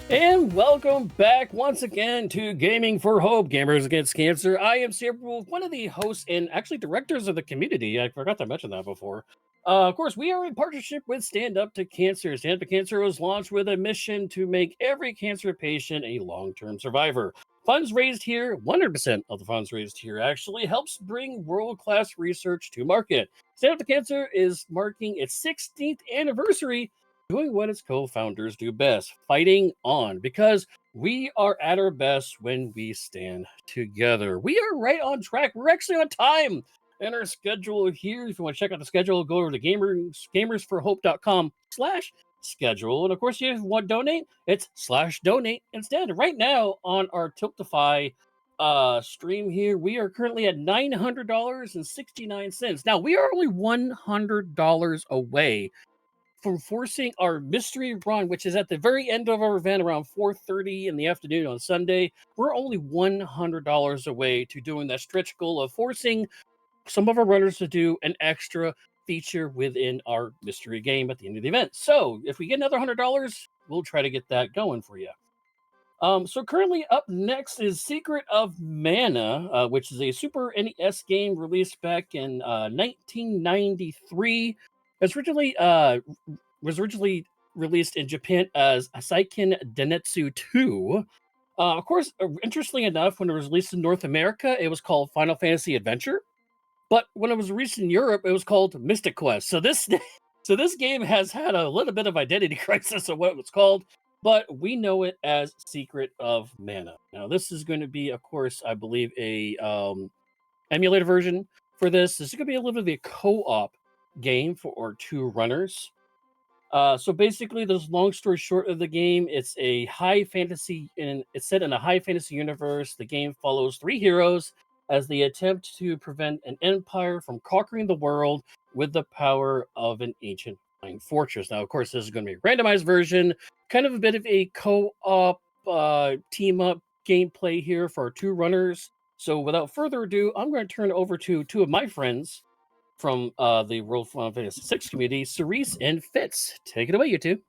And welcome back once again to Gaming for Hope, Gamers Against Cancer. I am Samuel, one of the hosts and actually directors of the community. I forgot to mention that before. Of course, we are in partnership with Stand Up to Cancer. Stand Up to Cancer was launched with a mission to make every cancer patient a long-term survivor. Funds raised here, 100% of the funds raised here actually helps bring world-class research to market. Stand Up to Cancer is marking its 16th anniversary doing what its co-founders do best, fighting on, because we are at our best when we stand together. We are right on track. We're actually on time in our schedule here. If you want to check out the schedule, go over to gamersforhope.com/schedule. And of course, if you want to donate, it's /donate instead. Right now on our Tiltify stream here, we are currently at $900.69. Now we are only $100 away from forcing our mystery run, which is at the very end of our event around 4:30 in the afternoon on Sunday. We're only $100 away to doing that stretch goal of forcing some of our runners to do an extra feature within our mystery game at the end of the event. So if we get another $100, we'll try to get that going for you. So currently up next is Secret of Mana, which is a Super NES game released back in 1993. It's originally was originally released in Japan as Seiken Denetsu 2. Of course, interestingly enough, when it was released in North America, it was called Final Fantasy Adventure. But when it was released in Europe, it was called Mystic Quest. So this so this game has had a little bit of identity crisis of what it was called, but we know it as Secret of Mana. Now, this is going to be, of course, I believe, a emulator version for this. This is going to be a little bit of a co-op game for two runners. So basically, this long story short of the game, it's a high fantasy, and it's set in a high fantasy universe. The game follows three heroes as they attempt to prevent an empire from conquering the world with the power of an ancient flying fortress. Now, of course, this is going to be a randomized version, kind of a bit of a co-op team up gameplay here for our two runners. So, without further ado, I'm going to turn it over to two of my friends from the World Final Fantasy VI community, Cerise and Fitz. Take it away, you two.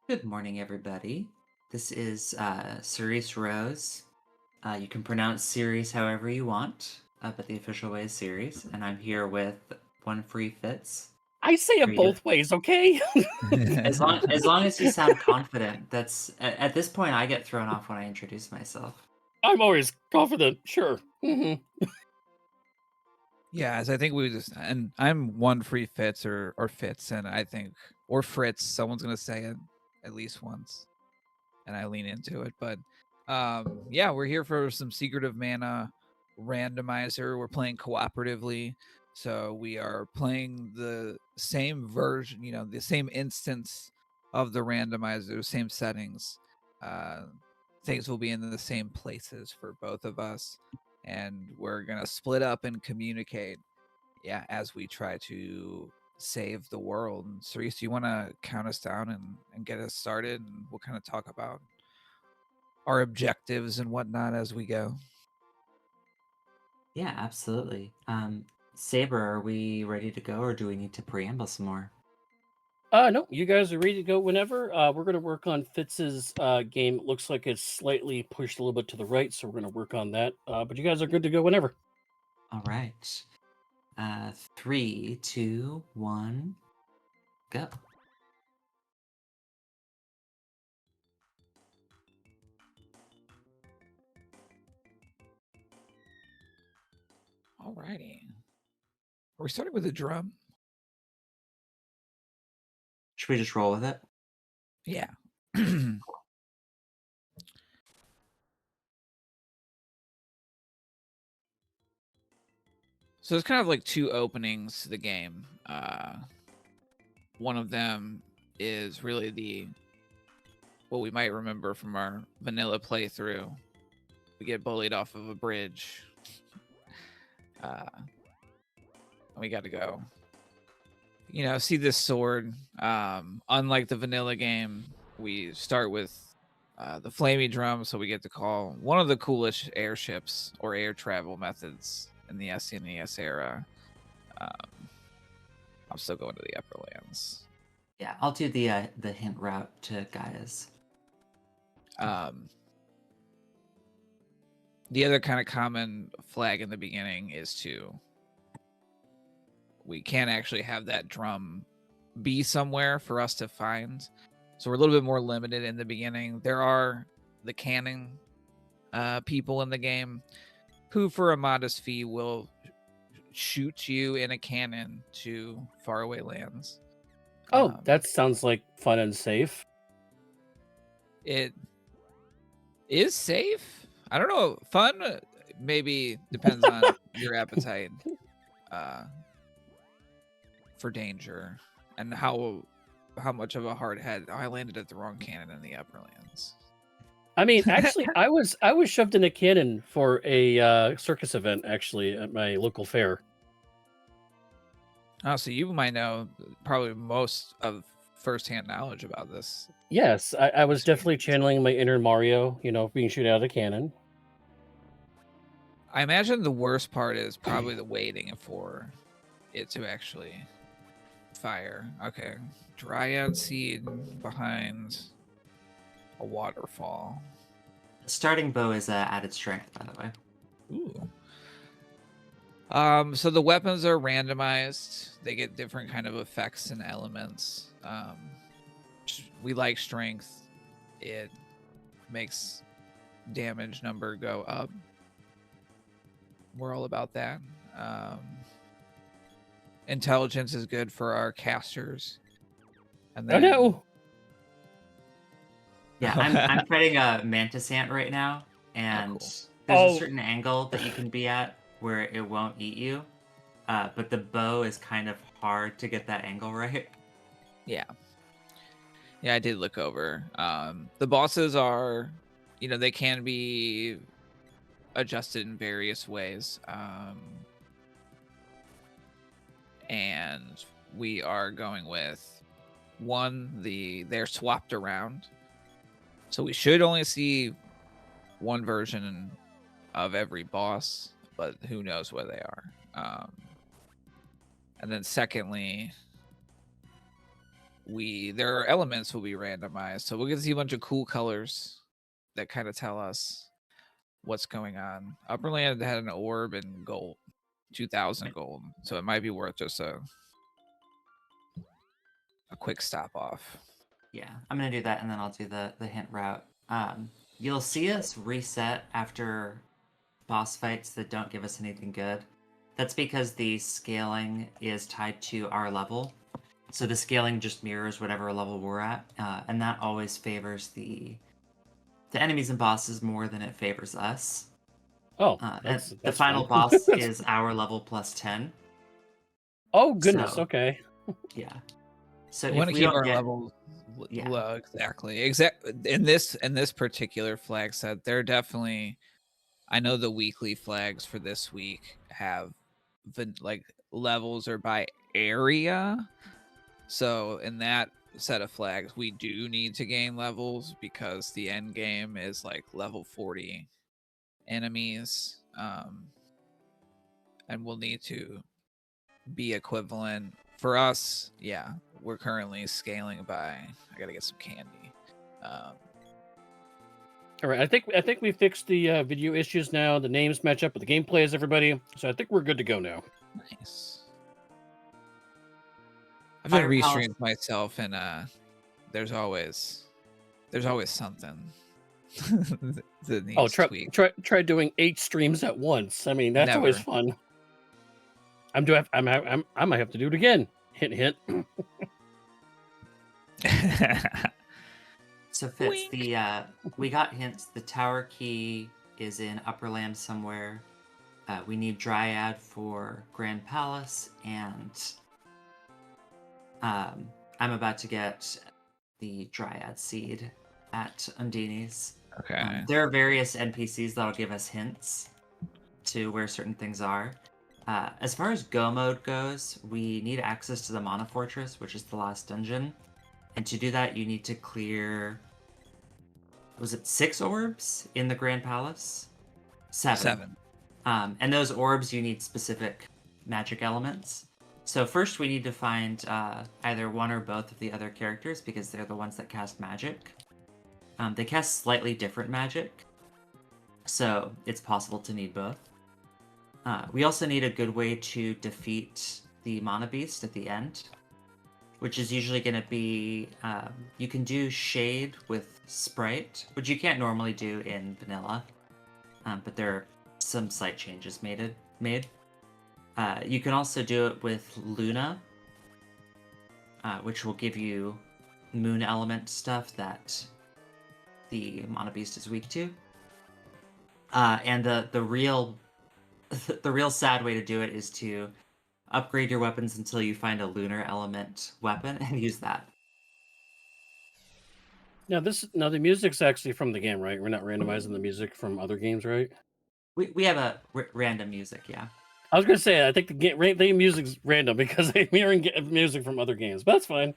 Good morning, everybody. This is Cerise Rose. You can pronounce Cerise however you want, but the official way is Cerise. And I'm here with one free Fitz. I say How are it you doing? both ways, okay? As long as you sound confident, that's at this point I get thrown off when I introduce myself. I'm always confident, sure. Yeah, as I think we just and I'm one free Fitz or Fitz, and I think or Fritz, someone's gonna say it at least once, and I lean into it. But yeah, we're here for some Secret of Mana randomizer. We're playing cooperatively, so we are playing the same version, the same instance of the randomizer, same settings. Uh, Things will be in the same places for both of us, and we're gonna split up and communicate, yeah, as we try to save the world. And Cerise, do you want to count us down and get us started, and we'll kind of talk about our objectives and whatnot as we go? Yeah, absolutely. Saber, are we ready to go, or do we need to preamble some more? No, you guys are ready to go whenever. We're going to work on Fitz's game. It looks like it's slightly pushed a little bit to the right, so we're going to work on that. But you guys are good to go whenever. All right. 3, 2, 1, go. All righty. Are we starting with a drum? Should we just roll with it? Yeah. So there's kind of like two openings to the game. One of them is really the what we might remember from our vanilla playthrough. We get bullied off of a bridge. And we got to go, see this sword. Unlike the vanilla game, we start with the flamey drum, so we get to call one of the coolest airships or air travel methods in the SNES era. I'm still going to the upper lands. Yeah, I'll do the hint route to Gaia's. The other kind of common flag in the beginning is we can't actually have that drum be somewhere for us to find. So we're a little bit more limited in the beginning. There are the cannon people in the game who, for a modest fee, will shoot you in a cannon to faraway lands. Oh, that sounds like fun and safe. It is safe. I don't know. Fun maybe depends on your appetite for danger and how much of a hard head. Oh, I landed at the wrong cannon in the upper lands. I mean, actually, I was shoved in a cannon for a circus event actually at my local fair. Oh, so you might know probably most of firsthand knowledge about this. Yes, I was definitely channeling my inner Mario, being shot out of a cannon. I imagine the worst part is probably the waiting for it to actually fire. Okay. Dryad seed behind a waterfall. The starting bow is added strength, by the way. Ooh. So the weapons are randomized. They get different kind of effects and elements. We like strength. It makes damage number go up. We're all about that. Intelligence is good for our casters. And then, Oh no! Yeah, I'm fighting a mantis ant right now, and cool. there's a certain angle that you can be at where it won't eat you. But the bow is kind of hard to get that angle right. Yeah. Yeah, I did look over. The bosses are, they can be adjusted in various ways. And we are going with they're swapped around. So we should only see one version of every boss, but who knows where they are. And then secondly, their elements will be randomized. So we'll get to see a bunch of cool colors that kind of tell us what's going on. Upperland had an orb and gold, 2,000 gold. So it might be worth just a quick stop off. Yeah, I'm gonna do that, and then I'll do the hint route. You'll see us reset after boss fights that don't give us anything good. That's because the scaling is tied to our level. So the scaling just mirrors whatever level we're at, and that always favors the enemies and bosses more than it favors us. Oh, the final fun. boss is our level plus 10. Oh goodness! So, okay. Yeah. So we want to keep our levels Yeah. low. Exactly. In this particular flag set, they're definitely. I know the weekly flags for this week have levels are by area. So in that set of flags, we do need to gain levels because the end game is like level 40 enemies. And we'll need to be equivalent. For us, yeah, we're currently scaling by. I gotta get some candy. All right, I think we fixed the video issues now. The names match up with the gameplays, everybody. So I think we're good to go now. Nice. I've been restreamed myself, and there's always something that needs tweak. Try doing 8 streams at once. I mean, that's always fun. I might have to do it again. Hint, hint. So Fitz, we got hints. The tower key is in Upperland somewhere. We need Dryad for Grand Palace, and I'm about to get the Dryad seed at Undini's. Okay. There are various NPCs that'll give us hints to where certain things are. As far as Go mode goes, we need access to the Mana Fortress, which is the last dungeon. And to do that, you need to clear... Was it 6 orbs in the Grand Palace? 7. And those orbs, you need specific magic elements. So first we need to find either one or both of the other characters because they're the ones that cast magic. They cast slightly different magic, so it's possible to need both. We also need a good way to defeat the Mana Beast at the end, which is usually going to be, you can do Shade with Sprite, which you can't normally do in vanilla, but there are some slight changes made. You can also do it with Luna, which will give you moon element stuff that the Mana Beast is weak to. And the real the real sad way to do it is to upgrade your weapons until you find a lunar element weapon and use that. Now the music's actually from the game, right? We're not randomizing the music from other games, right? We have a random music, yeah. I was gonna say I think the music's random because they're mirroring music from other games, but that's fine.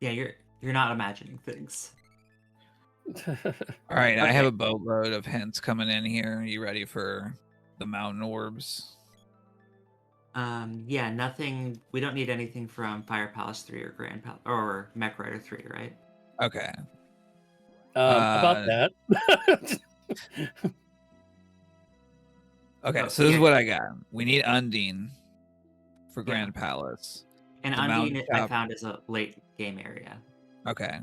Yeah, you're not imagining things. All right, I Okay. have a boatload of hints coming in here. Are you ready for the mountain orbs? Yeah, nothing. We don't need anything from Fire Palace 3 or Grand Palace or Mech Rider 3, right? Okay. About that. Okay, Oh, so this is yeah. what I got. We need Undine for Yeah. Grand Palace. And The Undine mountain I shop- found is a late game area. Okay.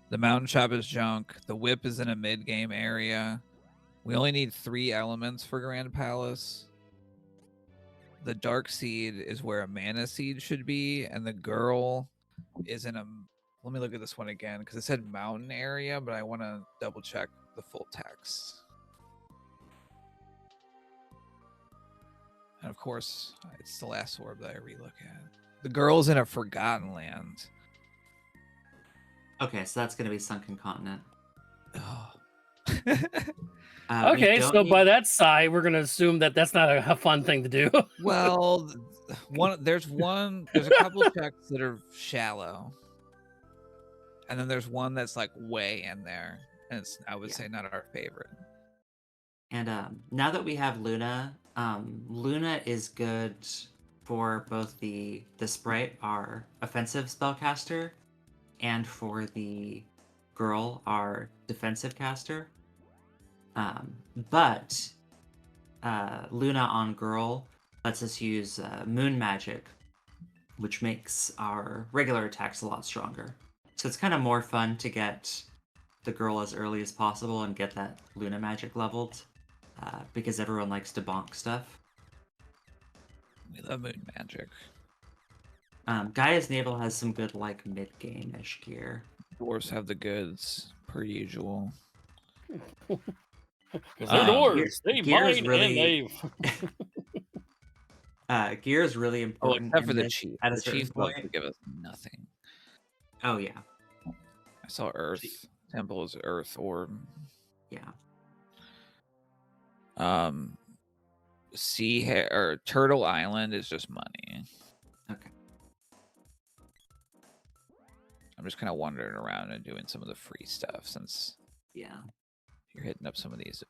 The mountain shop is junk. The whip is in a mid-game area. We only need 3 elements for Grand Palace. The dark seed is where a mana seed should be, and the girl is in a. Let me look at this one again because it said mountain area, but I want to double check the full text. And of course, it's the last orb that I relook at. The girl's in a forgotten land. Okay, so that's going to be Sunken Continent. Oh. Okay, so by that side, we're gonna assume that that's not a fun thing to do. Well, there's a couple checks that are shallow, and then there's one that's like way in there, and it's I would say not our favorite. And now that we have Luna, Luna is good for both the sprite, our offensive spellcaster, and for the girl, our defensive caster. But Luna on girl lets us use moon magic, which makes our regular attacks a lot stronger. So it's kind of more fun to get the girl as early as possible and get that Luna magic leveled, because everyone likes to bonk stuff. We love moon magic. Gaia's Navel has some good like mid-game-ish gear. Dwarves have the goods per usual. Because they're dwarves. They gear is mine really- and they. Gear is really Oh, important. except for in the this chief. At a The certain chief loves to point. give us nothing. Oh yeah, I saw Earth. Temple is Earth orb. yeah. Sea hair or Turtle Island is just money. Okay. I'm just kind of wandering around and doing some of the free stuff since Yeah. you're hitting up some of these.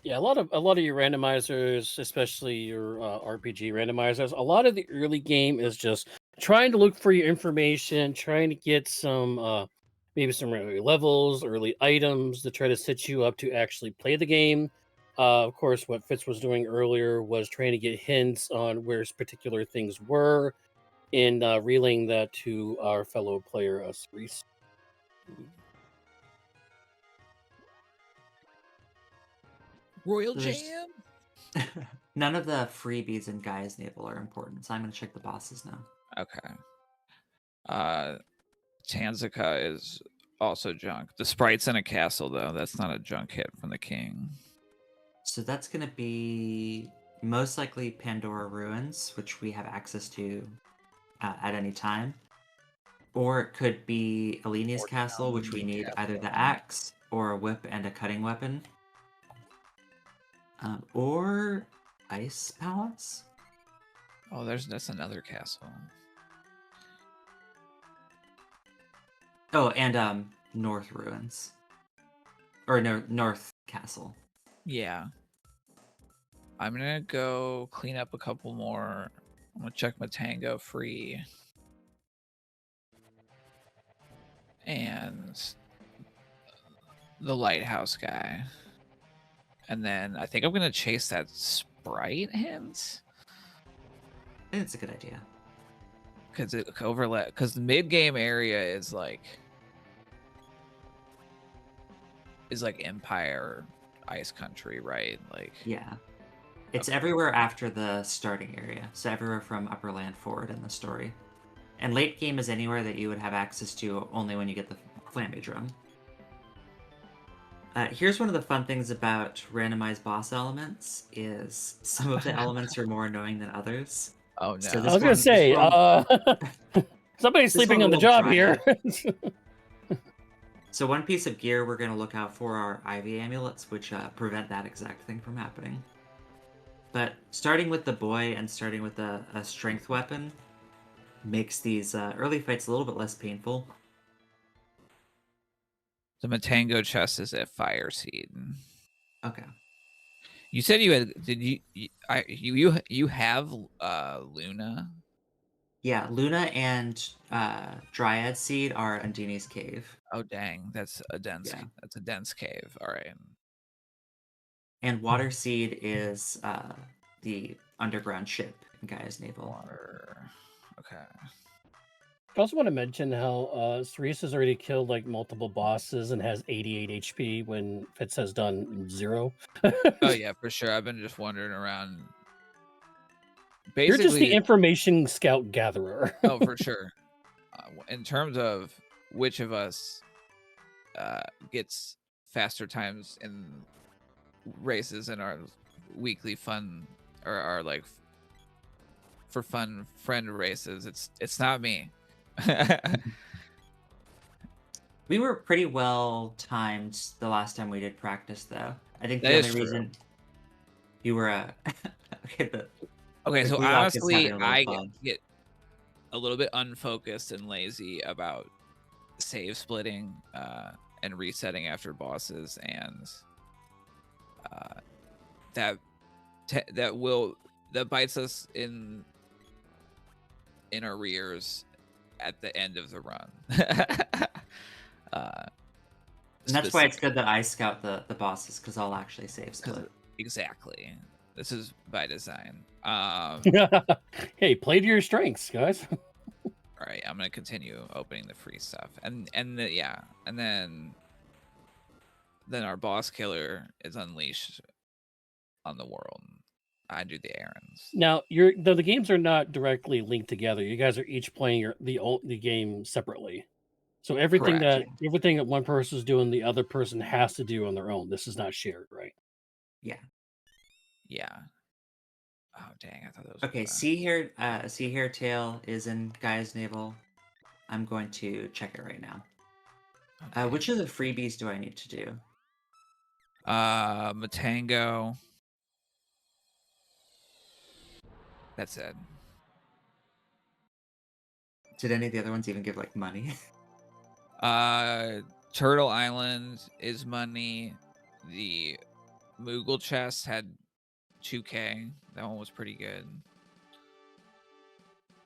Yeah, a lot of your randomizers, especially your RPG randomizers, a lot of the early game is just trying to look for your information, trying to get some maybe some early levels, early items to try to set you up to actually play the game. Of course, what Fitz was doing earlier was trying to get hints on where particular things were, and relaying that to our fellow player, Reese. Royal There's- Jam. None of the freebies in Gaia's Navel are important, so I'm gonna check the bosses now. Okay. Tanzika is also junk. The sprite's in a castle though. That's not a junk hit from the king. So that's gonna be most likely Pandora Ruins, which we have access to at any time. Or it could be Alenia's Or Castle, which we need either the axe or a whip and a cutting weapon. Or Ice Palace? Oh, that's another castle. Oh, and North Ruins. Or no, North Castle. Yeah. I'm gonna go clean up a couple more. I'm gonna check my Tango free. And the lighthouse guy. And then I think I'm gonna chase that sprite hint. I think it's a good idea. Because it overlap, because the mid-game area is like Empire Ice Country, right? Like, Yeah. It's okay. everywhere after the starting area. So everywhere from Upper Land forward in the story. And late game is anywhere that you would have access to only when you get the Flambe Drum. Here's one of the fun things about randomized boss elements is some of the elements are more annoying than others. Oh So no. I was gonna say, somebody's this sleeping one on the will job try here. So one piece of gear we're going to look out for are Ivy amulets, which prevent that exact thing from happening. But starting with the boy and starting with a strength weapon makes these early fights a little bit less painful. The Matango chest is at Fire Seed. Okay. You said you had. Did you have Luna? Yeah, Luna and Dryad Seed are Undini's cave. Oh dang, that's a dense. Yeah. That's a dense cave. All right. And Water Seed is the underground ship in Gaia's navel. Water. Okay. I also want to mention how Cerise has already killed like multiple bosses and has 88 HP when Fitz has done 0. Oh yeah, for sure. I've been just wandering around. You're just the Basically, information scout gatherer. oh for sure. In terms of which of us gets faster times in races in our weekly fun or our like for fun friend races, it's not me. We were pretty well timed the last time we did practice, though. I think That the is only true. reason you were okay, Okay, the so Glulock is honestly, having a little I fun. get a little bit unfocused and lazy about save splitting and resetting after bosses, and that that bites us in our rears at the end of the run. And that's why it's good that I scout the bosses, because I'll actually save split. Exactly. This is by design. Hey, play to your strengths, guys. All right, I'm gonna continue opening the free stuff, and then our boss killer is unleashed on the world. I do the errands. Now, the games are not directly linked together. You guys are each playing the game separately. So everything Correct, that one person is doing, the other person has to do on their own. This is not shared, right? yeah. Yeah. Oh dang! I thought that was Okay, see here, tail is in Gaia's navel. I'm going to check it right now. Okay. Which of the freebies do I need to do? Matango. That's it. Did any of the other ones even give like money? Turtle Island is money. The Moogle chest had 2K. That one was pretty good.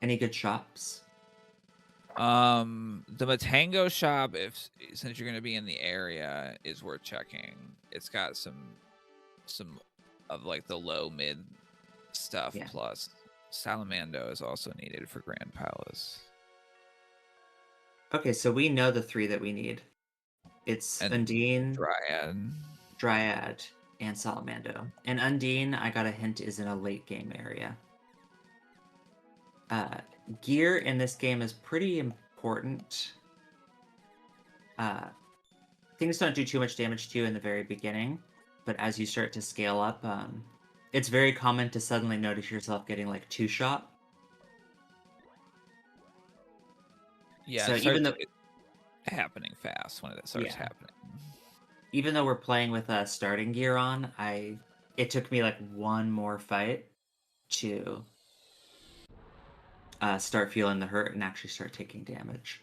Any good shops? The Matango shop, since you're gonna be in the area, is worth checking. It's got some of like the low mid stuff, Yeah. plus Salamando is also needed for Grand Palace. Okay, so we know the 3 that we need. It's And Undine, Dryad, and Salamando. And Undine, I got a hint, is in a late game area. Gear in this game is pretty important. Things don't do too much damage to you in the very beginning, but as you start to scale up, it's very common to suddenly notice yourself getting like 2-shot. Yeah, so even though happening fast when it starts happening. Even though we're playing with starting gear on, it took me like one more fight to start feeling the hurt and actually start taking damage.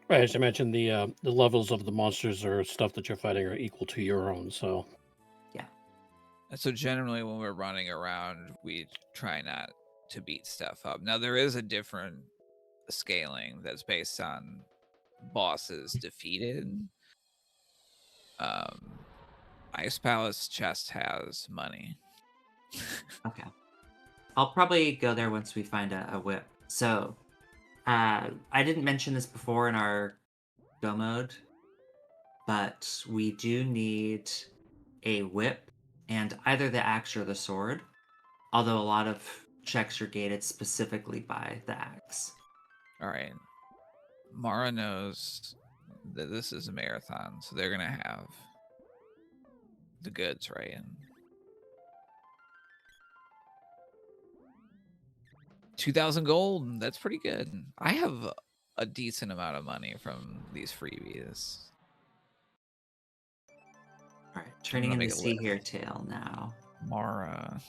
Right, as I mentioned, the levels of the monsters or stuff that you're fighting are equal to your own. So, yeah. So generally when we're running around, we try not to beat stuff up. Now there is a different scaling that's based on bosses defeated. Ice Palace chest has money. Okay. I'll probably go there once we find a whip. So, I didn't mention this before in our go mode, but we do need a whip and either the axe or the sword, although a lot of checks are gated specifically by the axe. All right. Mara knows that this is a marathon, so they're gonna have the goods, right? 2,000 gold. That's pretty good. I have a decent amount of money from these freebies. All right, turning in the Sea Hare Tail now. Mara.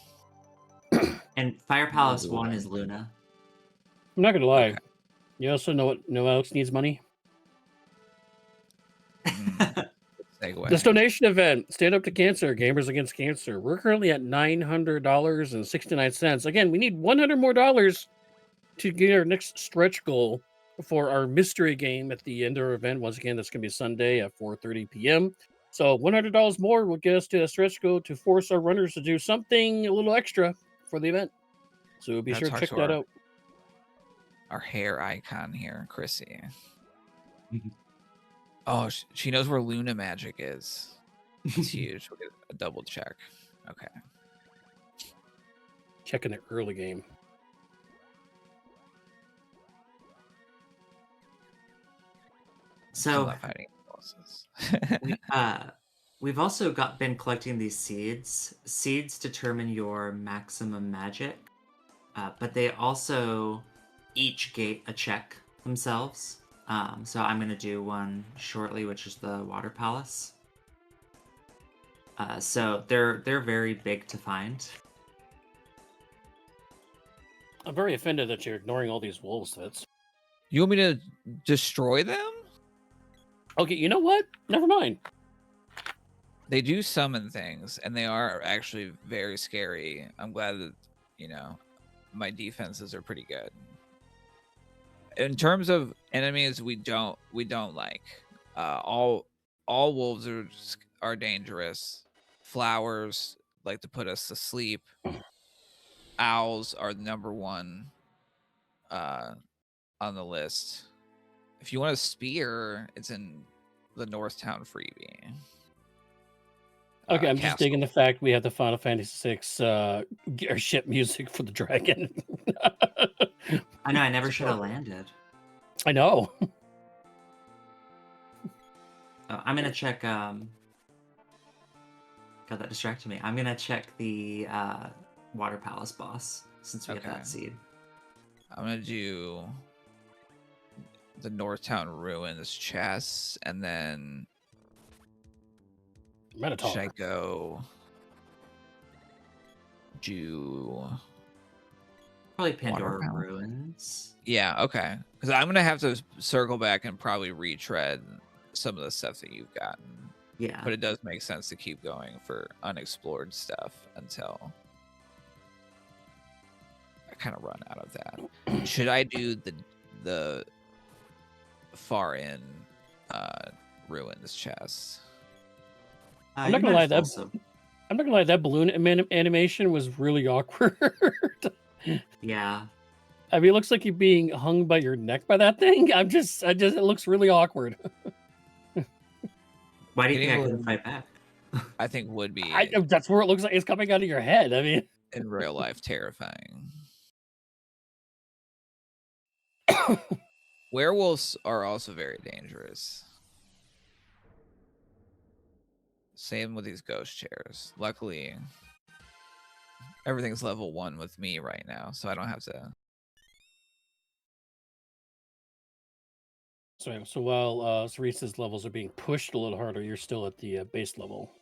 And Fire Palace Ooh. 1 is Luna. I'm not gonna lie. Okay. You also know what no else needs money? Segue. This donation event, Stand Up to Cancer, Gamers Against Cancer. We're currently at $900.69. Again, we need $100 more to get our next stretch goal for our mystery game at the end of our event. Once again, that's going to be Sunday at 4:30 p.m. So $100 more will get us to a stretch goal to force our runners to do something a little extra for the event. So be Gotta sure to talk check to that out. Our hair icon here, Chrissy. Oh, she knows where Luna Magic is. It's huge. We'll get a double check. Okay. Checking the early game. So, I'm not fighting bosses. we've also been collecting these seeds. Seeds determine your maximum magic, but they also each gate a check themselves. So I'm gonna do one shortly, which is the Water Palace. So they're very big to find. I'm very offended that you're ignoring all these wolves, Fitz. You want me to destroy them? Okay, you know what? Never mind. They do summon things, and they are actually very scary. I'm glad that, my defenses are pretty good. In terms of enemies we don't like, all wolves are dangerous. Flowers like to put us to sleep. Owls are the number one on the list. If you want a spear, it's in the Northtown freebie. Okay, I'm just digging the fact we have the Final Fantasy VI ship music for the dragon. I know, I never should have landed. I know. Oh, I'm gonna check. God, that distracted me. I'm gonna check the Water Palace boss since we have that seed. I'm gonna do the Northtown Ruins chest, and then should I go do probably Pandora Ruins? Yeah, okay. Because I'm gonna have to circle back and probably retread some of the stuff that you've gotten. Yeah. But it does make sense to keep going for unexplored stuff until I kind of run out of that. Should I do the far in ruins chest? I'm not gonna lie, that balloon animation was really awkward. Yeah. I mean, it looks like you're being hung by your neck by that thing. It looks really awkward. Why do you think I couldn't fight back? I think would be. That's where it looks like it's coming out of your head. I mean, in real life, terrifying. Werewolves are also very dangerous. Same with these ghost chairs. Luckily, everything's level 1 with me right now, so I don't have to. So while Cerise's levels are being pushed a little harder, you're still at the base level.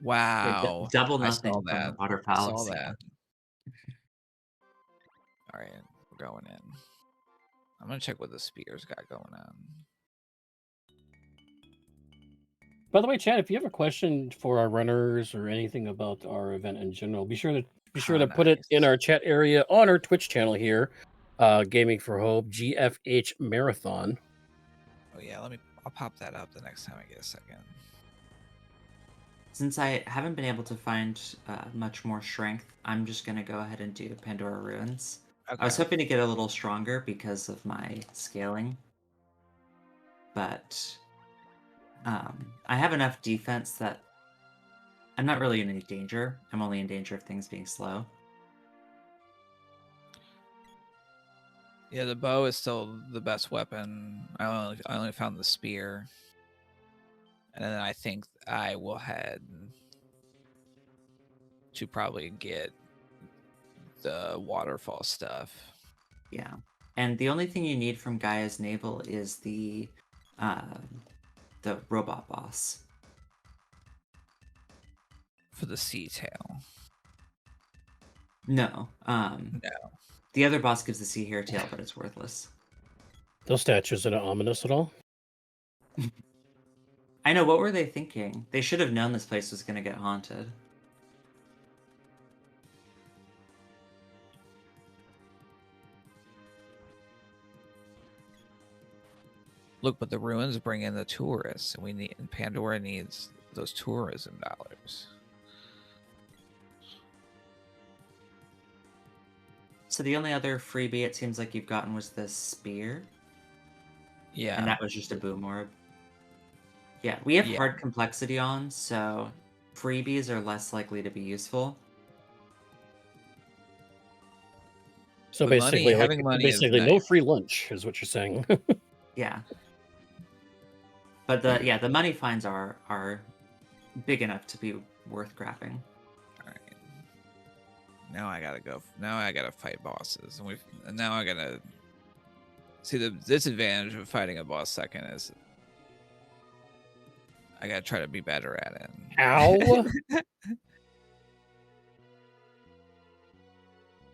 Wow. Double nothing from the Water Palace. I saw that. All right, we're going in. I'm going to check what the spears got going on. By the way, Chad, if you have a question for our runners or anything about our event in general, be sure to put it in Nice. our chat area on our Twitch channel here, Gaming for Hope GFH Marathon. Oh yeah, I'll pop that up the next time I get a second. Since I haven't been able to find much more strength, I'm just going to go ahead and do Pandora Ruins. I was Okay. hoping to get a little stronger because of my scaling, but I have enough defense that I'm not really in any danger. I'm only in danger of things being slow. Yeah, the bow is still the best weapon. I only found the spear. And then I think I will head to probably get the waterfall stuff. Yeah. And the only thing you need from Gaia's Navel is the robot boss. For the sea tail. No. No. The other boss gives the sea hare tail, but it's worthless. Those statues are ominous at all. I know, what were they thinking? They should have known this place was going to get haunted. Look, but the ruins bring in the tourists, and Pandora needs those tourism dollars. So the only other freebie it seems like you've gotten was this spear. Yeah. And that was just a boom orb. Yeah, we have Yeah. hard complexity on, so freebies are less likely to be useful. So But basically, having money is no nice. free lunch is what you're saying. Yeah. But the money fines are big enough to be worth grabbing. All right. Now I gotta go. Now I gotta fight bosses, and now I gotta see the disadvantage of fighting a boss second is I gotta try to be better at it. Ow!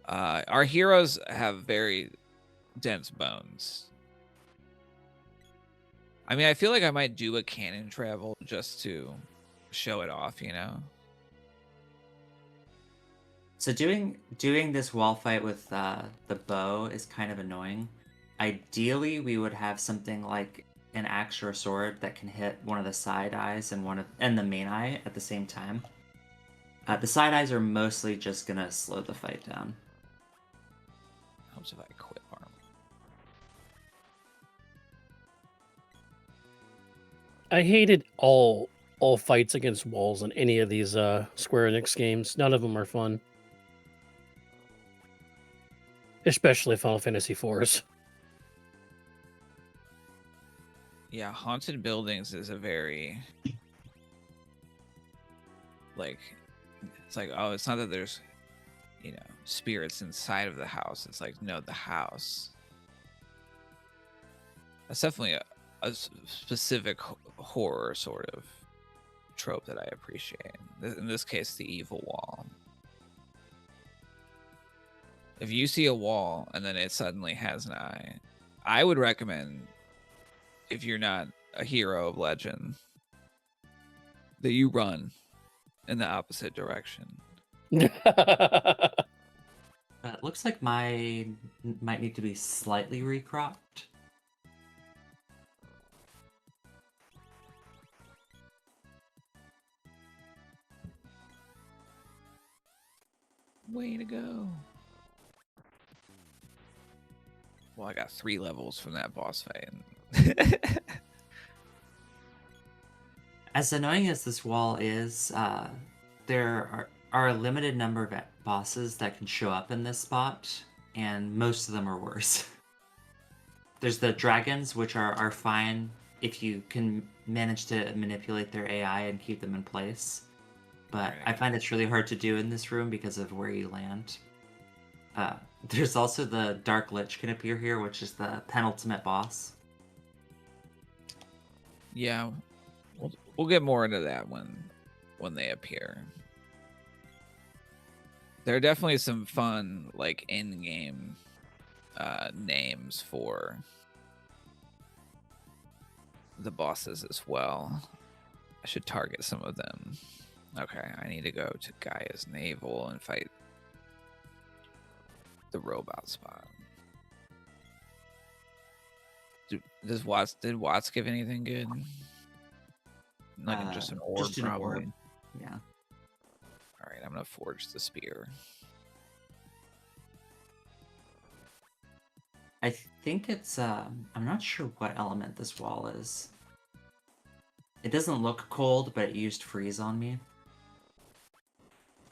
Our heroes have very dense bones. I mean, I feel like I might do a cannon travel just to show it off, you know? So doing this wall fight with the bow is kind of annoying. Ideally, we would have something like an axe or a sword that can hit one of the side eyes and the main eye at the same time. The side eyes are mostly just gonna slow the fight down. Helps if I quit armor. I hated all fights against walls in any of these Square Enix games. None of them are fun. Especially Final Fantasy IVs. Yeah, haunted buildings is a very it's like, oh, it's not that there's spirits inside of the house. It's like, no, the house. That's definitely a specific horror sort of trope that I appreciate. In this case, the evil wall. If you see a wall and then it suddenly has an eye, I would recommend, if you're not a hero of legend, that you run in the opposite direction. It looks like mine might need to be slightly recropped. Way to go. Well, I got 3 levels from that boss fight. As annoying as this wall is, there are a limited number of bosses that can show up in this spot, and most of them are worse. There's the dragons, which are fine if you can manage to manipulate their AI and keep them in place. But I find it's really hard to do in this room because of where you land. There's also the Dark Lich can appear here, which is the penultimate boss. Yeah, we'll get more into that when they appear. There are definitely some fun, like, in-game names for the bosses as well. I should target some of them. Okay, I need to go to Gaia's navel and fight the robot spot. Did Watts give anything good? Like just an orb, just an probably. orb. Yeah. All right, I'm gonna forge the spear. I think it's I'm not sure what element this wall is. It doesn't look cold, but it used freeze on me.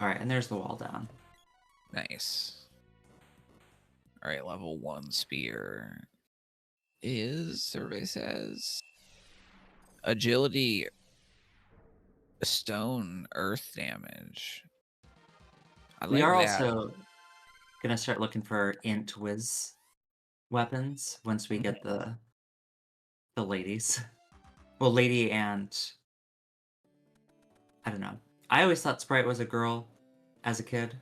All right, and there's the wall down. Nice. All right, level 1 spear is, survey says, agility, stone, earth damage. I We like are that. also gonna start looking for int whiz weapons once we get the ladies. Well, lady and I don't know. I always thought Sprite was a girl as a kid,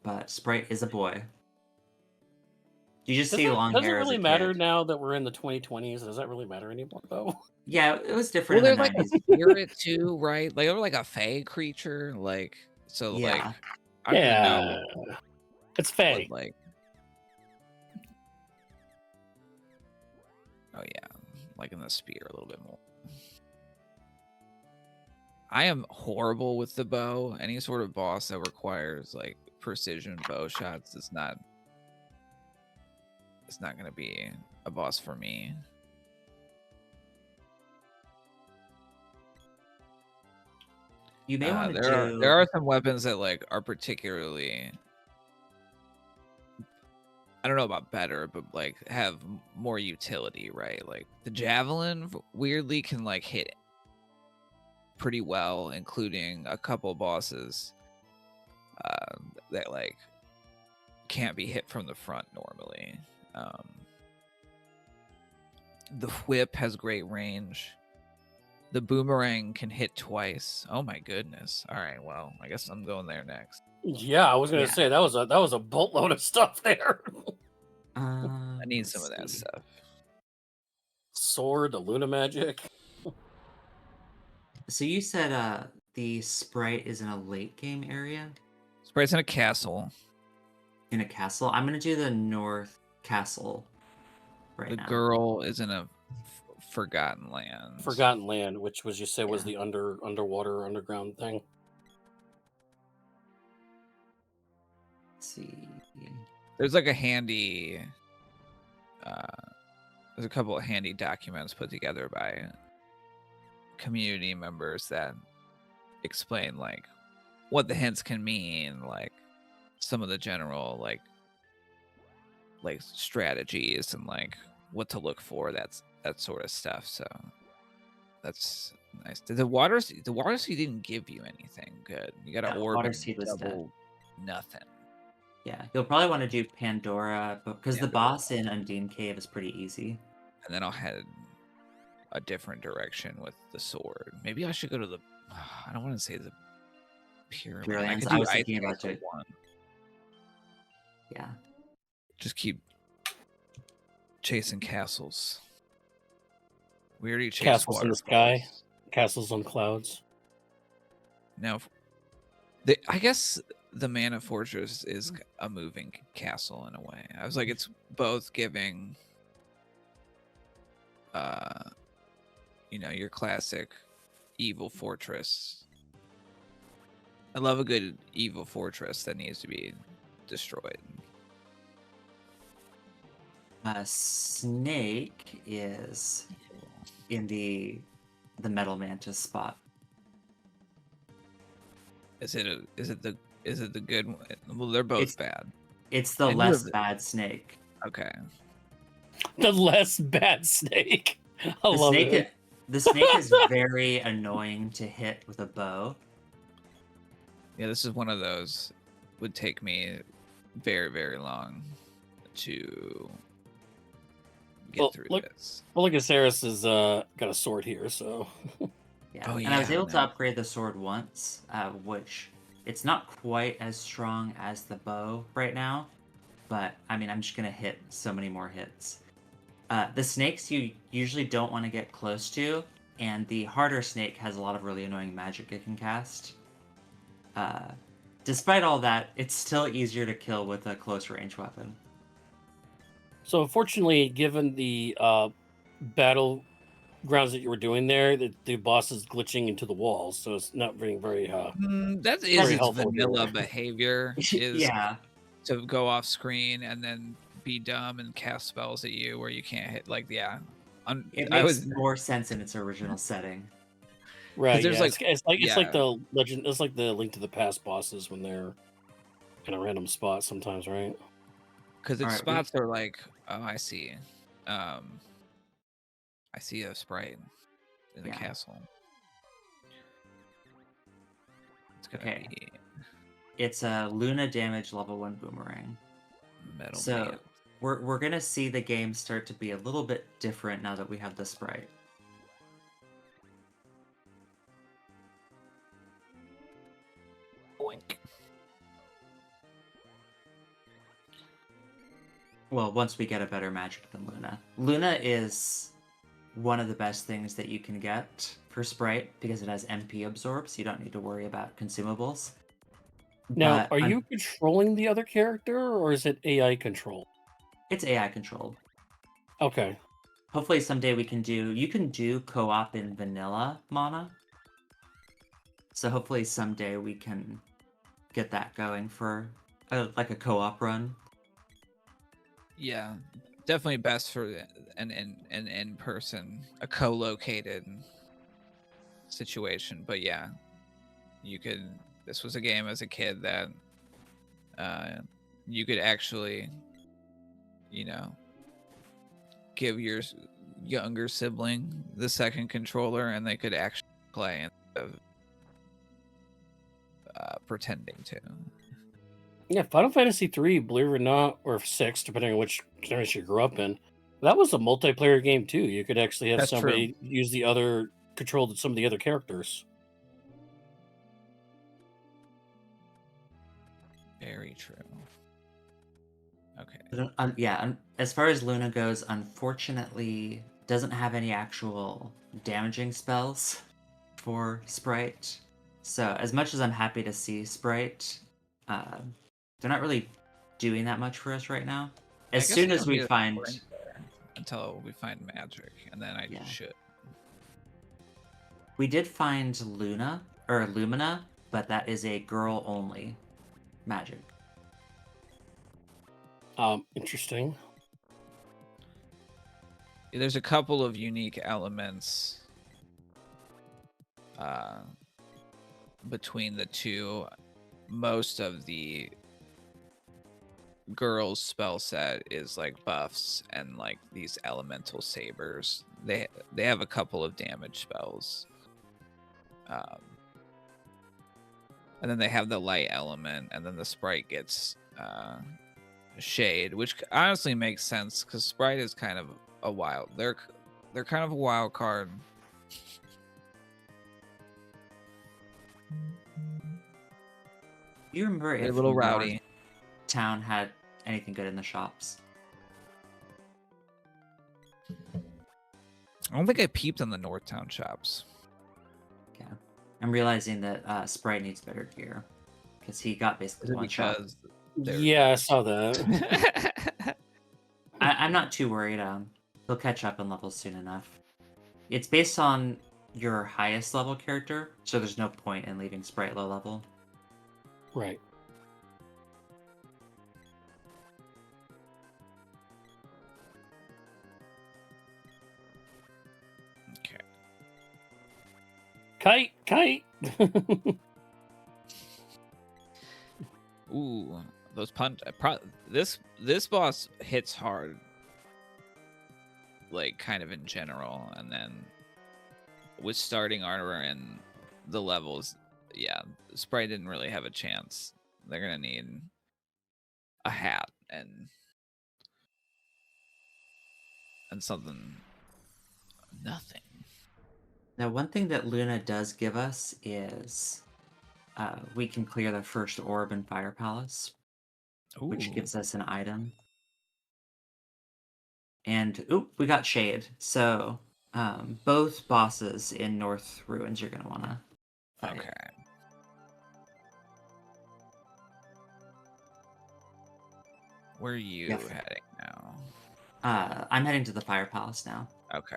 but Sprite is a boy. You just see long Does it hair as really a matter kid. now that we're in the 2020s? Does that really matter anymore, though? Yeah, it was Well, different there's in the like a 90s. spirit too, right? Like, or like a fae creature, like, so like, Yeah. I don't even know Yeah, it's what Faye. like. Oh yeah, like in the spear a little bit more. I am horrible with the bow. Any sort of boss that requires like precision bow shots is not. It's not gonna be a boss for me. You may want to There are some weapons that like are particularly, I don't know about better, but like have more utility, right? Like the javelin weirdly can like hit pretty well, including a couple bosses that like can't be hit from the front normally. The whip has great range. The boomerang can hit twice. Oh my goodness! All right, well, I guess I'm going there next. Yeah, I was gonna Yeah. say that was a boatload of stuff there. I need let's some of that see. stuff. Sword, the Luna magic. So you said the Sprite is in a late game area? Sprite's in a castle. In a castle? I'm gonna do the North Castle right The now. girl is in a forgotten land. Forgotten Land, which was you said was Yeah. the underground thing. Let's see. There's like a handy. There's a couple of handy documents put together by community members that explain like what the hints can mean, like some of the general like strategies and like what to look for. That sort of stuff. So that's nice. The water seed didn't give you anything good. You got an Yeah, orb Water and Seed was dead. double nothing. Yeah, you'll probably want to do Pandora, because the Pandora. boss in Undine Cave is pretty easy. And then I'll head a different direction with the sword. Maybe I should go to the. I don't want to say the pyramid. Pure I Lands, could I do was Ice thinking about Castle it. 1. Yeah. Just keep chasing castles. We already chased Castles in the sky, waterfalls. castles on clouds. Now, I guess the Mana Fortress is a moving castle in a way. I was like, it's both giving, your classic evil fortress. I love a good evil fortress that needs to be destroyed. Snake is in the Metal Mantis spot. Is it the good one? Well, they're both bad. It's the And less bad snake. Okay. The less bad snake. I love it. The snake is very annoying to hit with a bow. Yeah, this is one of those. Would take me very, very long to get through this. Well, look at Saris has got a sword here, so. Yeah. Oh, And I was yeah, able to no. upgrade the sword once, which it's not quite as strong as the bow right now, but I mean, I'm just gonna hit so many more hits. The snakes you usually don't want to get close to, and the harder snake has a lot of really annoying magic it can cast. Despite all that, it's still easier to kill with a close range weapon. So fortunately, given the battlegrounds that you were doing there, the boss is glitching into the walls, so it's not being very That is very its helpful here. vanilla behavior, is Yeah, to go off screen and then be dumb and cast spells at you where you can't hit. Like, yeah, it I makes was more sense in its original setting. because Right? there's Yeah, like, it's like yeah, the legend. It's like the Link to the Past bosses when they're in a random spot sometimes, right? because All its right, we spots are like, oh, I see, I see a sprite in the yeah. castle. It's gonna Okay. be It's a Luna damage level 1 boomerang. metal So man. we're gonna see the game start to be a little bit different now that we have the sprite. Boink. Well, once we get a better magic than Luna. Luna is one of the best things that you can get for sprite because it has MP absorb, so you don't need to worry about consumables. Now, But are you controlling the other character, or is it AI control? it's AI controlled. Okay. Hopefully someday we can do. You can do co-op in vanilla Mana. So hopefully someday we can get that going for like a co-op run. Yeah, definitely best for an in person, a co-located situation. But yeah, you could. This was a game as a kid that you could actually, you know, give your younger sibling the second controller, and they could actually play instead of pretending to. Yeah, Final Fantasy 3, believe it or not, or 6, depending on which generation you grew up in, that was a multiplayer game too. You could actually have That's true. somebody use the other control some of the other characters. Very true. Okay. Yeah, as far as Luna goes, unfortunately, doesn't have any actual damaging spells for Sprite. So as much as I'm happy to see Sprite, uh, they're not really doing that much for us right now. I As guess soon I as don't we need a find, sprint there until we find magic, and then I Yeah. should. we did find Luna or Lumina, but that is a girl only magic. Interesting. There's a couple of unique elements between the two. Most of the girls' spell set is like buffs and like these elemental sabers. They have a couple of damage spells. And then they have the light element, and then the sprite gets shade, which honestly makes sense because sprite is kind of a wild. They're kind of a wild card. Do you remember They're a if little your rowdy. town had anything good in the shops? I don't think I peeped on the Northtown shops. Yeah, I'm realizing that Sprite needs better gear because he got Is basically it one shot. because they're Yeah, I saw that. I'm not too worried. He'll catch up in levels soon enough. It's based on your highest level character, so there's no point in leaving Sprite low level. Right. Okay. Kite. Ooh, those punch. This boss hits hard, like kind of in general, and then with starting armor and the levels, yeah, Sprite didn't really have a chance. They're gonna need a hat and something. Nothing. Now, one thing that Luna does give us is we can clear the first orb in Fire Palace, which Ooh. gives us an item. And oop, we got Shade. So Both bosses in North Ruins you're gonna want to fight. Okay. Where are you Yes. heading now? I'm heading to the Fire Palace now. Okay.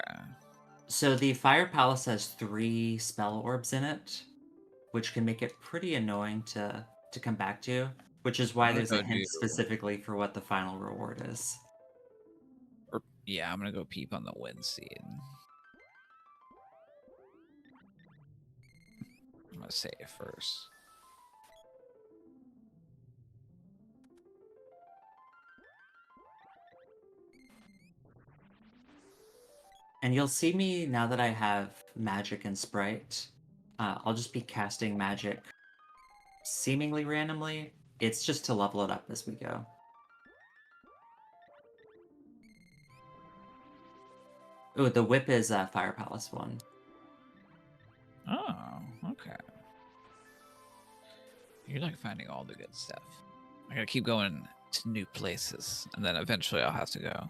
So the Fire Palace has 3 spell orbs in it, which can make it pretty annoying to come back to, which is why I'm gonna there's a go hint do. specifically for what the final reward is. Yeah, I'm gonna go peep on the wind seed. I'm gonna save first. And you'll see me now that I have magic and sprite. I'll just be casting magic seemingly randomly. It's just to level it up as we go. Oh, the whip is Fire Palace 1. Oh, okay. You're like finding all the good stuff. I gotta keep going to new places, and then eventually I'll have to go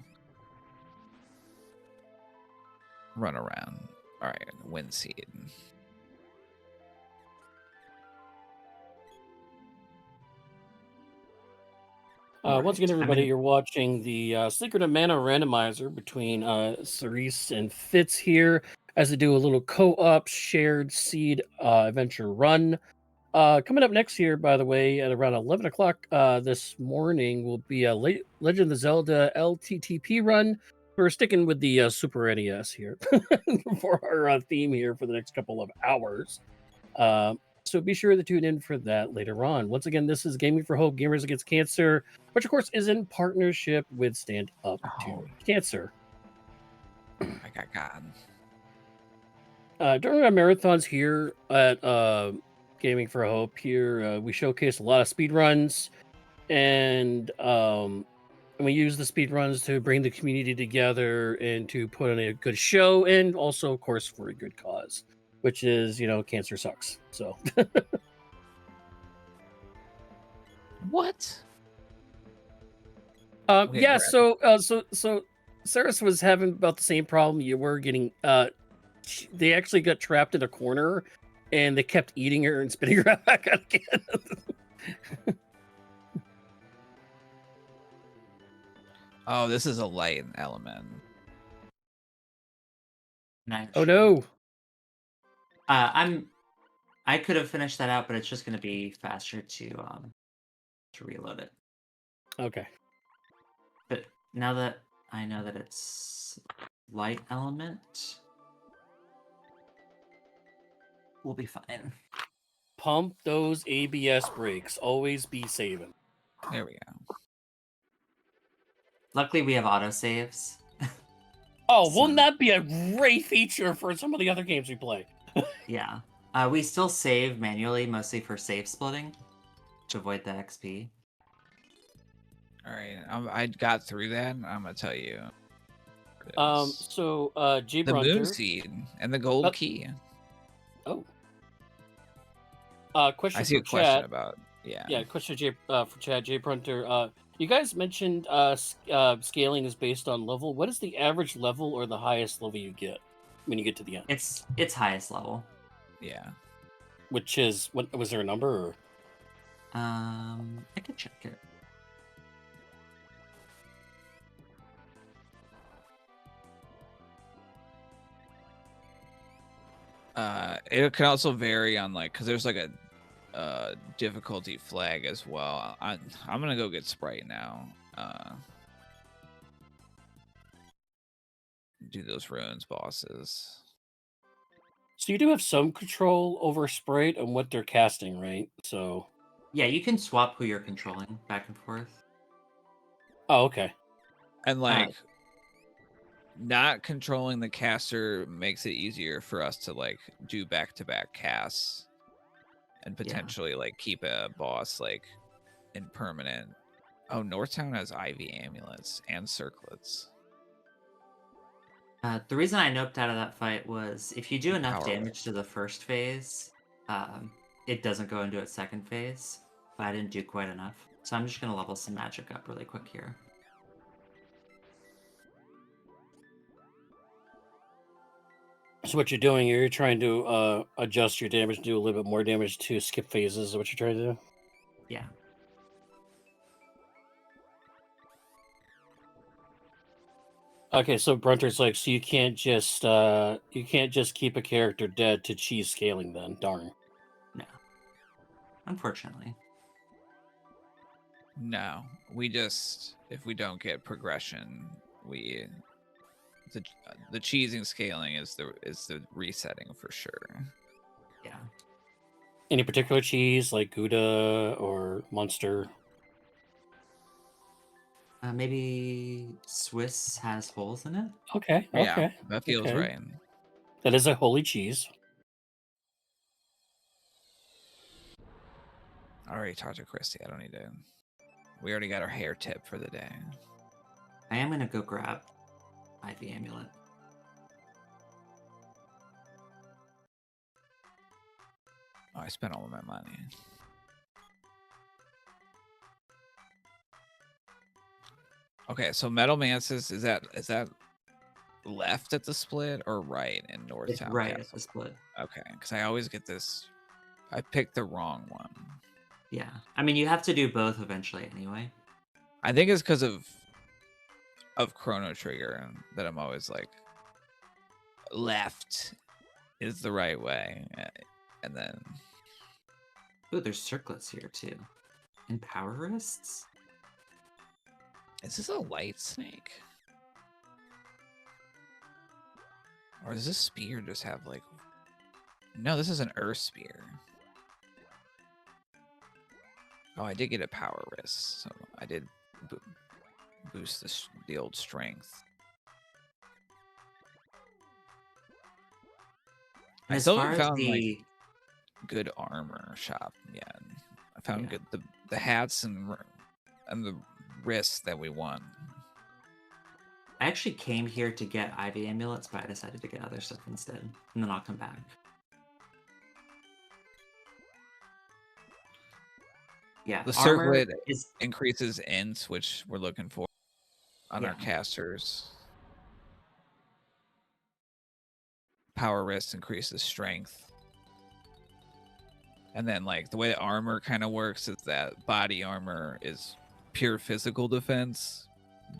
run around. All right, wind seed. Once again, Right. everybody, you're watching the Secret of Mana randomizer between Cerise and Fitz here as they do a little co-op shared seed adventure run. Coming up next here, by the way, at around 11 o'clock this morning, will be a Legend of Zelda LTTP run. We're sticking with the Super NES here for our theme here for the next couple of hours. So be sure to tune in for that later on. Once again, this is Gaming for Hope, Gamers Against Cancer, which of course is in partnership with Stand Up to Cancer. I got God. During our marathons here at Gaming for Hope, here we showcase a lot of speed runs, and we use the speed runs to bring the community together and to put on a good show, and also, of course, for a good cause, which is cancer sucks. So. What? Okay, Yeah, Brad. so Saris was having about the same problem you were getting. They actually got trapped in a corner, and they kept eating her and spitting her back out again. Oh, this is a light element. Oh no! I could have finished that out, but it's just going to be faster to reload it. Okay. But now that I know that it's light element, we'll be fine. Pump those ABS brakes. Always be saving. There we go. Luckily, we have autosaves. Oh, So- wouldn't that be a great feature for some of the other games we play? Yeah. We still save manually, mostly for save splitting, to avoid the XP. All right, I got through that. I'm gonna tell you. So G The moon Brunter. seed and the gold key. Oh. Question I see a for question chat. about Yeah, question for Chad J. Brunter. You guys mentioned scaling is based on level. What is the average level or the highest level you get when you get to the end? It's highest level. Yeah. Which is what was there a number? Or? I could check it. It can also vary on because there's like a difficulty flag as well. I'm gonna go get Sprite now. Do those ruins bosses. So you do have some control over Sprite and what they're casting, right? So yeah, you can swap who you're controlling back and forth. Oh, okay. And not controlling the caster makes it easier for us to do back-to-back casts and potentially keep a boss in permanent. Oh, Northtown has Ivy amulets and circlets. The reason I noped out of that fight was if you do enough Powerful. damage to the first phase, it doesn't go into its second phase. But I didn't do quite enough. So I'm just going to level some magic up really quick here. So what you're doing, you're trying to adjust your damage, do a little bit more damage to skip phases. Is what you're trying to do? Yeah. Okay, so Brunter's like, so you can't just keep a character dead to cheese scaling then. Darn. No. Unfortunately. No, we just if we don't get progression, we the cheesing scaling is the resetting for sure. Yeah. Any particular cheese like Gouda or Munster? Maybe Swiss has holes in it. Okay, Yeah, okay, that feels okay. right. That is a holy cheese. I already talked to Christy. I don't need to. We already got our hair tip for the day. I am gonna go grab Ivy Amulet. Oh, I spent all of my money. Okay, so Metal Mantis is that left at the split or right in North It's Town right at Castle? the split. Okay, because I always get this. I picked the wrong one. Yeah. I mean, you have to do both eventually anyway. I think it's because of Chrono Trigger that I'm always like left is the right way, and then Ooh, there's circlets here too. And power wrists? is this a light snake? Or does this spear just have like... No, this is an earth spear. Oh, I did get a power wrist, so I did boost the old strength. And I as still far haven't as found like the good armor shop yet. I found Yeah. good the hats and the wrists that we want. I actually came here to get Ivy Amulets, but I decided to get other stuff instead. And then I'll come back. Yeah, The armor circlet is increases ints, which we're looking for on our Yeah. casters. Power wrist increases strength. And then like the way the armor kind of works is that body armor is pure physical defense.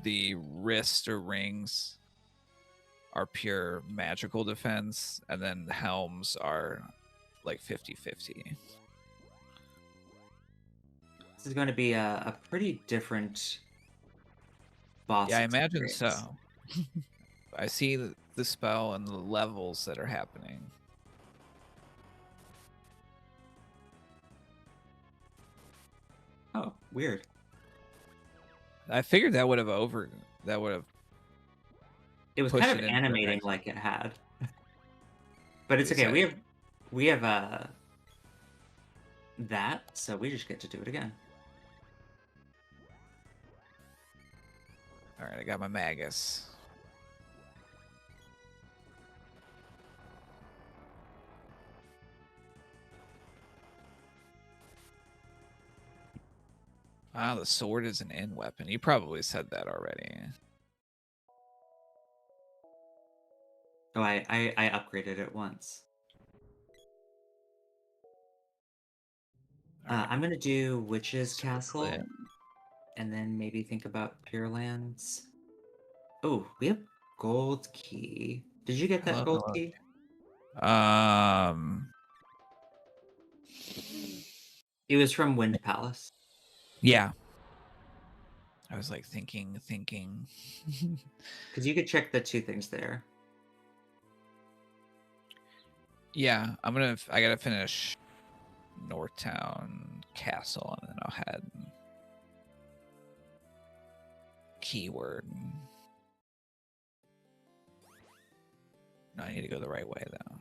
The wrist or rings are pure magical defense, and then the helms are like 50-50. This is going to be a pretty different boss Yeah, I imagine experience. so. I see the spell and the levels that are happening. Oh, weird. I figured that would have It was pushed kind it of into the animating next. like it had. But it's They okay. said- We have that, so we just get to do it again. All right, I got my Magus. Ah, the sword is an end weapon. You probably said that already. Oh, I upgraded it once. All right, I'm gonna do Witch's circlet. Castle, and then maybe think about Pure Lands. Oh, we have Gold Key. Did you get that Hello, Gold hello. Key? It was from Wind Palace. Yeah. I was like thinking. Because you could check the two things there. Yeah, I gotta finish Northtown Castle, and then I'll head keyword. No, I need to go the right way though.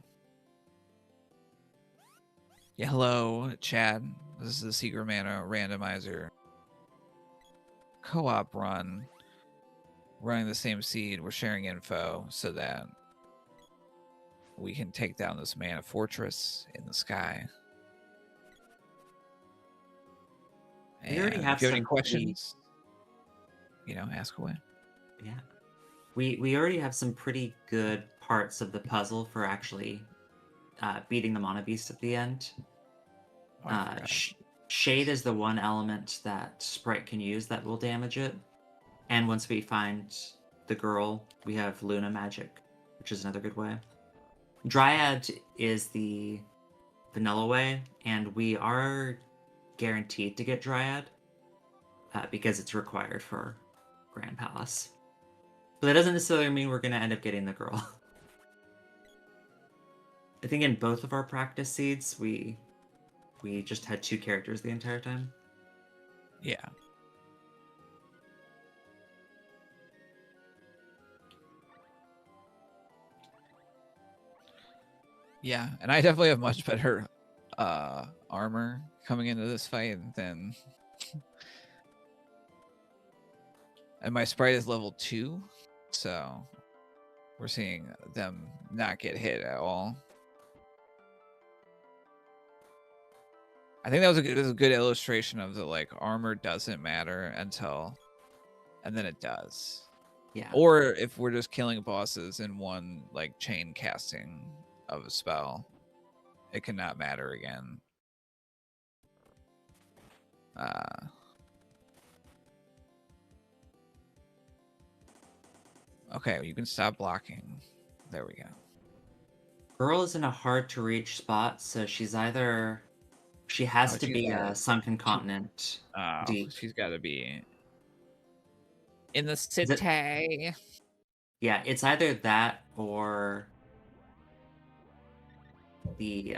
Yeah, hello, Chad. This is the Secret Mana Randomizer co-op run. Running the same seed, we're sharing info so that we can take down this mana fortress in the sky. We already And have if you have any some questions, ask away. Yeah. We already have some pretty good parts of the puzzle for actually beating the Mana Beast at the end. Oh, I forgot. Shade is the one element that Sprite can use that will damage it. And once we find the girl, we have Luna Magic, which is another good way. Dryad is the vanilla way, and we are guaranteed to get Dryad because it's required for Grand Palace. But that doesn't necessarily mean we're going to end up getting the girl. I think in both of our practice seeds, we just had 2 characters the entire time. Yeah. Yeah, and I definitely have much better armor coming into this fight than and my sprite is level 2, so we're seeing them not get hit at all. I think that was a good illustration of the like armor doesn't matter until and then it does. Yeah. Or if we're just killing bosses in one like chain casting of a spell, it cannot matter again. Okay, you can stop blocking. There we go. Girl is in a hard to reach spot, so she has to be a sunken continent deep. She's got to be in the Is city. Yeah, it's either that or the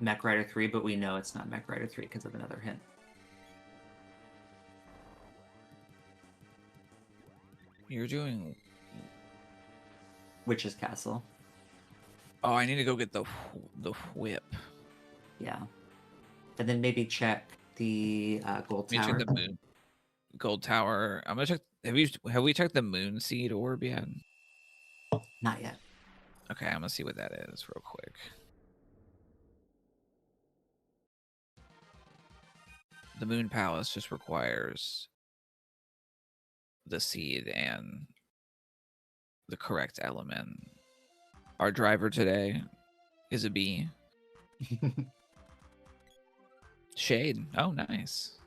Mech Rider 3, but we know it's not Mech Rider 3 because of another hint. You're doing Witch's Castle. Oh, I need to go get the whip. Yeah. And then maybe check the gold Let me tower. check the moon. Gold tower. I'm gonna check. Have we checked the moon seed orb yet? Not yet. Okay, I'm gonna see what that is real quick. The moon palace just requires the seed and the correct element. Our driver today is a bee. Shade. Oh, nice.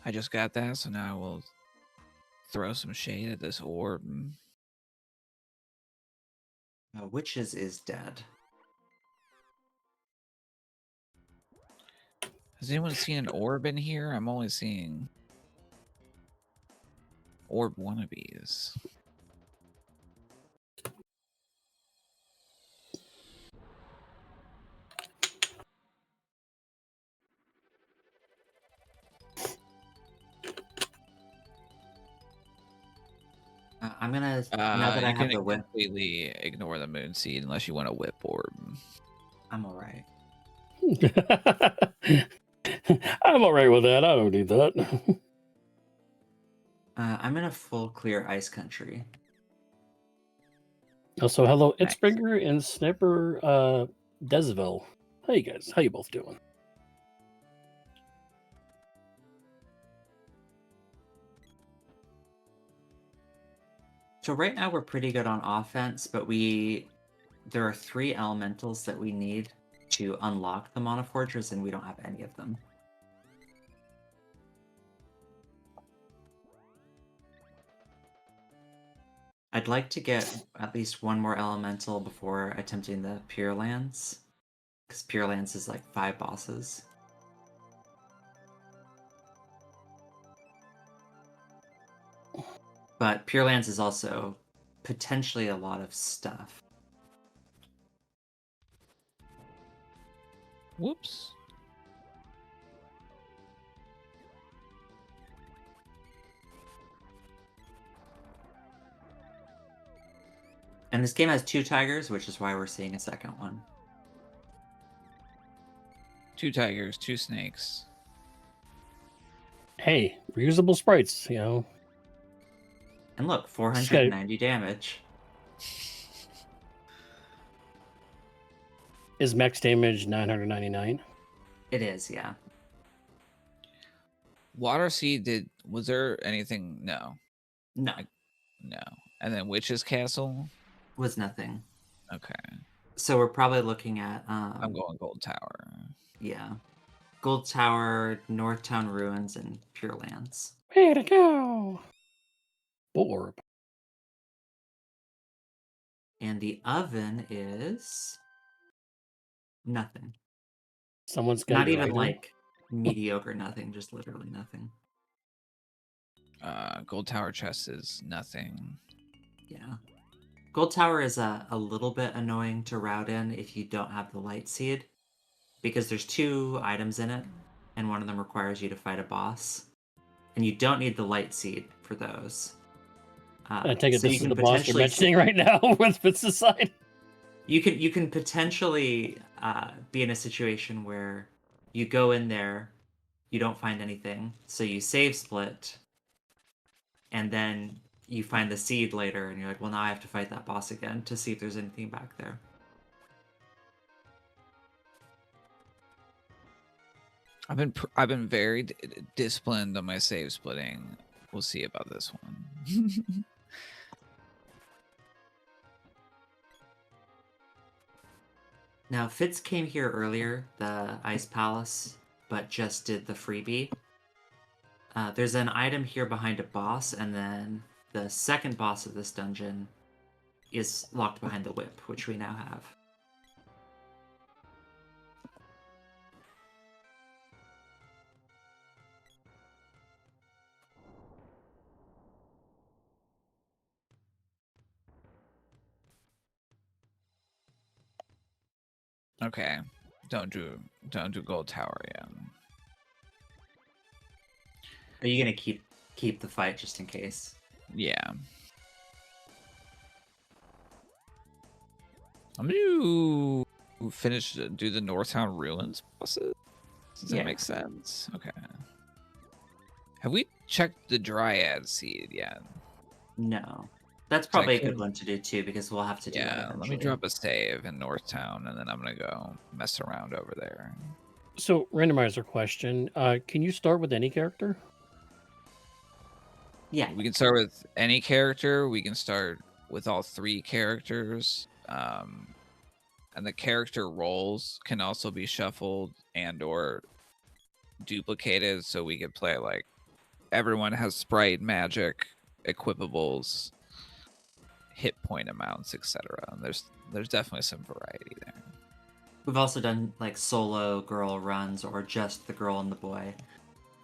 I just got that, so now we'll throw some shade at this orb. Witches is dead. Has anyone seen an orb in here? I'm only seeing orb wannabes. I'm gonna now that I have the whip. Completely ignore the moon seed unless you want a whip orb. I'm all right. I'm all right with that. I don't need that. I'm in a full clear ice country. Also, hello, Nice. Itzbringer and Snipper Desville. How you guys? How you both doing? So right now we're pretty good on offense, but there are 3 elementals that we need to unlock the Mana Fortress, and we don't have any of them. I'd like to get at least one more elemental before attempting the Pure Lands, because Pure Lands is like 5 bosses. But Pure Lands is also potentially a lot of stuff. Whoops. And this game has 2 tigers, which is why we're seeing a second one. 2 tigers, 2 snakes. Hey, reusable sprites, you know. And look, 490 damage. Is max damage 999? It is, yeah. Water seed was there anything? No. No. No. And then Witch's Castle? Was nothing. Okay. So we're probably looking at I'm going Gold Tower. yeah. Gold Tower, Northtown Ruins, and Pure Lands. Way to go! Orb. And the oven is nothing. Someone's got Not your even item. like mediocre nothing, just literally nothing. Gold Tower chest is nothing. Yeah. Gold Tower is a little bit annoying to route in if you don't have the light seed, because there's 2 items in it, and one of them requires you to fight a boss. And you don't need the light seed for those. I take it So this you is can the boss you're potentially mentioning right now with Fitz aside. you can potentially be in a situation where you go in there, you don't find anything, so you save split, and then you find the seed later, and you're like, well, now I have to fight that boss again to see if there's anything back there. I've been very disciplined on my save splitting. We'll see about this one. Now, Fitz came here earlier, the Ice Palace, but just did the freebie. There's an item here behind a boss, and then the second boss of this dungeon is locked behind the whip, which we now have. Okay. Don't do Gold Tower yet. Are you gonna keep the fight just in case? Yeah. I'm gonna do the Northtown Ruins bosses. Does that make sense? Okay. Have we checked the Dryad seed yet? No. That's probably a good one to do too, because we'll have to do that Yeah, eventually. let me drop a save in Northtown, and then I'm gonna go mess around over there. So, randomizer question. Can you start with any character? Yeah. We can start with any character. We can start with all 3 characters. And the character roles can also be shuffled and or duplicated, so we could play like everyone has sprite, magic, equipables, hit point amounts, etc. There's definitely some variety there. We've also done like solo girl runs or just the girl and the boy.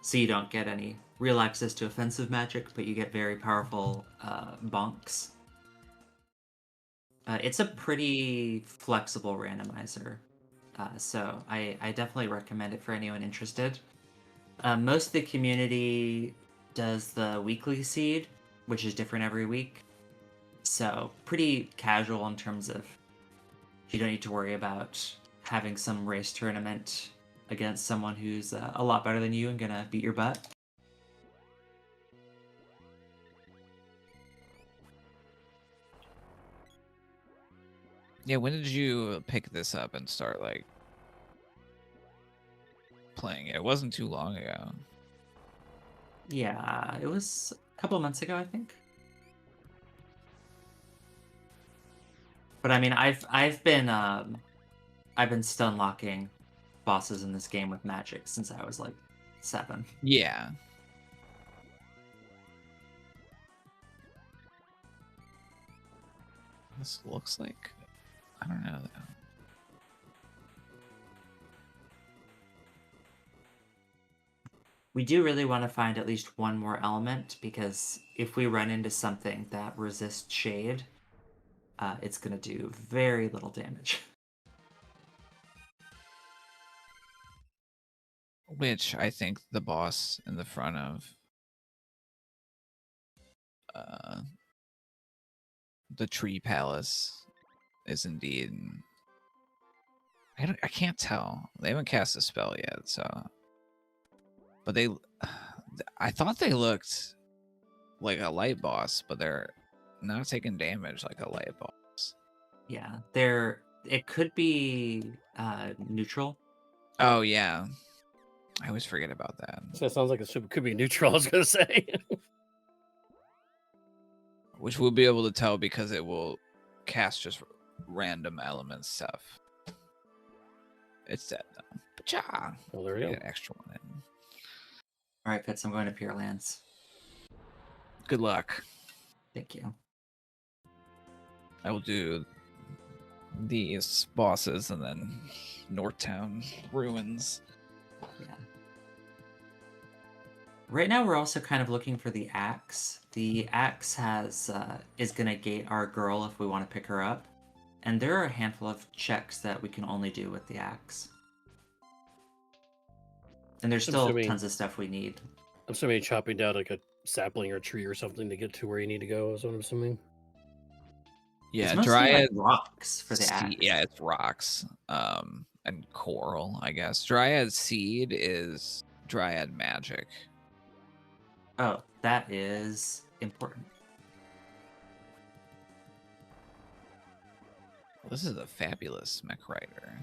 So you don't get any real access to offensive magic, but you get very powerful bonks. It's a pretty flexible randomizer. So I definitely recommend it for anyone interested. Most of the community does the weekly seed, which is different every week. So pretty casual in terms of you don't need to worry about having some race tournament against someone who's a lot better than you and gonna beat your butt. Yeah, when did you pick this up and start like playing it? It wasn't too long ago. Yeah, it was a couple months ago, I think. But I mean, I've been stun locking bosses in this game with magic since I was like 7. Yeah. This looks like, I don't know. We do really want to find at least one more element, because if we run into something that resists shade, it's going to do very little damage. Which I think the boss in the front of the Tree Palace is indeed. I can't tell. They haven't cast a spell yet, so. But I thought they looked like a light boss, but they're not taking damage like a light boss. Yeah, it could be neutral. Oh yeah, I always forget about that. So it sounds like it could be neutral. I was gonna say. which we'll be able to tell because it will cast just random element stuff. It's dead though. Pacha! Well, there you Get go. an extra one in. All right, Fitz, I'm going to Pure Lands. Good luck. Thank you. I will do these bosses and then Northtown Ruins. Yeah. Right now, we're also kind of looking for the axe. The axe has is gonna gate our girl if we want to pick her up, and there are a handful of checks that we can only do with the axe. And there's still assuming- tons of stuff we need. I'm assuming chopping down like a sapling or tree or something to get to where you need to go is what I'm assuming. Yeah, It's mostly Dryad like rocks for the axe. Yeah, it's rocks. And coral, I guess. Dryad seed is Dryad magic. Oh, that is important. Well, this is a fabulous mech rider.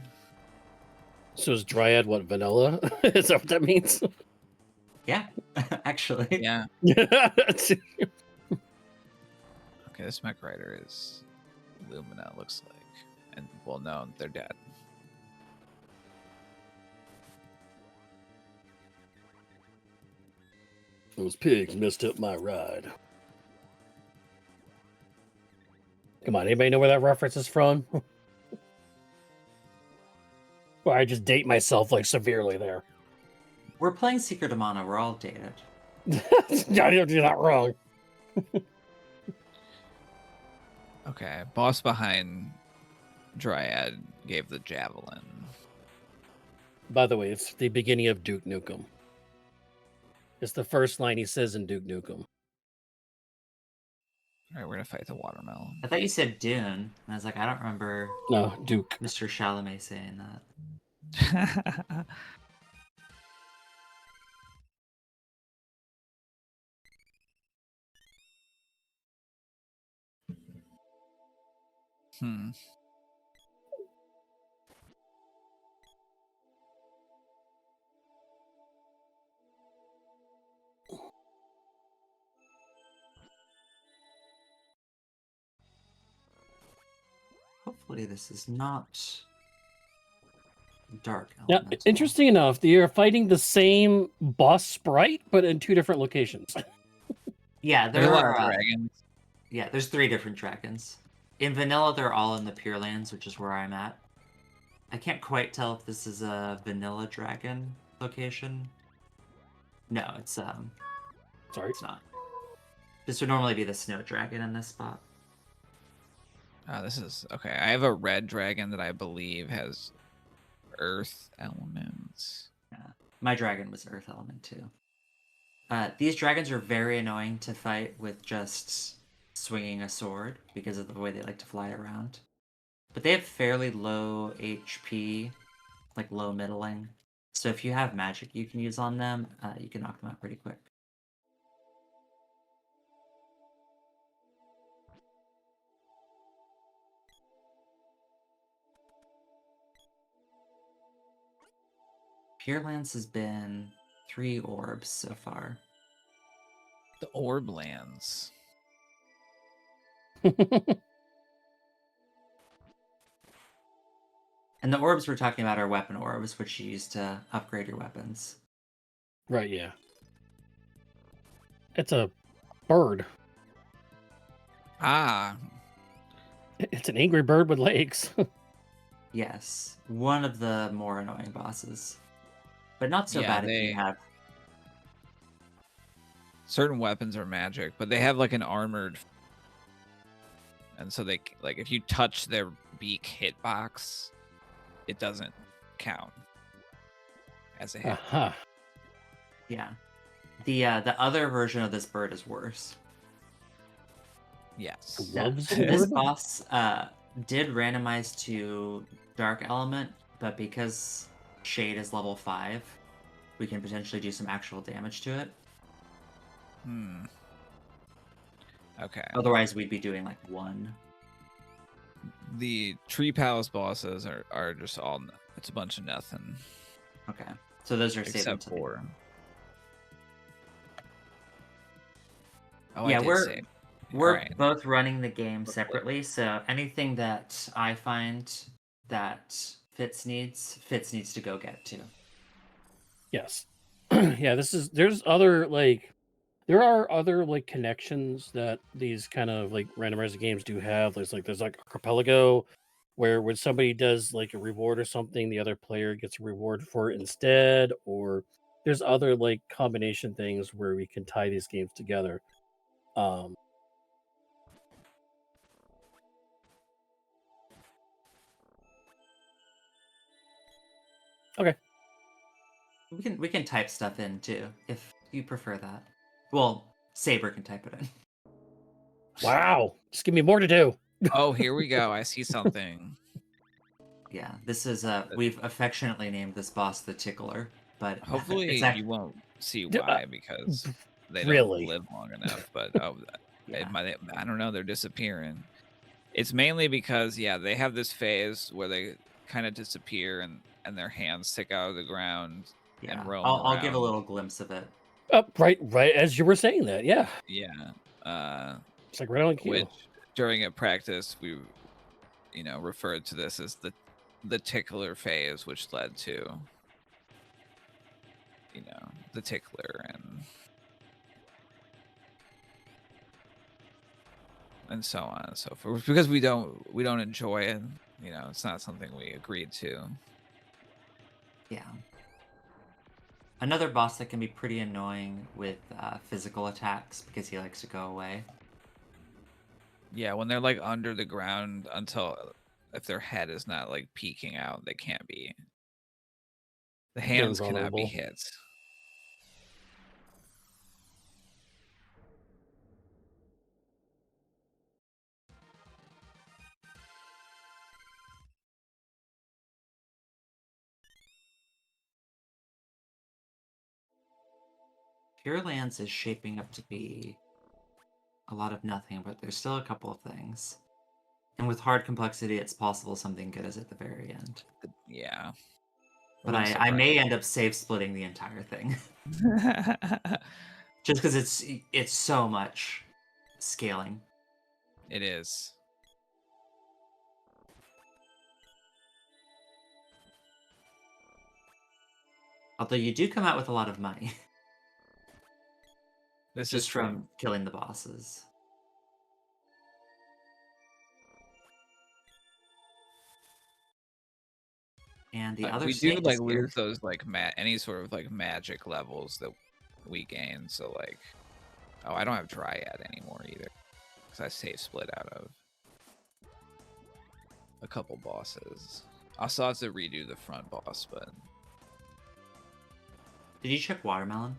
So is Dryad what, vanilla? Is that what that means? Yeah, actually. Yeah. Okay. Okay, this mech rider is Lumina, it looks like. And well, no, they're dead. Those pigs messed up my ride. Come on, anybody know where that reference is from? Or I just date myself like severely there. We're playing Secret of Mana. We're all dated. You're not wrong. Okay, boss behind Dryad gave the javelin. By the way, it's the beginning of Duke Nukem. It's the first line he says in Duke Nukem. Alright, we're gonna fight the watermelon. I thought you said Dune. And I was like, I don't remember No, Duke. Mr. Chalamet saying that. Hmm. Hopefully this is not dark Yeah, elemental. interesting enough, they are fighting the same boss sprite, but in 2 different locations. Yeah, There's there a lot of are. dragons. Yeah, there's 3 different dragons. In vanilla, they're all in the Pure Lands, which is where I'm at. I can't quite tell if this is a vanilla dragon location. No, it's Sorry. it's not. This would normally be the snow dragon in this spot. This is okay. I have a red dragon that I believe has earth elements. Yeah. My dragon was Earth Element too. These dragons are very annoying to fight with just swinging a sword because of the way they like to fly around. But they have fairly low HP, like low middling. So if you have magic you can use on them, you can knock them out pretty quick. Pure Lands has been 3 orbs so far. The orb lands. And the orbs we're talking about are weapon orbs, which you use to upgrade your weapons. Right, yeah. It's a bird. Ah, It's an angry bird with legs. Yes, one of the more annoying bosses. But not so Yeah, bad if you have... certain weapons are magic, but they have like an armored, and so they like if you touch their beak hitbox, it doesn't count as a hit. Aha. Yeah. The other version of this bird is worse. Yes. Loves This bird? boss did randomize to Dark Element, but because Shade is level 5, we can potentially do some actual damage to it. Hmm. Okay. Otherwise, we'd be doing like 1. The Tree Palace bosses are just all. It's a bunch of nothing. Okay. So those are saved Except until the- for. Oh, Yeah, I did we're- save. We're right. both running the game separately, so anything that I find that Fitz needs to go get to. Yes. Yeah, there's other like there are other like connections that these kind of like randomizer games do have. There's like archipelago where when somebody does like a reward or something, the other player gets a reward for it instead, or there's other like combination things where we can tie these games together. Um okay. We can type stuff in too if you prefer that. Well, Saber can type it in. Wow. Just give me more to do. Oh, here we go. I see something. Yeah, this is Uh, we've affectionately named this boss the Tickler, but Hopefully, it's you actually won't see D- uh, why because they don't really? live long enough. But yeah. I don't know. They're disappearing. It's mainly because yeah, they have this phase where they kind of disappear and their hands stick out of the ground Yeah. and roam I'll give a around. little glimpse of it. Right as you were saying that. Yeah. Yeah. Uh, It's like right on which cue. during a practice we referred to this as the tickler phase, which led to the tickler and so on and so forth because we don't enjoy it. It's not something we agreed to. Yeah. Another boss that can be pretty annoying with physical attacks because he likes to go away. Yeah, when they're like under the ground until if their head is not like peeking out, they can't be. The They're hands cannot be invulnerable. hit. Pure Lands is shaping up to be a lot of nothing, but there's still a couple of things. And with hard complexity, it's possible something good is at the very end. Yeah. But Wouldn't I may surprise end up save splitting the entire thing. me. Just because it's so much scaling. It is. Although you do come out with a lot of money This is just true. from killing the bosses. And the other We do stage is like here. lose those like any sort of like magic levels that we gain. So like, oh, I don't have Dryad anymore either because I save split out of a couple bosses. I still have to redo the front boss, but Did you check Watermelon?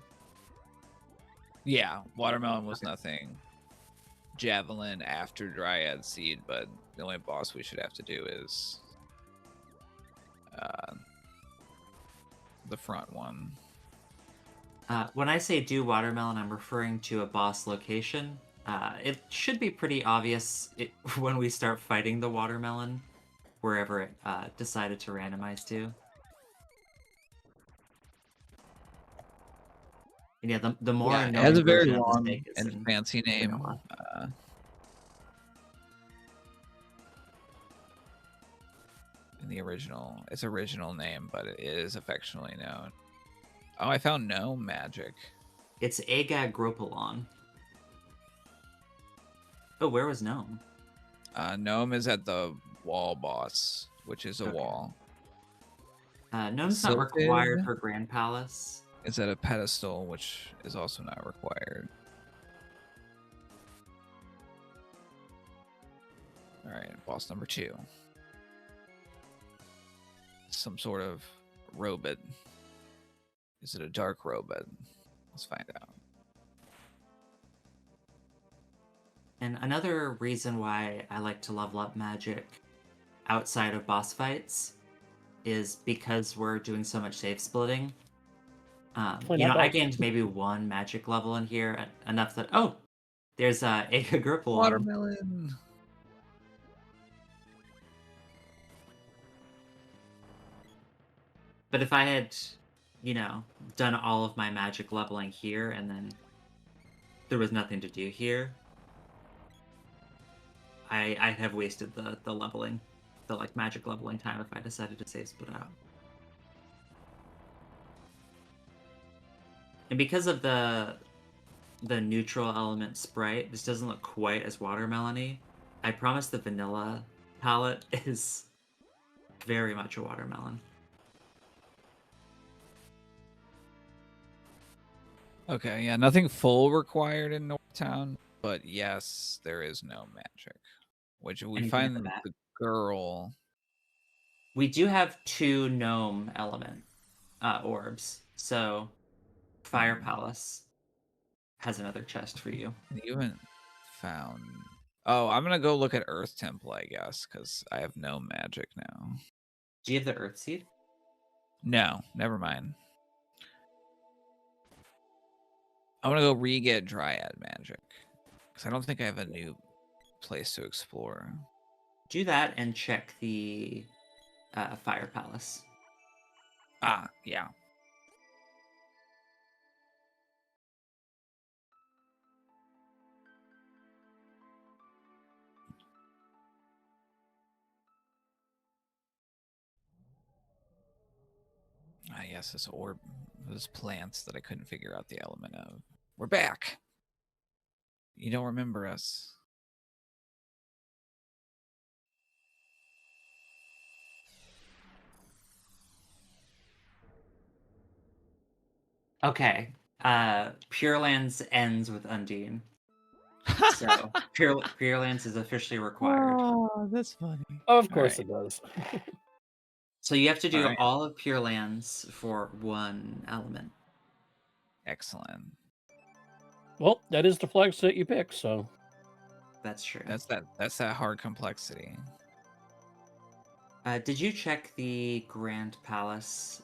yeah, Watermelon was nothing. Javelin after Dryad Seed, but the only boss we should have to do is the front one. When I say do Watermelon, I'm referring to a boss location. It should be pretty obvious when we start fighting the Watermelon, wherever it decided to randomize to. And yeah, the more Yeah, it has annoying a very version of the long snake is and in fancy name. vanilla. In the its original name, but it is affectionately known. Oh, I found no magic. It's Agag Gropalon. Oh, where was Gnome? Gnome is at the wall boss, which is a Okay. wall. Gnome's not Sylphid required for Grand Palace. is at a pedestal, which is also not required. All right, boss number 2. Some sort of robot. Is it a dark robot? Let's find out. And another reason why I like to level up magic outside of boss fights is because we're doing so much save splitting. Definitely You not know, I bad. gained maybe 1 magic level in here, enough that there's Aka Gripplon. Watermelon. But if I had, done all of my magic leveling here and then there was nothing to do here, I have wasted the leveling, the like magic leveling time if I decided to save split out. And because of the neutral element sprite, this doesn't look quite as watermelon-y. I promise the vanilla palette is very much a watermelon. Okay, yeah, nothing full required in Northtown, but yes, there is no magic. Which we Anything at the find back? the girl. We do have 2 gnome element orbs, so Fire Palace has another chest for you. You haven't found. Oh, I'm gonna go look at Earth Temple, I guess, because I have no magic now. Do you have the Earth Seed? No, never mind. I'm gonna go re-get Dryad magic because I don't think I have a new place to explore. Do that and check the Fire Palace. Ah, yeah. Ah, yes, this orb, those plants that I couldn't figure out the element of. We're back. You don't remember us. Okay. Pure Lands ends with Undine. So Pure Lands is officially required. Oh, that's funny. Of course it does. So you have to do Alright. all of Pure Lands for 1 element. Excellent. Well, that is the flag set you pick, so That's true. That's that hard complexity. Did you check the Grand Palace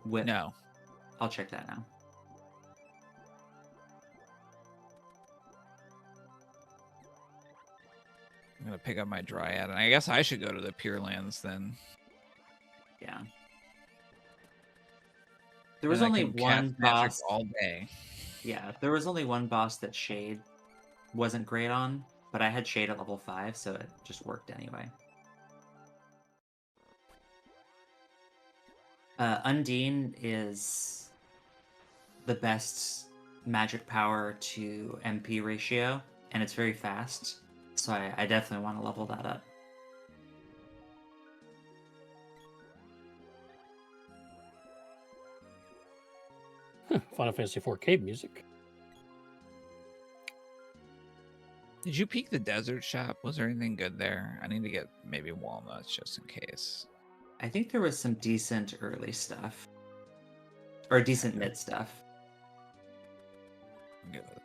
whip? No. I'll check that now. I'm gonna pick up my Dryad, and I guess I should go to the Pure Lands then. Yeah. There was And I only can cast one magic boss. all day. Yeah, there was only one boss that Shade wasn't great on, but I had Shade at level 5, so it just worked anyway. Undine is the best magic power to MP ratio, and it's very fast, so I definitely want to level that up. Final Fantasy IV cave music. Did you peek the desert shop? Was there anything good there? I need to get maybe walnuts just in case. I think there was some decent early stuff. Or decent mid stuff. Give it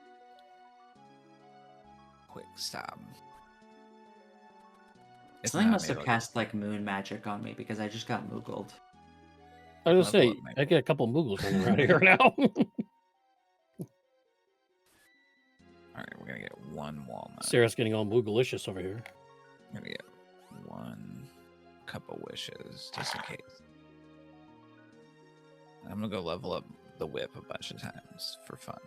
a quick stop. If Something not, must maybe have I'll cast like moon magic on me because I just got moogled. I was gonna Level say, up, I get a couple Moogles running around here now. Alright, we're gonna get 1 walnut. Sarah's getting all Mooglelicious over here. I'm gonna get 1 cup of wishes, just in case. I'm gonna go level up the whip a bunch of times for fun.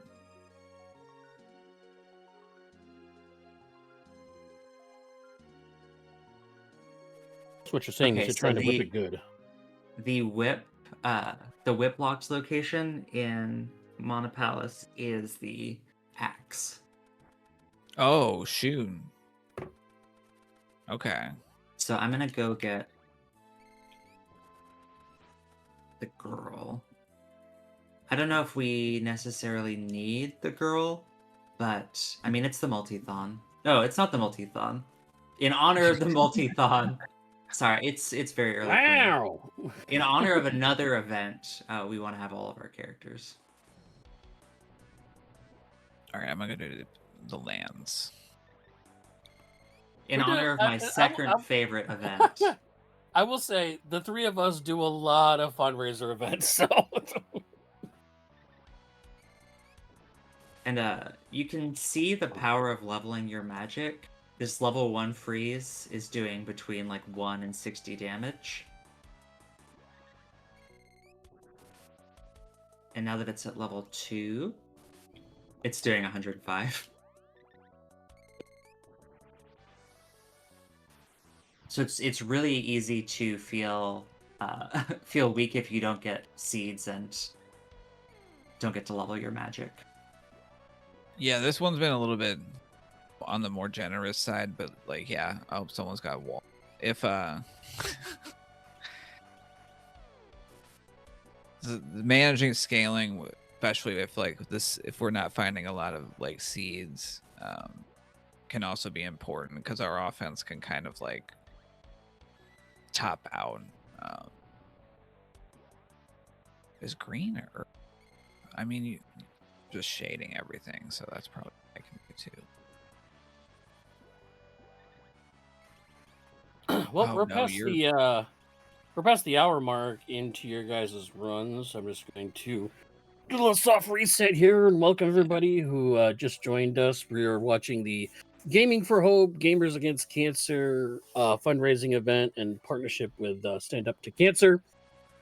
That's what you're saying Okay, is you're so trying to whip it good. The whip locked location in Mana Palace is the axe. Oh, shoot. Okay. So I'm gonna go get the girl. I don't know if we necessarily need the girl, but I mean it's the multi-thon. No, it's not the multi-thon. In honor of the multi-thon. Sorry, it's very early. Wow! In honor of another event, we want to have all of our characters. Alright, I'm gonna do the lands. In We're doing- honor of I- my I'm- second I'm- favorite event. I will say the 3 of us do a lot of fundraiser events, so And you can see the power of leveling your magic. This level 1 freeze is doing between like 1 and 60 damage. And now that it's at level 2, it's doing 105. So it's really easy to feel feel weak if you don't get seeds and don't get to level your magic. Yeah, this one's been a little bit on the more generous side, but like, yeah, I hope someone's got wall. If managing scaling, especially if like this, if we're not finding a lot of like seeds, can also be important because our offense can kind of like top out. Is green or I mean, you just shading everything, so that's probably what I can do too. Well, Oh we're no, past you're we're past the hour mark into your guys' runs. I'm just going to do a little soft reset here and welcome everybody who just joined us. We are watching the Gaming for Hope Gamers Against Cancer fundraising event in partnership with Stand Up to Cancer.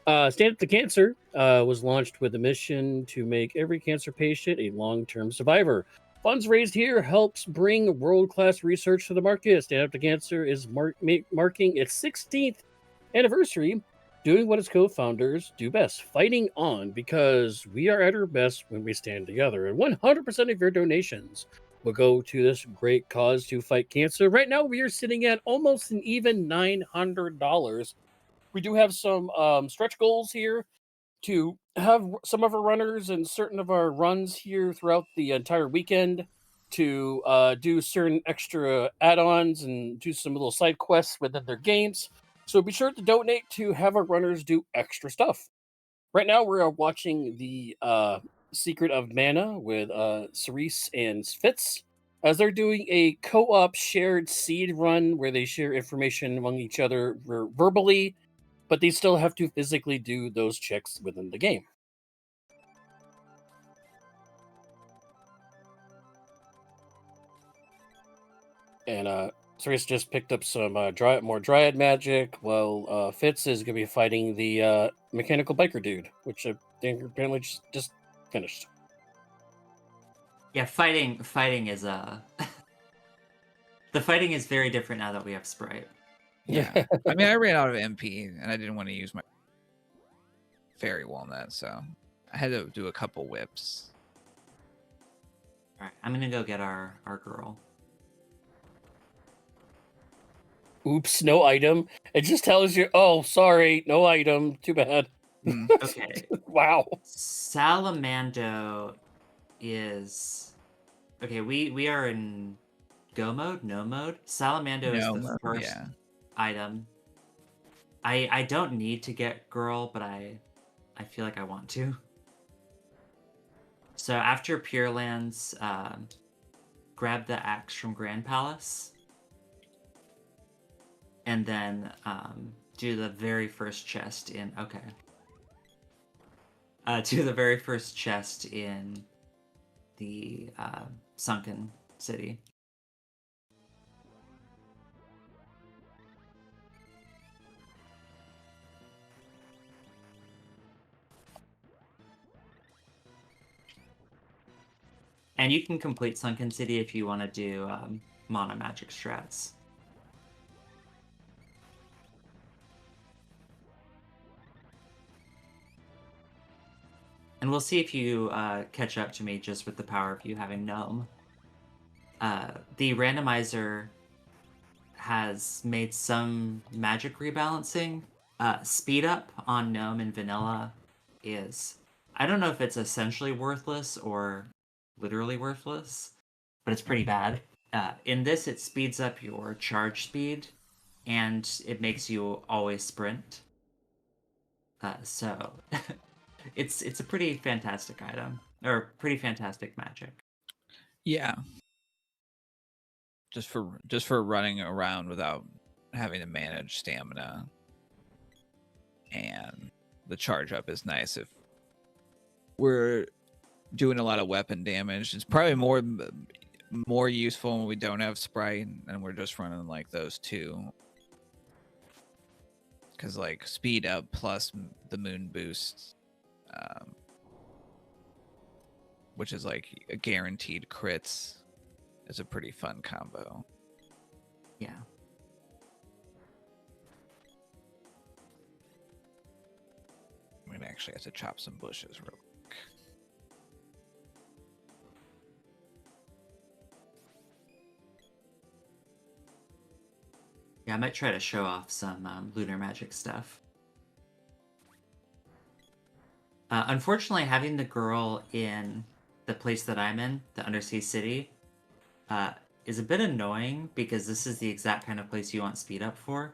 Stand Up to Cancer was launched with a mission to make every cancer patient a long-term survivor. Funds raised here helps bring world-class research to the market. Stand Up to Cancer is marking its 16th anniversary, doing what its co-founders do best, fighting on, because we are at our best when we stand together. And 100% of your donations will go to this great cause to fight cancer. Right now, we are sitting at almost an even $900. We do have some stretch goals here to have some of our runners and certain of our runs here throughout the entire weekend to do certain extra add-ons and do some little side quests within their games. So be sure to donate to have our runners do extra stuff. Right now, we're watching the Secret of Mana with Cerise and Fitz as they're doing a co-op shared seed run where they share information among each other verbally, but they still have to physically do those checks within the game. And Cerise just picked up some more Dryad magic, while Fitz is going to be fighting the mechanical biker dude, which I think apparently just finished. Yeah, fighting is the fighting is very different now that we have Sprite. yeah. I mean, I ran out of MP and I didn't want to use my fairy walnut, so I had to do a couple whips. All right, I'm gonna go get our girl. Oops, no item. It just tells you, oh, sorry, no item. Too bad. Okay. Wow. Salamando is okay. We are in go mode, no mode. Salamando is the first item. I don't need to get girl, but I feel like I want to. So after Pure Lands, grab the axe from Grand Palace, and then do the very first chest in do the very first chest in the sunken city. And you can complete Sunken City if you want to do mono magic strats. And we'll see if you catch up to me just with the power of you having Gnome. The randomizer has made some magic rebalancing. Speed up on Gnome and Vanilla is... I don't know if it's essentially worthless or literally worthless, but it's pretty bad. In this, it speeds up your charge speed, and it makes you always sprint. So it's a pretty fantastic item, or pretty fantastic magic. Yeah. Just for running around without having to manage stamina. And the charge up is nice if we're doing a lot of weapon damage. It's probably more useful when we don't have Sprite and we're just running like those two. Because like speed up plus the moon boost, which is like a guaranteed crits, is a pretty fun combo. Yeah. gonna actually have to chop some bushes real quick. Yeah, I might try to show off some lunar magic stuff. Unfortunately, having the girl in the place that I'm in, the undersea city, is a bit annoying because this is the exact kind of place you want speed up for.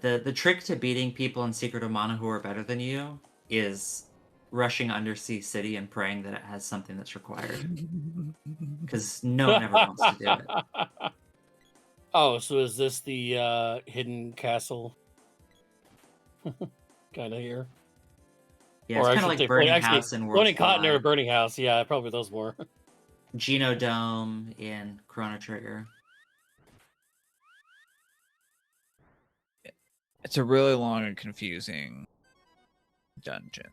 The trick to beating people in Secret of Mana who are better than you is rushing Undersea City and praying that it has something that's required. Because no one ever wants to do it. Oh, so is this the hidden castle kind of here? Yeah, Or it's I kind of should like say, Burning actually, House in Floating Continent or Worlds Burning House. Yeah, probably those more. Genodome in Chrono Trigger. It's a really long and confusing dungeon.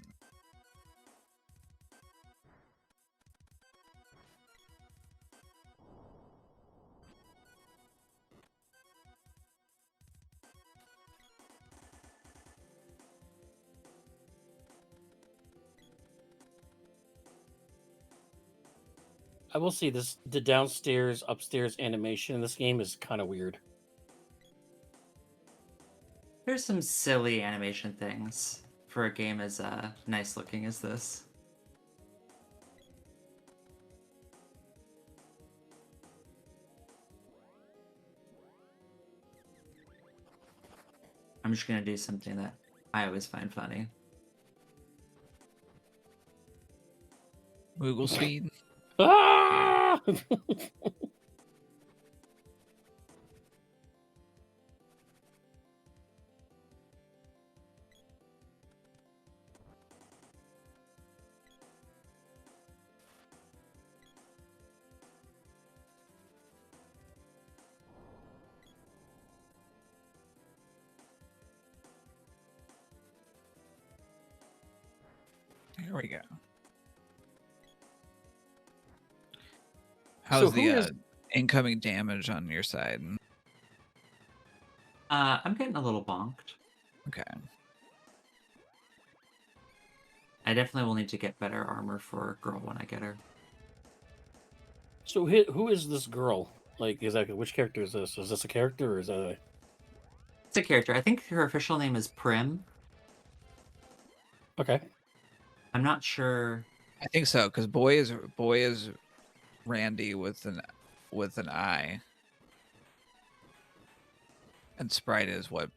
I will say this: the downstairs, upstairs animation in this game is kind of weird. There's some silly animation things for a game as nice looking as this. I'm just gonna do something that I always find funny. Moogle speed. Ah! Here we go. So How's who the is- incoming damage on your side? I'm getting a little bonked. Okay. I definitely will need to get better armor for girl when I get her. So who is this girl? Like, exactly which character is this? Is this a character or is that a... It's a character. I think her official name is Prim. Okay. I'm not sure. I think so, because boy is Randy with an I. And Sprite is what?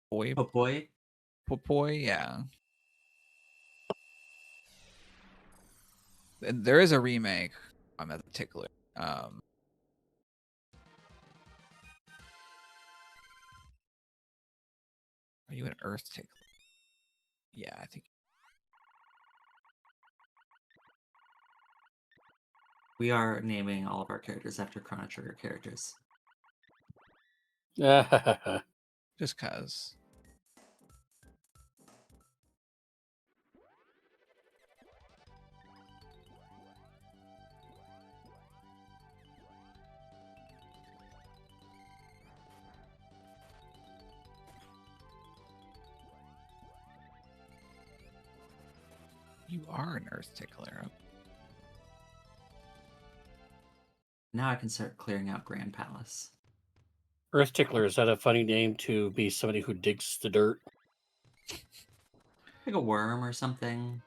Boy? Oh boy. Boy? Yeah. And there is a remake on that particular. Are you an Earth Tickler? Yeah, I think. We are naming all of our characters after Chrono Trigger characters. Just cause. You are an Earth Tickler. Now I can start clearing out Grand Palace. Earth Tickler, is that a funny name to be somebody who digs the dirt? Like a worm or something.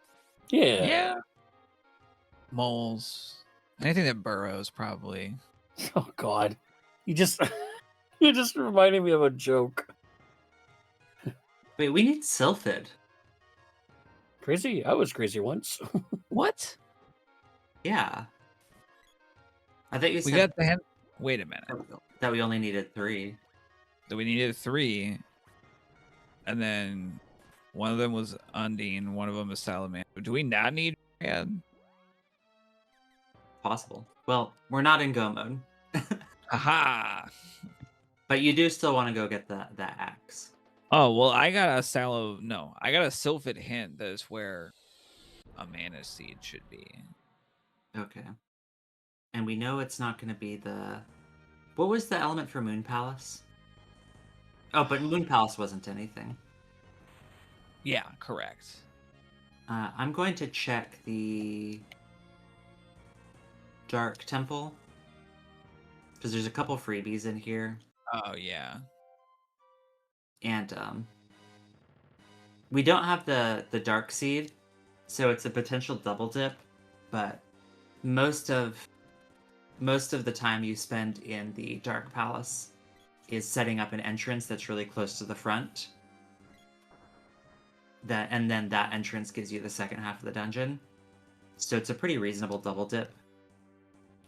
Yeah. Moles. Anything that burrows, probably. Oh God, you just you just reminded me of a joke. Wait, we need Sylphid. Crazy? I was crazy once. What? Yeah. I thought you We said got the hand. Wait a minute. that we only needed 3. That we needed 3, and then one of them was Undine, one of them is Salamander. Do we not need hand? Possible. Well, we're not in go mode. Aha! But you do still want to go get that axe. Oh well, I got a Sylphid hint that is where a mana seed should be. Okay. And we know it's not going to be the... What was the element for Moon Palace? Oh, but Moon Palace wasn't anything. Yeah, correct. I'm going to check the Dark Temple, because there's a couple freebies in here. Oh, yeah. And we don't have the Dark Seed, so it's a potential double dip, but most of the time you spend in the Dark Palace is setting up an entrance that's really close to the front. And then that entrance gives you the second half of the dungeon. So it's a pretty reasonable double dip.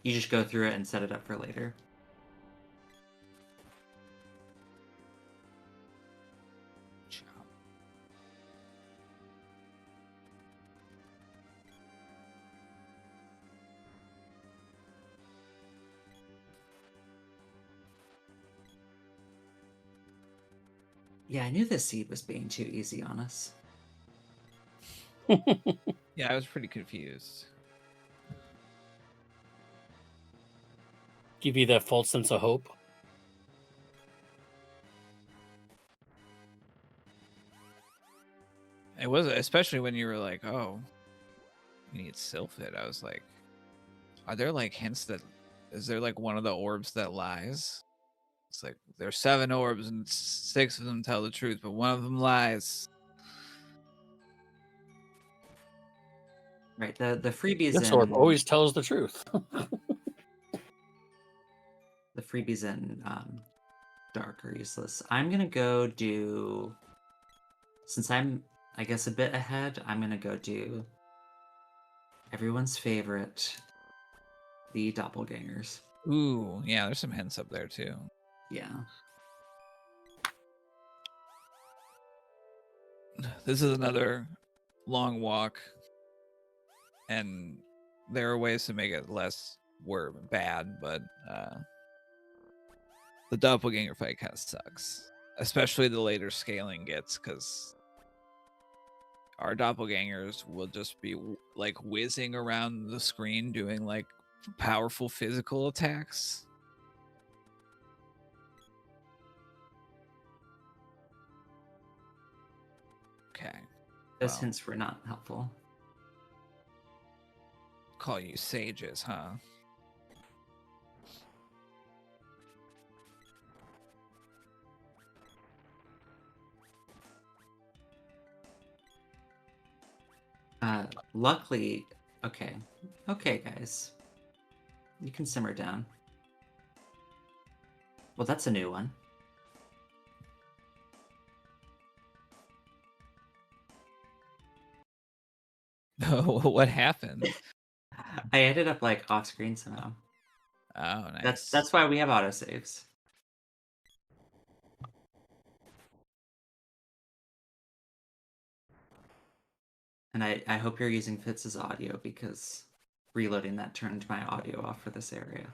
You just go through it and set it up for later. Yeah, I knew this seed was being too easy on us. Yeah, I was pretty confused. Give you that false sense of hope. It was, especially when you were like, oh, you need Sylphid. I was like, are there like hints that, is there like one of the orbs that lies? It's like, there's 7 orbs and 6 of them tell the truth, but one of them lies. Right, the freebies This in... orb always tells the truth. The freebies in Dark are useless. I'm gonna go do... Since I'm, I guess, a bit ahead, I'm gonna go do everyone's favorite, the doppelgangers. Ooh, yeah, there's some hints up there too. Yeah. This is another long walk, and there are ways to make it less bad, but the doppelganger fight kind of sucks, especially the later scaling gets, because our doppelgangers will just be like whizzing around the screen doing like powerful physical attacks. Okay. Those Well, hints were not helpful. call you sages, huh? Luckily... Okay. Okay, guys. You can simmer down. Well, that's a new one. What happened? I ended up, like, off-screen somehow. Oh, nice. That's why we have autosaves. And I hope you're using Fitz's audio, because reloading that turned my audio off for this area.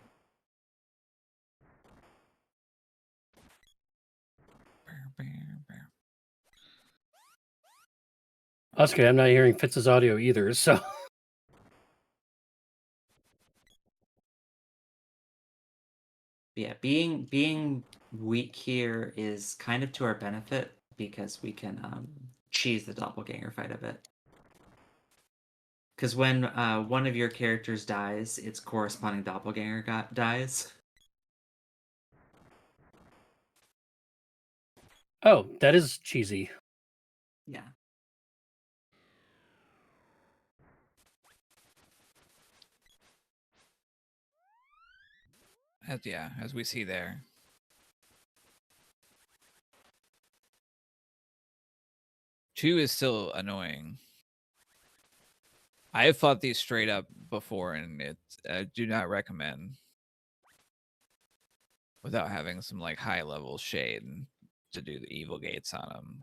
That's good. I'm not hearing Fitz's audio either, so. Yeah, being weak here is kind of to our benefit, because we can cheese the doppelganger fight a bit. Because when one of your characters dies, its corresponding doppelganger dies. Oh, that is cheesy. Yeah. As we see there. Two is still annoying. I have fought these straight up before, and I do not recommend without having some like high level shade to do the evil gates on them.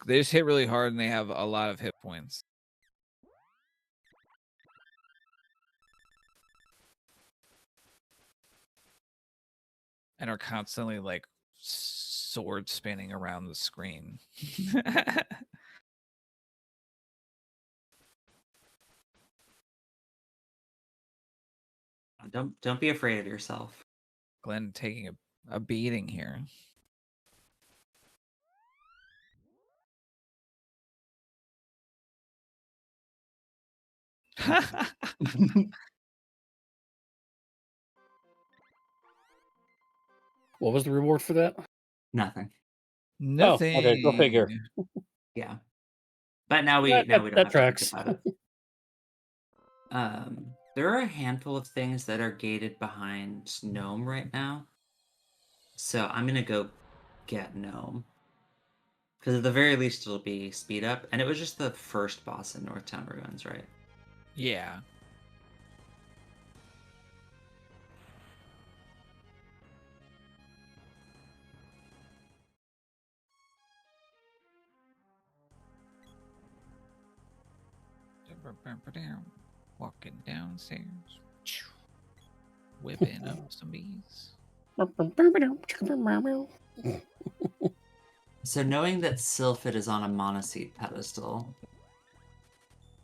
They just hit really hard, and they have a lot of hit points. And are constantly like sword spinning around the screen. Don't be afraid of yourself. Glenn taking a beating here. What was the reward for that? Nothing. Nothing. Oh, okay, go figure. Yeah. But now we That, now that, we don't that have to think tracks. about it. There are a handful of things that are gated behind Gnome right now. So I'm gonna go get Gnome. Because at the very least it'll be speed up. And it was just the first boss in Northtown Ruins, right? Yeah. Walking downstairs. Whipping up some bees. So knowing that Sylphid is on a monoseed pedestal,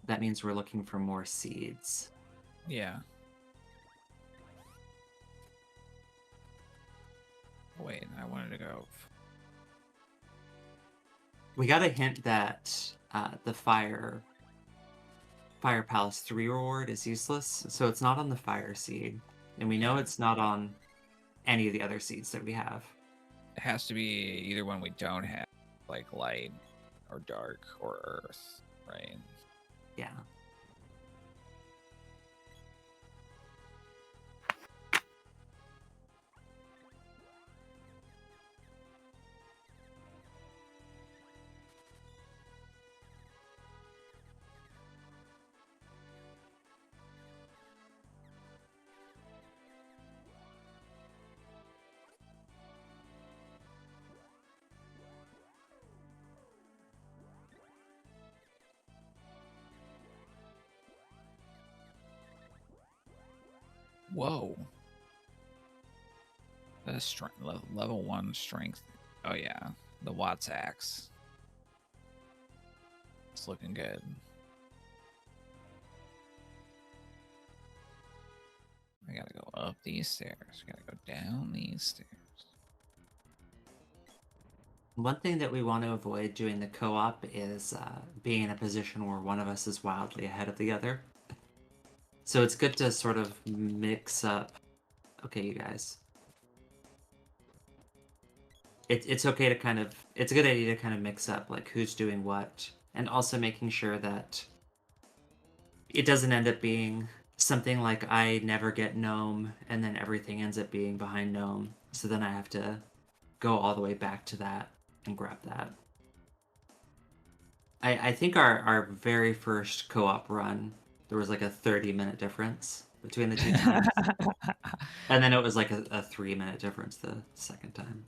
that means we're looking for more seeds. Yeah. Wait, I wanted to go. We got a hint that the Fire Palace 3 reward is useless, so it's not on the fire seed. And we know Yeah. it's not on any of the other seeds that we have. It has to be either one we don't have, like light or dark or earth, right? Yeah. Whoa. That's strength, level 1 strength. Oh yeah, the Watts axe. It's looking good. I gotta go up these stairs. I gotta go down these stairs. One thing that we want to avoid doing the co-op is being in a position where one of us is wildly ahead of the other. So it's good to sort of mix up. Okay, you guys. It's okay to kind of... It's a good idea to kind of mix up, like, who's doing what. And also making sure that it doesn't end up being something like I never get Gnome, and then everything ends up being behind Gnome. So then I have to go all the way back to that and grab that. I think our very first co-op run, there was like a 30-minute difference between the two times. And then it was like a 3-minute difference the second time.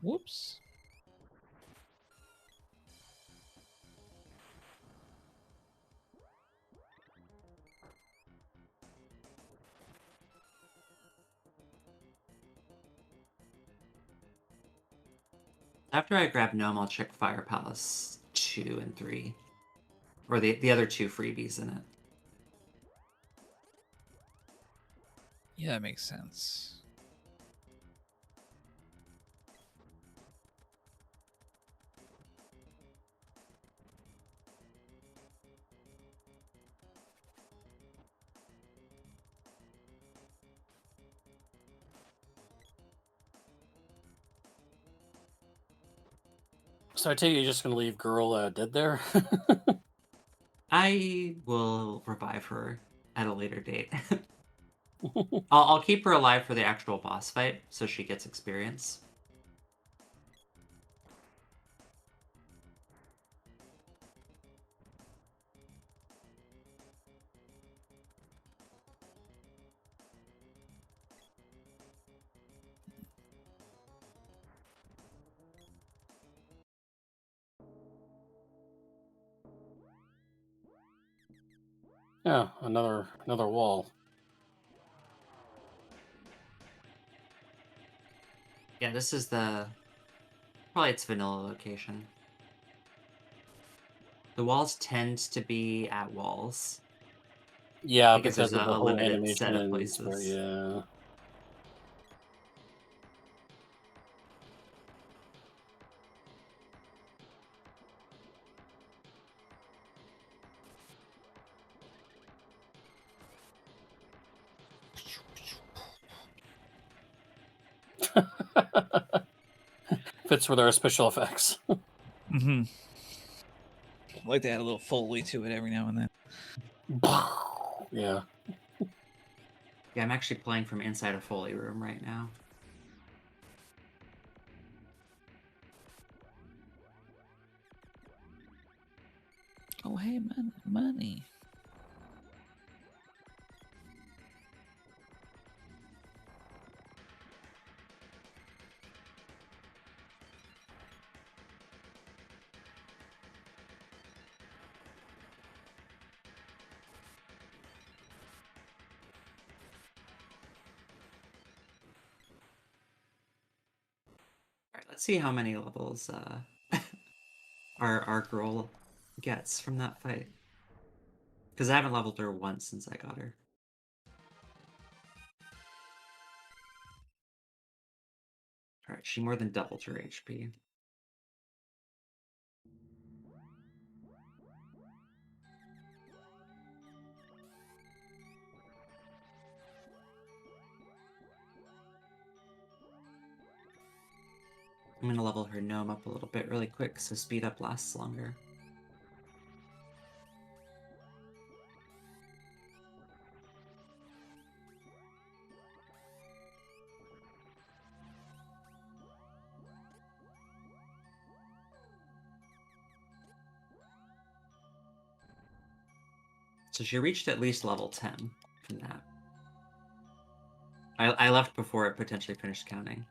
Whoops. After I grab Gnome, I'll check Fire Palace 2 and 3. Or the other two freebies in it. Yeah, that makes sense. So I take it you're just gonna leave girl dead there? I will revive her at a later date. I'll keep her alive for the actual boss fight, so she gets experience. Yeah, another wall. Yeah, this is probably its vanilla location. The walls tend to be at walls Yeah, because there's because of the a whole limited animation set of and where, places. yeah. Fits with our special effects. Mm-hmm. Like they add a little foley to it every now and then. Yeah. Yeah, I'm actually playing from inside a Foley room right now. Oh, hey, money. All right, let's see how many levels our girl gets from that fight. Because I haven't leveled her once since I got her. All right, she more than doubled her HP. I'm gonna level her gnome up a little bit really quick so speed up lasts longer. So she reached at least level 10 from that. I left before it potentially finished counting.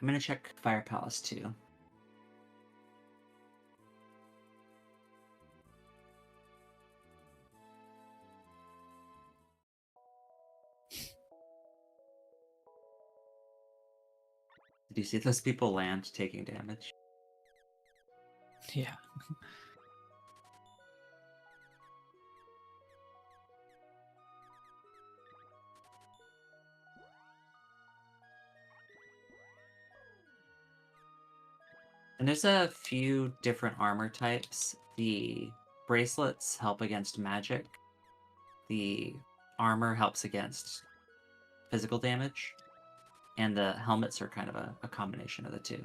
I'm gonna check Fire Palace too. Did you see those people land taking damage? Yeah. And there's a few different armor types. The bracelets help against magic. The armor helps against physical damage. And the helmets are kind of a combination of the two.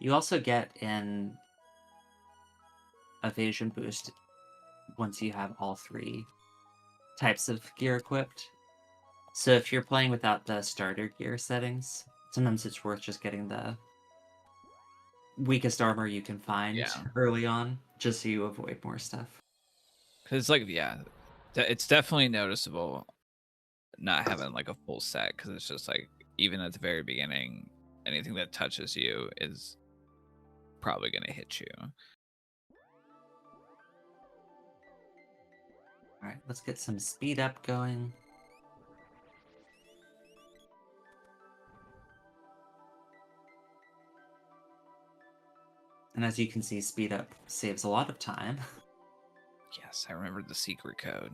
You also get an evasion boost once you have all three types of gear equipped. So if you're playing without the starter gear settings, sometimes it's worth just getting the weakest armor you can find Yeah. early on, just so you avoid more stuff. Because it's like, yeah, it's definitely noticeable not having like a full set because it's just like, even at the very beginning, anything that touches you is probably going to hit you. All right, let's get some speed up going. And as you can see, speed up saves a lot of time. Yes, I remembered the secret code.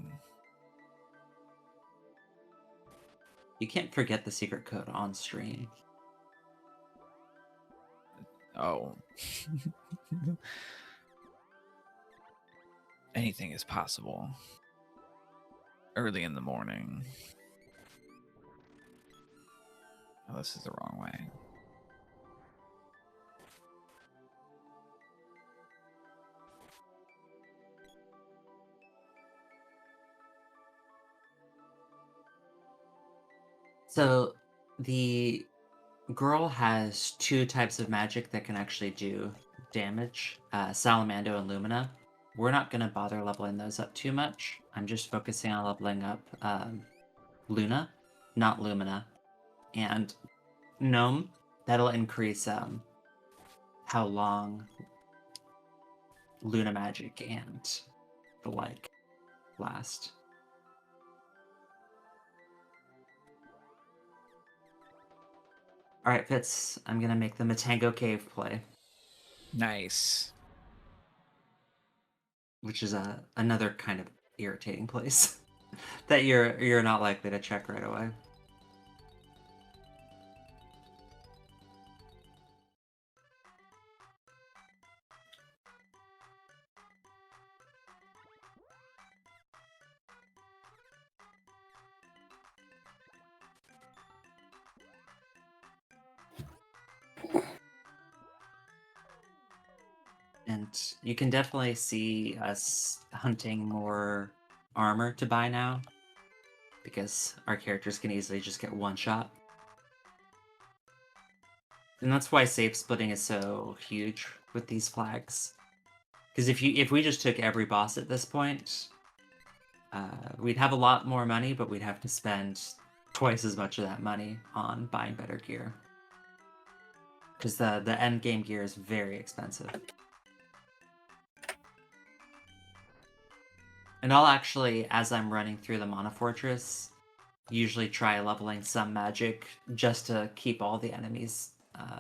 You can't forget the secret code on stream. Oh. Anything is possible. Early in the morning. Oh, this is the wrong way. So the girl has two types of magic that can actually do damage, Salamando and Lumina. We're not going to bother leveling those up too much. I'm just focusing on leveling up Luna, not Lumina. And Gnome, that'll increase how long Luna magic and the like last. Alright, Fitz, I'm gonna make the Matango Cave play, Nice. which is another kind of irritating place that you're not likely to check right away. And you can definitely see us hunting more armor to buy now, because our characters can easily just get one shot. And that's why safe splitting is so huge with these flags. Because if we just took every boss at this point, we'd have a lot more money, but we'd have to spend twice as much of that money on buying better gear. Because the end game gear is very expensive. And I'll actually, as I'm running through the Mana Fortress, usually try leveling some magic just to keep all the enemies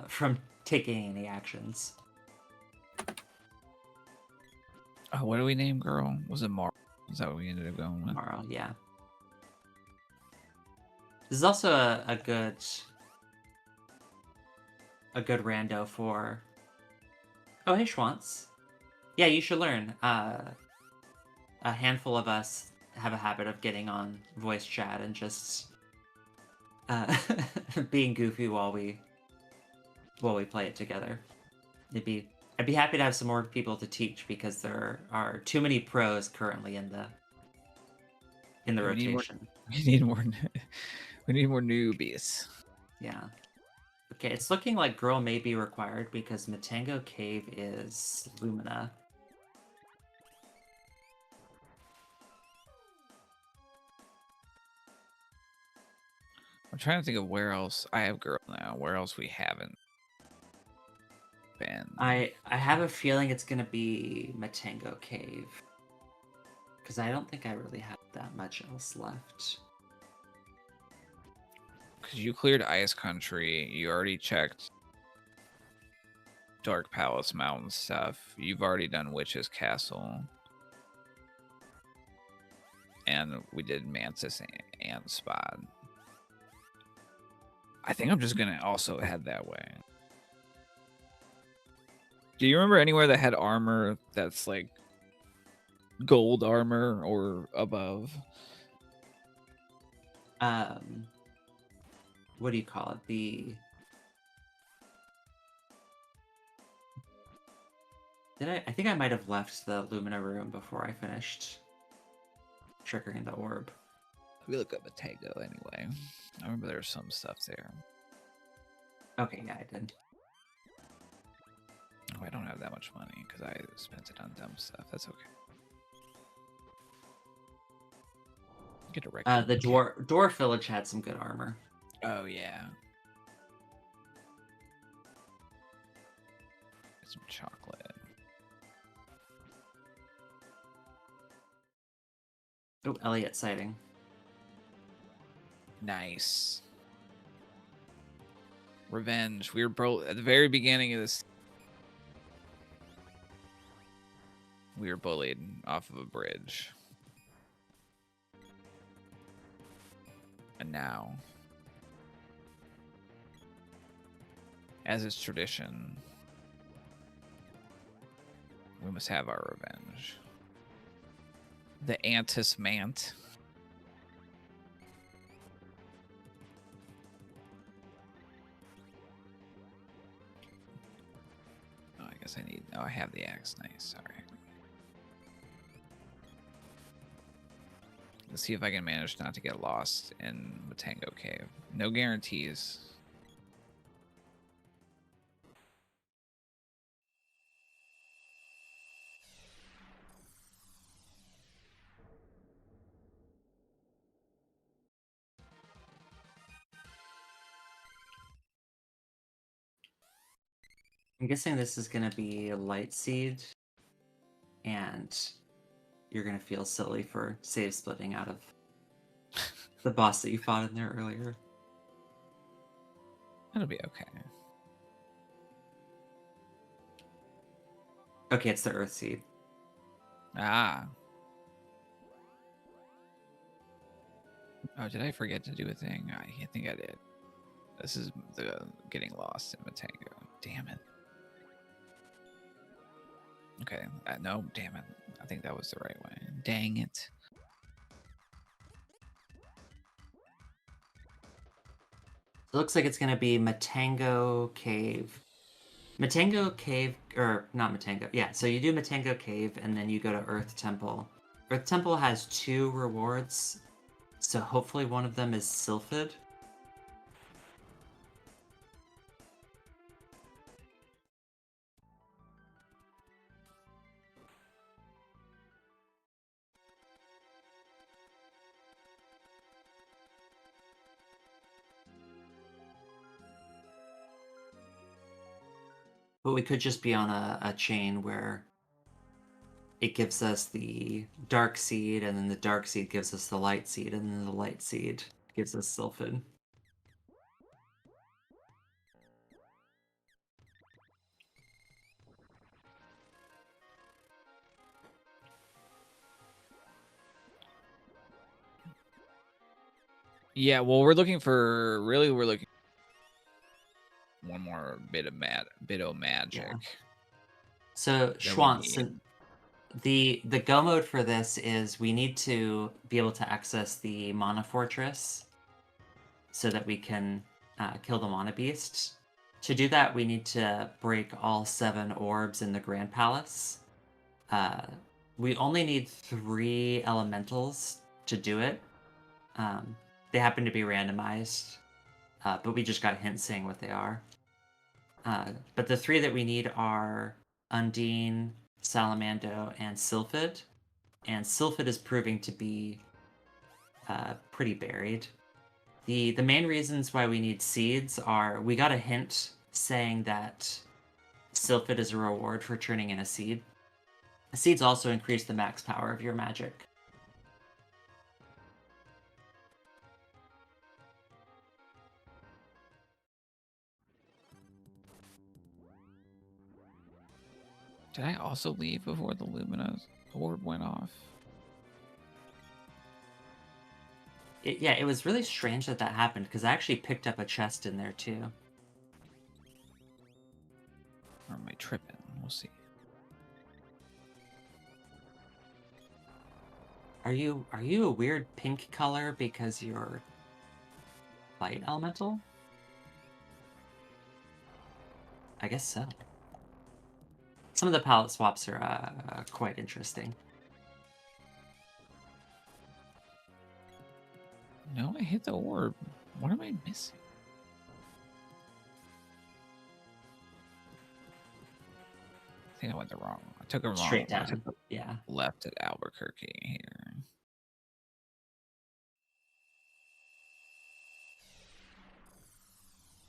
from taking any actions. Oh, what do we name girl? Was it Mar? Is that what we ended up going with? Tomorrow, yeah. This is also a good rando for. Oh, hey Schwantz. Yeah, you should learn. A handful of us have a habit of getting on voice chat and just being goofy while we play it together. I'd be happy to have some more people to teach, because there are too many pros currently in the rotation. We need more. We need more newbies. Yeah. Okay, it's looking like girl may be required because Matango Cave is Lumina. I'm trying to think of where else I have girl now. Where else we haven't been? I have a feeling it's gonna be Matango Cave, because I don't think I really have that much else left. Because you cleared Ice Country, you already checked Dark Palace Mountain stuff. You've already done Witch's Castle, and we did Mantis and Spot. I think I'm just gonna also head that way. Do you remember anywhere that had armor that's like gold armor or above? What do you call it? I think I might have left the Lumina room before I finished triggering the orb. We look up Matango anyway. I remember there was some stuff there. Okay, yeah, I did. Oh, I don't have that much money because I spent it on dumb stuff. That's okay. Get a record. The dwarf village had some good armor. Oh yeah. Get some chocolate. Oh, Elliot sighting. Nice. Revenge. We were both at the very beginning of this. We were bullied off of a bridge. And now, as is tradition, we must have our revenge. The Antis Mant. Oh, I guess I need. Oh, I have the axe. Nice. Sorry. Let's see if I can manage not to get lost in Matango Cave. No guarantees. I'm guessing this is gonna be a light seed, and you're gonna feel silly for save splitting out of the boss that you fought in there earlier. It'll be okay. Okay, it's the Earth Seed. Ah. Oh, did I forget to do a thing? I think I did. This is the getting lost in Matango. Damn it. Okay. No, damn it. I think that was the right way. Dang it. It looks like it's gonna be Matango Cave. Matango Cave, or not Matango. Yeah, so you do Matango Cave, and then you go to Earth Temple. Earth Temple has 2 rewards, so hopefully one of them is Sylphid. But we could just be on a chain where it gives us the dark seed, and then the dark seed gives us the light seed, and then the light seed gives us Sylphid. Yeah, well, we're looking one more bit of magic. Yeah. So that we Schwantz, need. the go mode for this is we need to be able to access the Mana Fortress so that we can kill the Mana Beast. To do that, we need to break all 7 orbs in the Grand Palace. We only need 3 elementals to do it. They happen to be randomized, but we just got hints saying what they are. But the 3 that we need are Undine, Salamando, and Sylphid. And Sylphid is proving to be pretty buried. The main reasons why we need seeds are we got a hint saying that Sylphid is a reward for turning in a seed. Seeds also increase the max power of your magic. Did I also leave before the Luminous orb went off? Yeah, it was really strange that happened because I actually picked up a chest in there too. Or am I tripping? We'll see. Are you a weird pink color because you're light elemental? I guess so. Some of the palette swaps are quite interesting. No, I hit the orb. What am I missing? I think I went the wrong. I took a wrong. Straight I down. took the Yeah. left at Albuquerque here.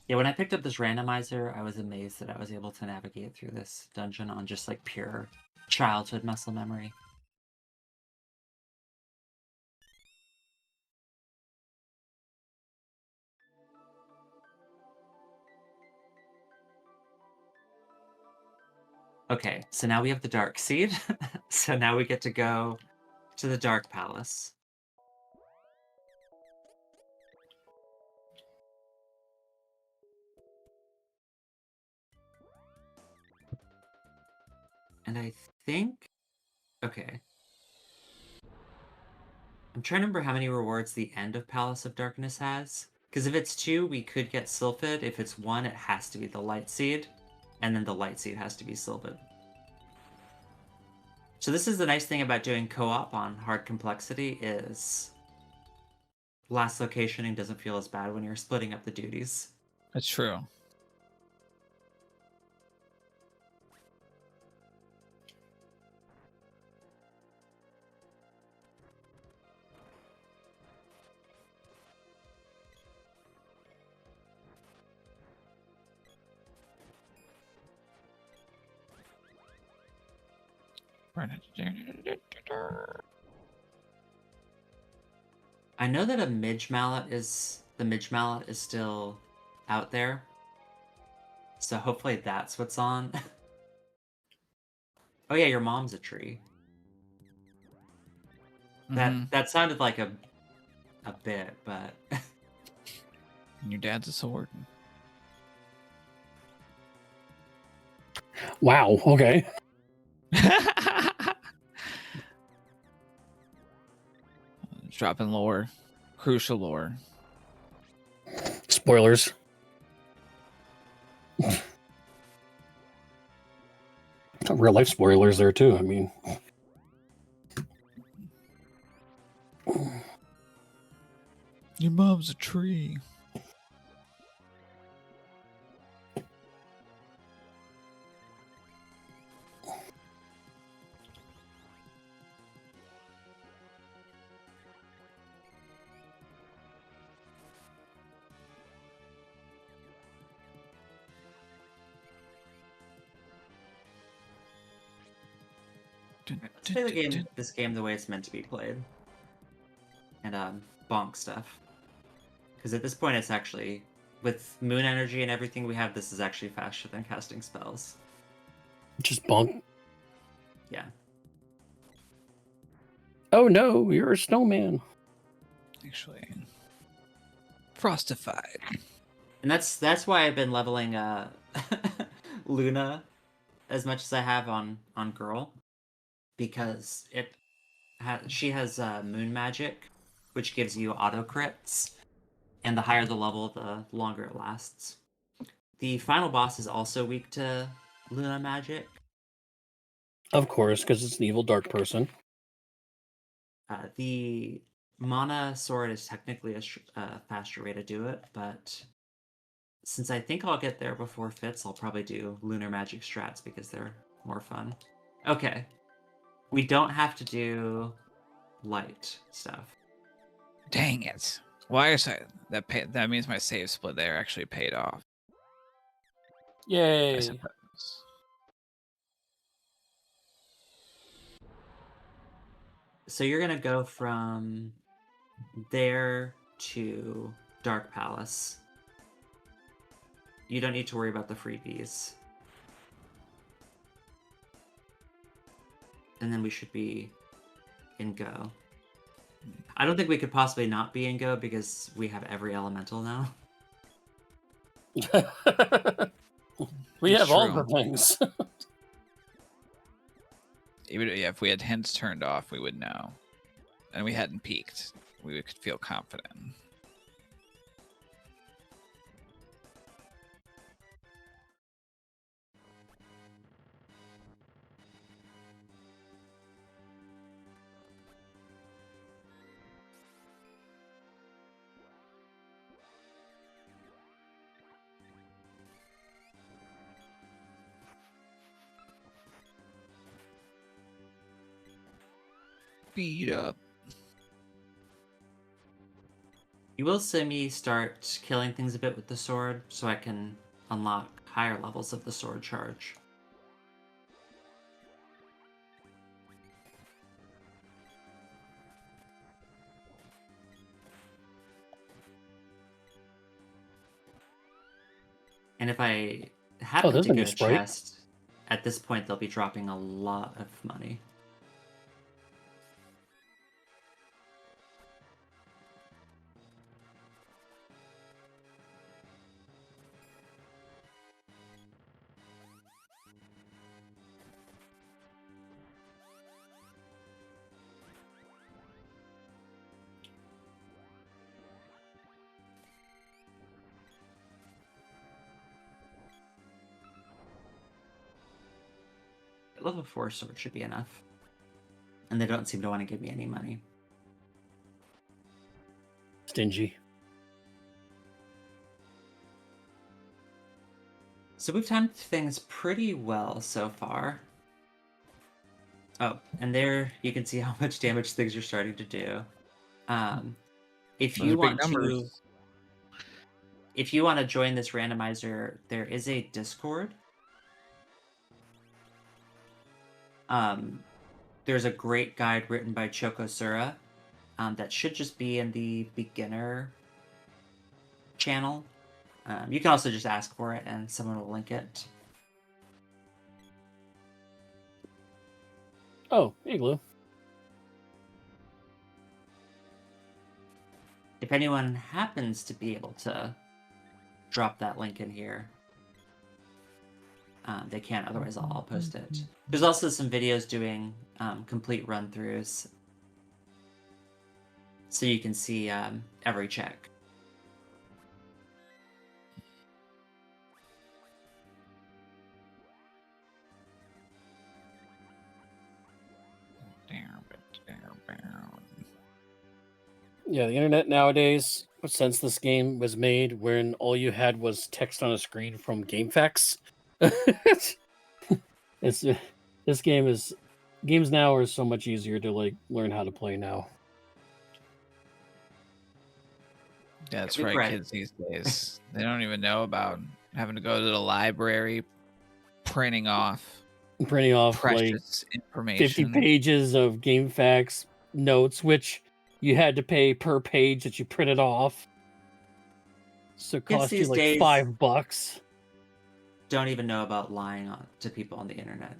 Yeah, when I picked up this randomizer, I was amazed that I was able to navigate through this dungeon on just like pure childhood muscle memory. Okay, so now we have the Dark Seed. So now we get to go to the Dark Palace. And I think... Okay. I'm trying to remember how many rewards the end of Palace of Darkness has. Because if it's 2, we could get Sylphid. If it's 1, it has to be the Light Seed. And then the Light Seed has to be Sylphid. So this is the nice thing about doing co-op on hard complexity is last locationing doesn't feel as bad when you're splitting up the duties. That's true. I know that the midge mallet is still out there. So hopefully that's what's on. Oh yeah, your mom's a tree. Mhm. That sounded like a bit, but And your dad's a sword. Wow. Okay. Dropping lore, crucial lore. Spoilers. Real life spoilers there too. I mean, Your mom's a tree. let's play this game the way it's meant to be played. And bonk stuff. Because at this point it's actually, with moon energy and everything we have, this is actually faster than casting spells. just bonk. Yeah. Oh no, you're a snowman. Actually, frostified. And that's why I've been leveling Luna as much as I have on Girl, because she has moon magic, which gives you auto crits, and the higher the level, the longer it lasts. The final boss is also weak to Luna magic. Of course, because it's an evil dark person. The mana sword is technically a faster way to do it, but since I think I'll get there before Fitz, I'll probably do lunar magic strats because they're more fun. Okay. We don't have to do light stuff. Dang it! Why is that means my save split there actually paid off. I Yay. suppose. So you're gonna go from there to Dark Palace. You don't need to worry about the freebies. And then we should be in Go. I don't think we could possibly not be in Go because we have every elemental now. We It's have all true. the things. Even if we had hints turned off, we would know, and we hadn't peaked. We could feel confident. Beat up. You will see me start killing things a bit with the sword so I can unlock higher levels of the sword charge. And if I happen there's to a new get a sprite. chest, at this point they'll be dropping a lot of money. Level 4 sword should be enough. And they don't seem to want to give me any money. stingy. So we've timed things pretty well so far. Oh, and there you can see how much damage things are starting to do. If Those you are big want numbers. to, if you want to join this randomizer, there is a Discord. There's a great guide written by Chokosura that should just be in the beginner channel. You can also just ask for it and someone will link it. Oh, Igloo. If anyone happens to be able to drop that link in here, they can. Otherwise, I'll post it. There's also some videos doing complete run-throughs, so you can see every check. Yeah, the internet nowadays, since this game was made, when all you had was text on a screen from GameFAQs, it's this games now are so much easier to like learn how to play now. Yeah, that's You're right. right. Kids these days, they don't even know about having to go to the library, printing off Printing off like precious 50 information. pages of GameFAQs notes, which you had to pay per page that you printed off. So it Kids cost you these like days $5. don't even know about lying to people on the internet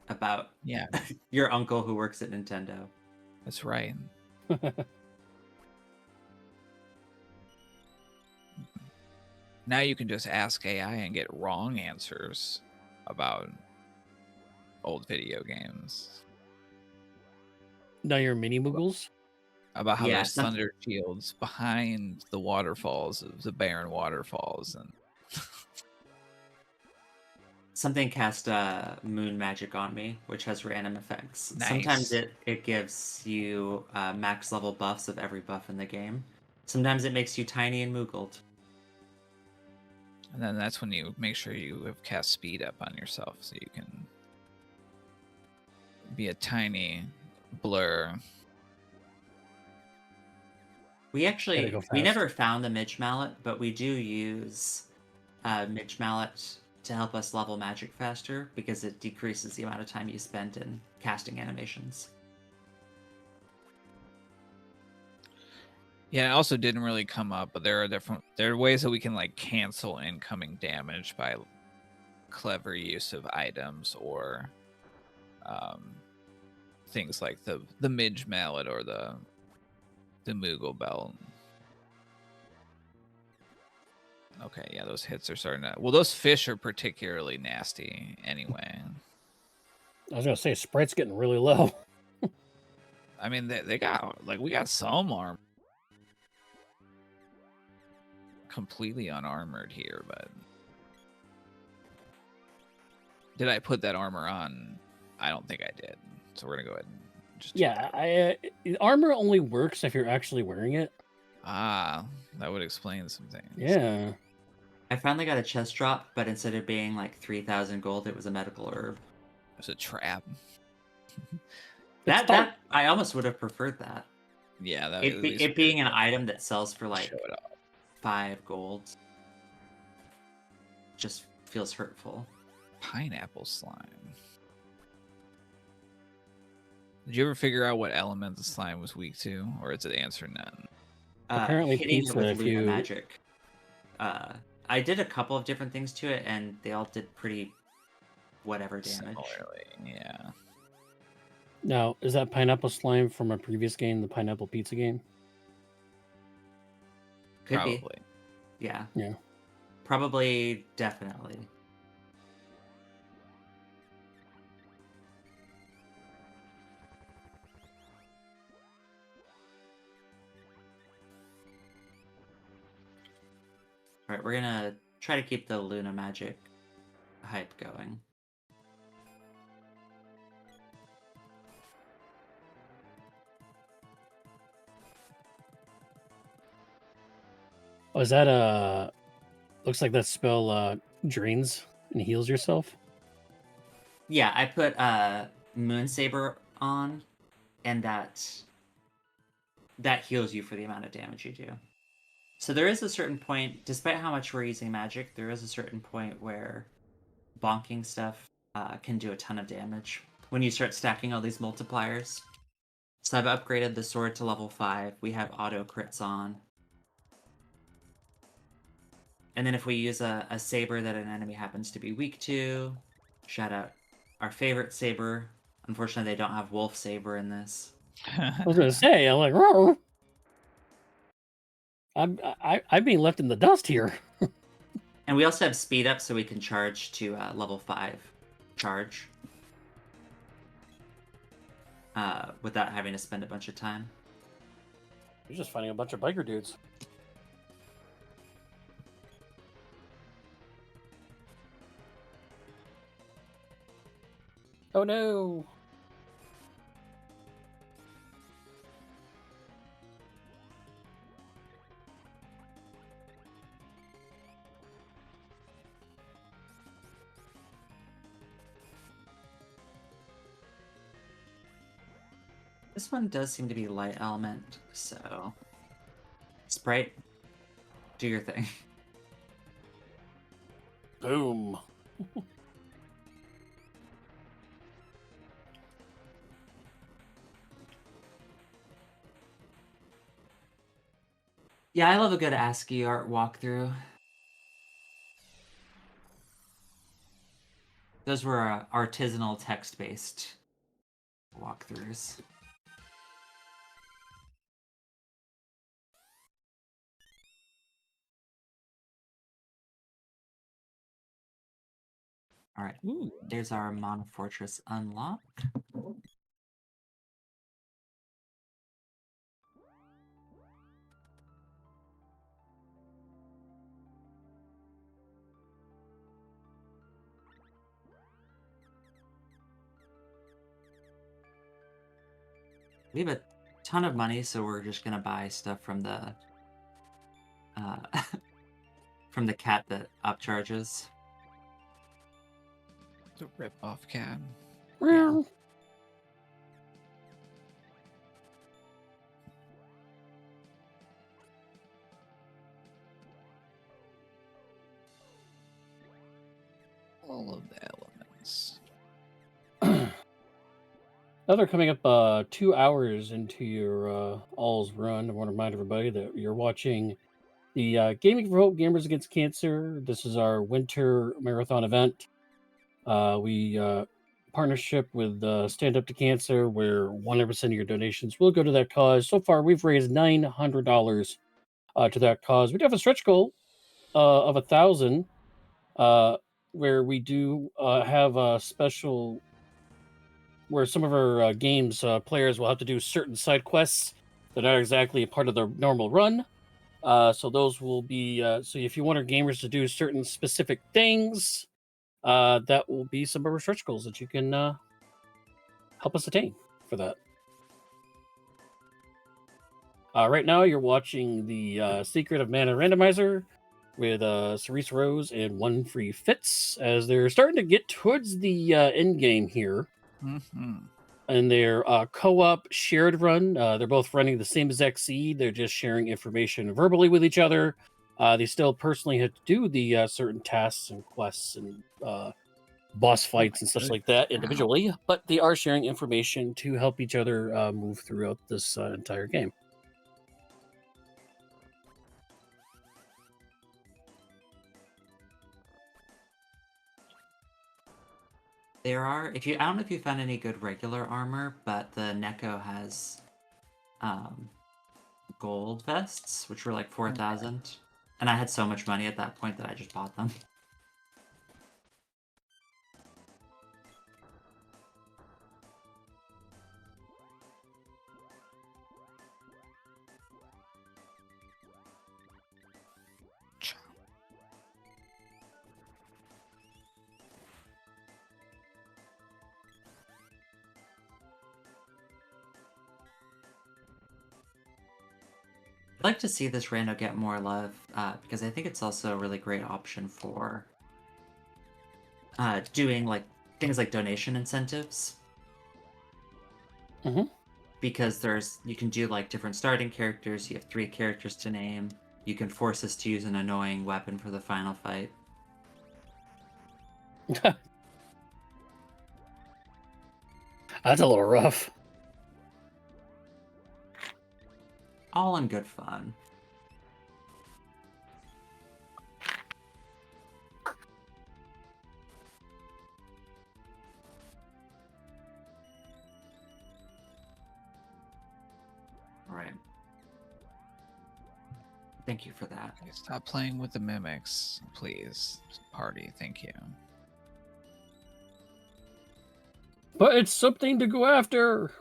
about Yeah, your uncle who works at Nintendo. that's right. Now you can just ask AI and get wrong answers about old video games. Now you're mini Moogles. About how Yeah, there's thunder shields behind the waterfalls of the barren waterfalls, and something cast moon magic on me, which has random effects. Nice. Sometimes it gives you max level buffs of every buff in the game. Sometimes it makes you tiny and moogled. and then that's when you make sure you have cast speed up on yourself so you can be a tiny blur. We Gotta actually go we fast. never found the Midge Mallet, but we do use Midge Mallet to help us level magic faster because it decreases the amount of time you spend in casting animations. Yeah, it also didn't really come up, but there are ways that we can like cancel incoming damage by clever use of items or things like the Midge Mallet or the Moogle Belt. Okay, yeah, those hits are starting to. Well, those fish are particularly nasty anyway. I was gonna say Sprite's getting really low. I mean, they got like we got some armor. Completely unarmored here, but did I put that armor on? I don't think I did. So we're gonna go ahead and just Yeah, armor only works if you're actually wearing it. that would explain some things. Yeah. I finally got a chest drop, but instead of being like 3,000 gold, it was a medical herb. It's a trap. That I almost would have preferred that. Yeah, that It being an item that sells for like show it off. 5 gold just feels hurtful. Pineapple slime. Did you ever figure out what element the slime was weak to, or is it answer none? Apparently hitting pizza, it with if Luna you- magic. I did a couple of different things to it, and they all did pretty whatever damage. Similarly, yeah. Now, is that pineapple slime from a previous game, the pineapple pizza game? Could Probably. be. Yeah. Yeah. Probably, definitely. Alright, we're gonna try to keep the Luna magic hype going. Oh, is that looks like that spell drains and heals yourself? Yeah, I put Moon Saber on, and that heals you for the amount of damage you do. So there is a certain point, despite how much we're using magic, there is a certain point where bonking stuff can do a ton of damage when you start stacking all these multipliers. So I've upgraded the sword to level 5. We have auto crits on. And then if we use a saber that an enemy happens to be weak to, shout out our favorite saber. Unfortunately, they don't have wolf saber in this. I was gonna say, I'm like, "Roar." I'm being left in the dust here. And we also have speed up so we can charge to level 5 charge. Without having to spend a bunch of time. You're just finding a bunch of biker dudes. Oh no! This one does seem to be light element, so Sprite, do your thing. Boom. Yeah, I love a good ASCII art walkthrough. Those were artisanal text-based walkthroughs. All right, there's our Mana Fortress unlock. We have a ton of money, so we're just gonna buy stuff from the from the cat that upcharges. It's a rip-off cat. Yeah. All of the elements. Now they're coming up 2 hours into your all's run. I want to remind everybody that you're watching the Gaming for Hope Gamers Against Cancer. This is our winter marathon event. We partnership with Stand Up to Cancer, where 100% of your donations will go to that cause. So far, we've raised $900 to that cause. We do have a stretch goal of 1,000, where we do have a special where some of our games players will have to do certain side quests that aren't exactly a part of the normal run. So those will be so if you want our gamers to do certain specific things, that will be some of our stretch goals that you can help us attain for that. Right now, you're watching the Secret of Mana Randomizer with Cerise Rose and One Free Fits as they're starting to get towards the end game here. Mm-hmm. And their co-op shared run. They're both running the same exact seed. They're just sharing information verbally with each other. They still personally have to do the certain tasks and quests and boss fights and such like that individually, but they are sharing information to help each other move throughout this entire game. There are, I don't know if you found any good regular armor, but the Neko has gold vests, which were like 4,000. And I had so much money at that point that I just bought them. I'd like to see this rando get more love because I think it's also a really great option for doing like things like donation incentives. Mm-hmm. Because you can do like different starting characters. You have 3 characters to name. You can force us to use an annoying weapon for the final fight. That's a little rough. All in good fun. All right. Thank you for that. Okay, stop playing with the mimics, please. Party, thank you. But it's something to go after.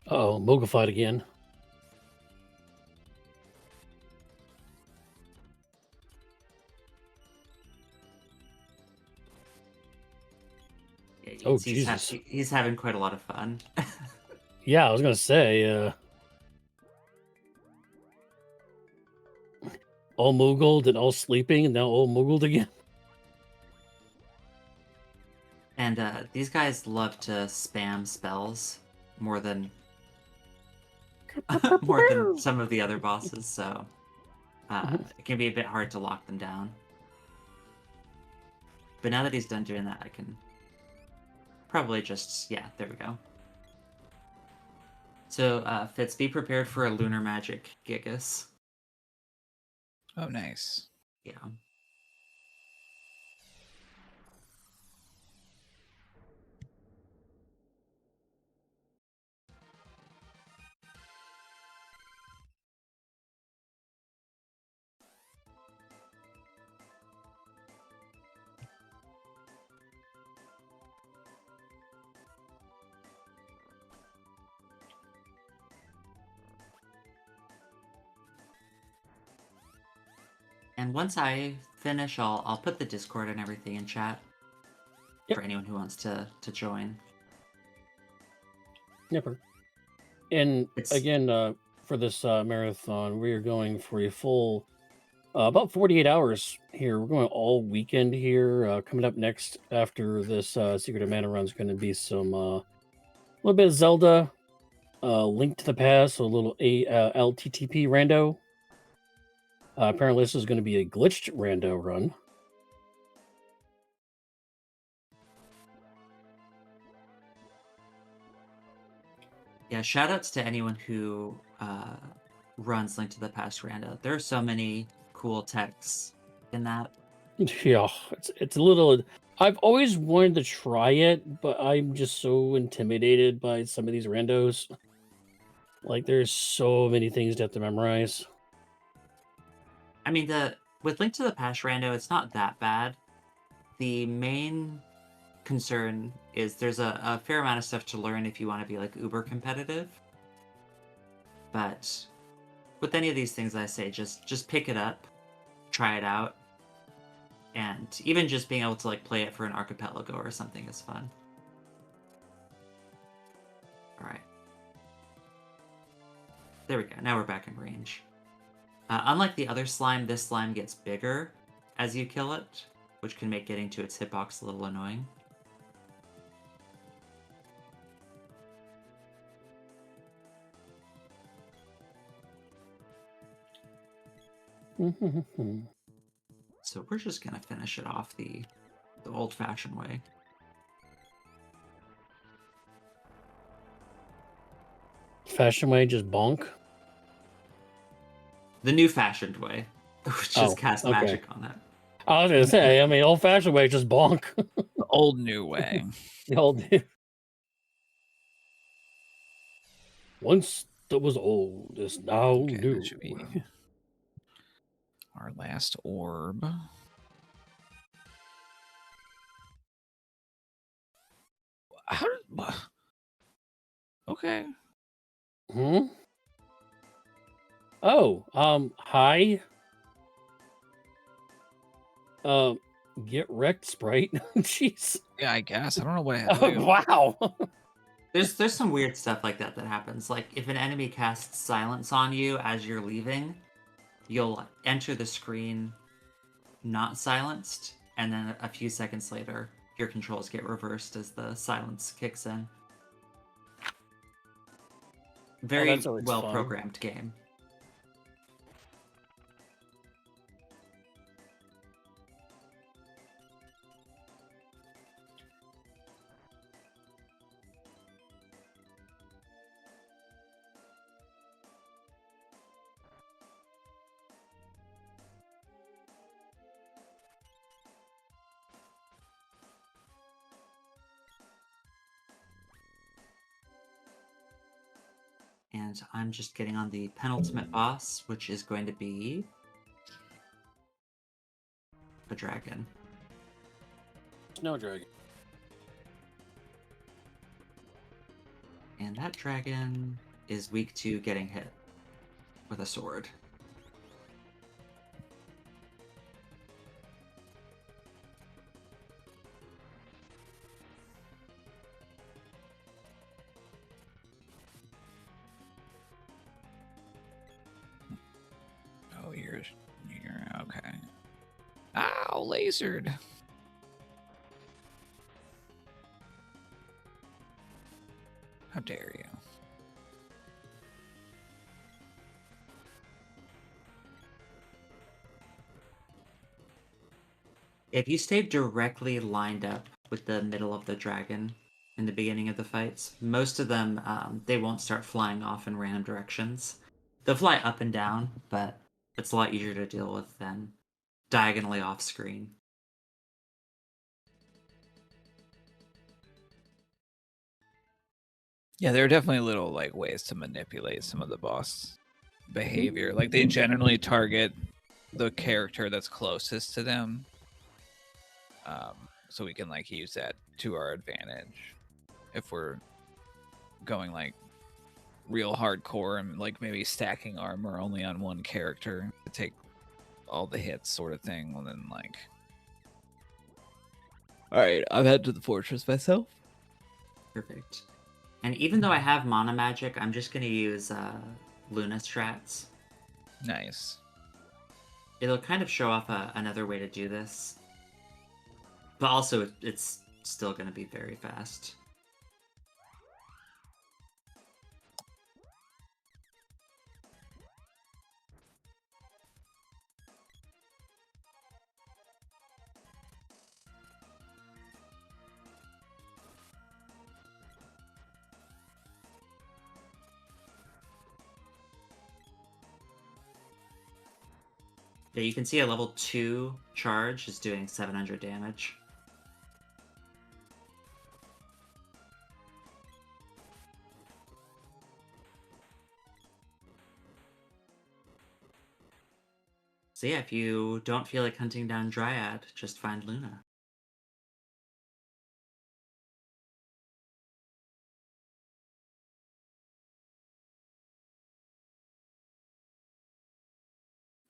Oh, Mogified again. Yeah, Oh, he's Jesus. he's having quite a lot of fun. Yeah, I was gonna say, all Moogled and all sleeping, and now all Moogled again. And these guys love to spam spells more than more than some of the other bosses, so it can be a bit hard to lock them down. But now that he's done doing that, I can probably just, yeah, there we go. So, Fitz, be prepared for a Lunar Magic Gigas. Oh, nice. Yeah. And once I finish, I'll put the Discord and everything in chat for anyone who wants to join. Yep. And It's again, for this marathon, we are going for a full about 48 hours here. We're going all weekend here. Coming up next after this Secret of Mana run is going to be some little bit of Zelda, Link to the Past, so a little LTTP rando. Apparently, this is going to be a glitched rando run. yeah, shout outs to anyone who runs Link to the Past rando. There are so many cool texts in that. Yeah, it's a little. I've always wanted to try it, but I'm just so intimidated by some of these randos. Like, there's so many things to have to memorize. I mean, with Link to the Past rando, it's not that bad. The main concern is there's a fair amount of stuff to learn if you want to be like uber competitive. But with any of these things, I say just pick it up, try it out, and even just being able to like play it for an archipelago or something is fun. All right, there we go. Now we're back in range. Unlike the other slime, this slime gets bigger as you kill it, which can make getting to its hitbox a little annoying. So we're just gonna finish it off the old-fashioned way. Fashion way, just bonk. The new-fashioned way, which is cast okay. magic on it. I was gonna say, I mean, old fashioned way, just bonk. The old new way. The old. Once that was old is now Okay, new. that should be our last orb. How did... Okay. Hmm. Oh, hi. Get wrecked, Sprite. Jeez. Yeah, I guess. I don't know what I had to do. Wow. There's some weird stuff like that that happens. Like if an enemy casts silence on you as you're leaving, you'll enter the screen not silenced, and then a few seconds later, your controls get reversed as the silence kicks in. Oh, that's Very always well fun. programmed game. And I'm just getting on the penultimate boss, which is going to be a dragon. Snow dragon. And that dragon is weak to getting hit with a sword. Oh, you're okay. Ow, lasered. How dare you? If you stay directly lined up with the middle of the dragon in the beginning of the fights, most of them, they won't start flying off in random directions. They'll fly up and down, but it's a lot easier to deal with than diagonally off screen. Yeah, there are definitely little like ways to manipulate some of the boss behavior. Like they generally target the character that's closest to them, so we can like use that to our advantage if we're going like real hardcore and like maybe stacking armor only on one character to take all the hits, sort of thing. Well, then like, all right, I've head to the fortress myself. Perfect. And even though I have Mana Magic, I'm just going to use Luna strats. Nice. It'll kind of show off another way to do this. But also, it's still going to be very fast. Yeah, you can see a level 2 charge is doing 700 damage. So yeah, if you don't feel like hunting down Dryad, just find Luna.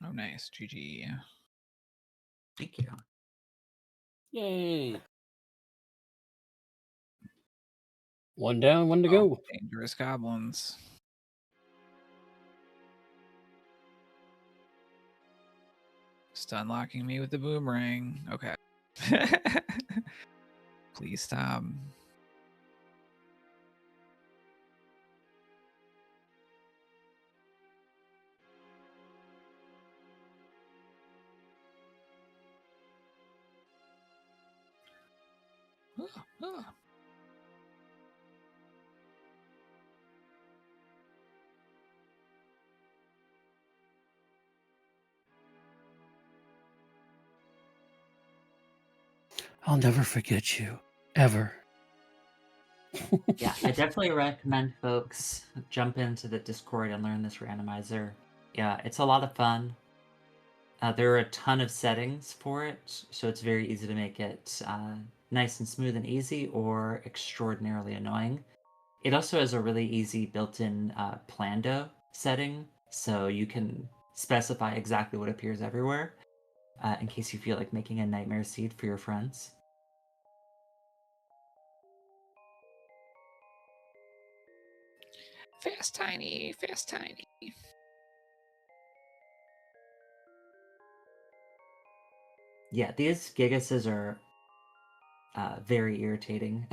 Oh, nice. GG. Thank you. Yay! One down, one to Oh, go. dangerous goblins. Stun locking me with the boomerang. Okay. Please stop. I'll never forget you, ever. Yeah, I definitely recommend folks jump into the Discord and learn this randomizer. Yeah, it's a lot of fun. There are a ton of settings for it, so it's very easy to make it nice and smooth and easy or extraordinarily annoying. It also has a really easy built-in Plando setting, so you can specify exactly what appears everywhere in case you feel like making a nightmare seed for your friends. Fast Tiny, Fast Tiny. Yeah, these Gigases are very irritating.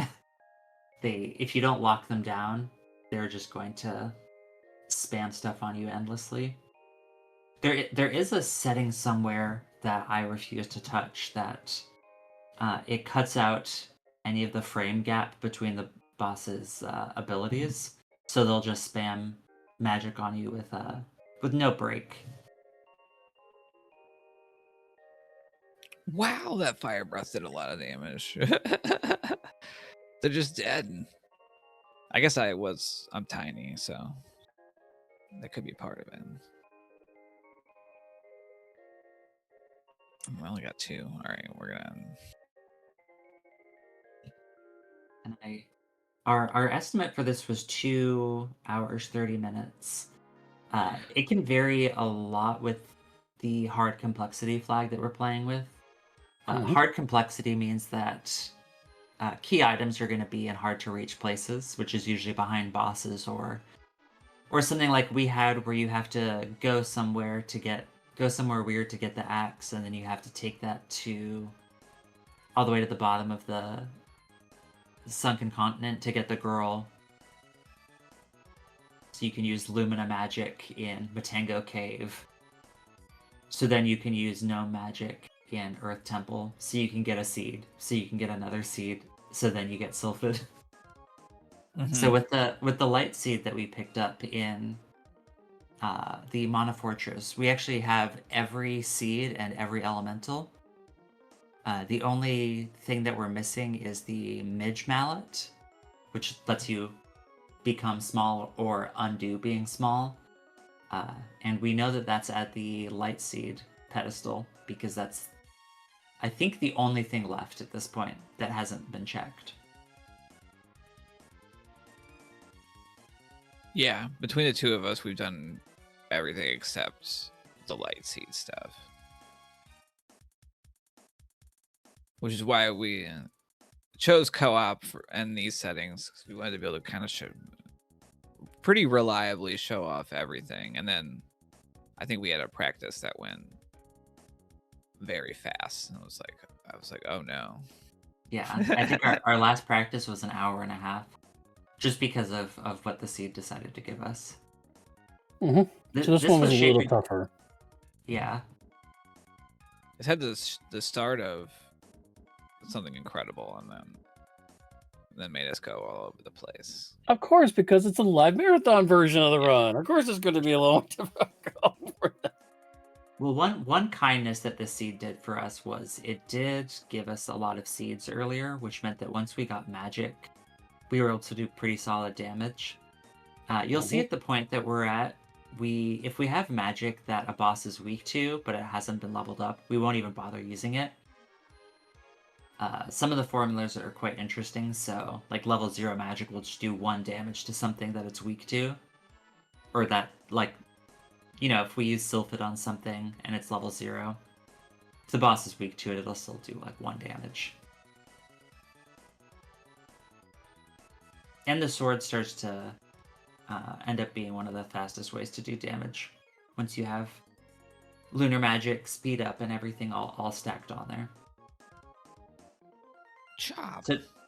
If you don't lock them down, they're just going to spam stuff on you endlessly. There is a setting somewhere that I refuse to touch that it cuts out any of the frame gap between the boss's abilities, so they'll just spam magic on you with no break. Wow, that fire breath did a lot of damage. They're just dead. I guess I'm tiny, so that could be part of it. We only got 2. All right, we're gonna. And our estimate for this was 2 hours 30 minutes. It can vary a lot with the hard complexity flag that we're playing with. Hard complexity means that key items are going to be in hard to reach places, which is usually behind bosses or something like we had where you have to go somewhere weird to get the axe, and then you have to take that to all the way to the bottom of the sunken continent to get the girl. So you can use Lumina magic in Matango Cave. So then you can use Gnome magic in Earth Temple, so you can get a seed, so you can get another seed, so then you get Sylphid. So with the light seed that we picked up in the Mana Fortress, we actually have every seed and every elemental. The only thing that we're missing is the Midge Mallet, which lets you become small or undo being small. And we know that that's at the light seed pedestal, because that's, I think, the only thing left at this point that hasn't been checked. Yeah, between the two of us, we've done everything except the light seed stuff. Which is why we chose co-op in these settings, because we wanted to be able to kind of pretty reliably show off everything. And then I think we had a practice that went very fast. And I was like, oh no. Yeah, I think our last practice was an hour and a half, just because of what the seed decided to give us. So this one was a little tougher. Yeah. It's had the start of something incredible, and then made us go all over the place. Of course, because it's a live marathon version of the run. Of course, it's going to be a long difficult for that. Well, one kindness that the seed did for us was it did give us a lot of seeds earlier, which meant that once we got magic, we were able to do pretty solid damage. You'll see at the point that we're at, if we have magic that a boss is weak to, but it hasn't been leveled up, we won't even bother using it. Some of the formulas are quite interesting, so like level 0 magic will just do 1 damage to something that it's weak to. Or that, like, you know, if we use Sylphid on something and it's level 0, if the boss is weak to it, it'll still do like 1 damage. And the sword starts to end up being one of the fastest ways to do damage once you have lunar magic, speed up, and everything all stacked on there. Chop.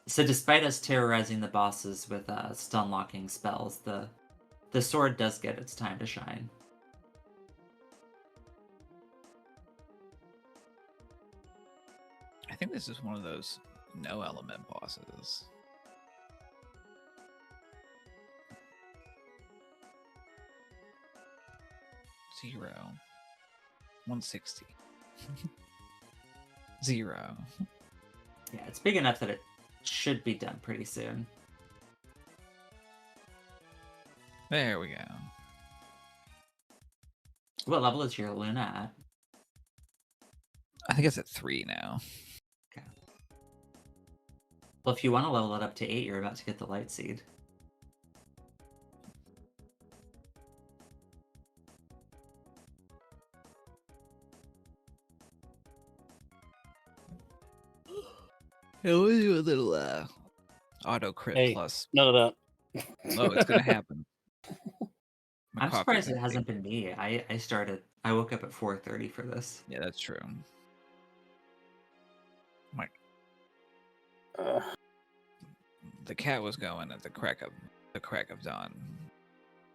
So despite us terrorizing the bosses with stun locking spells, the sword does get its time to shine. I think this is one of those no element bosses. Zero. 160. 0. Yeah, it's big enough that it should be done pretty soon. There we go. What level is your Luna at? I think it's at 3 now. Okay. Well, if you want to level it up to 8, you're about to get the light seed. It was a little auto crit plus. None of that. Oh, it's gonna happen. My I'm coffee's surprised it empty. hasn't been me. I woke up at 4:30 for this. Yeah, that's true. My Uh, the cat was going at the crack of dawn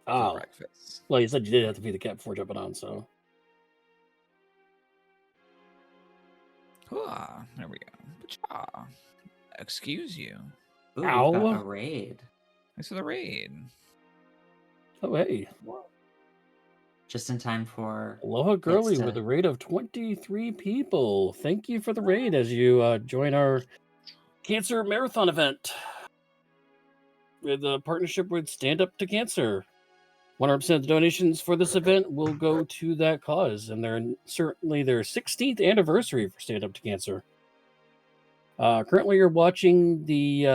for oh, breakfast. well, you said you did have to feed the cat before jumping on, so. Ah, there we go. Pacha. Excuse you. Ooh, we've got a Ow. raid. Thanks for the raid. Oh, hey. Just in time for Aloha Fitz Girly to... with a raid of 23 people. Thank you for the raid as you join our cancer marathon event with a partnership with Stand Up to Cancer. 100% of the donations for this event will go to that cause, and they're certainly their 16th anniversary for Stand Up to Cancer. Currently, you're watching the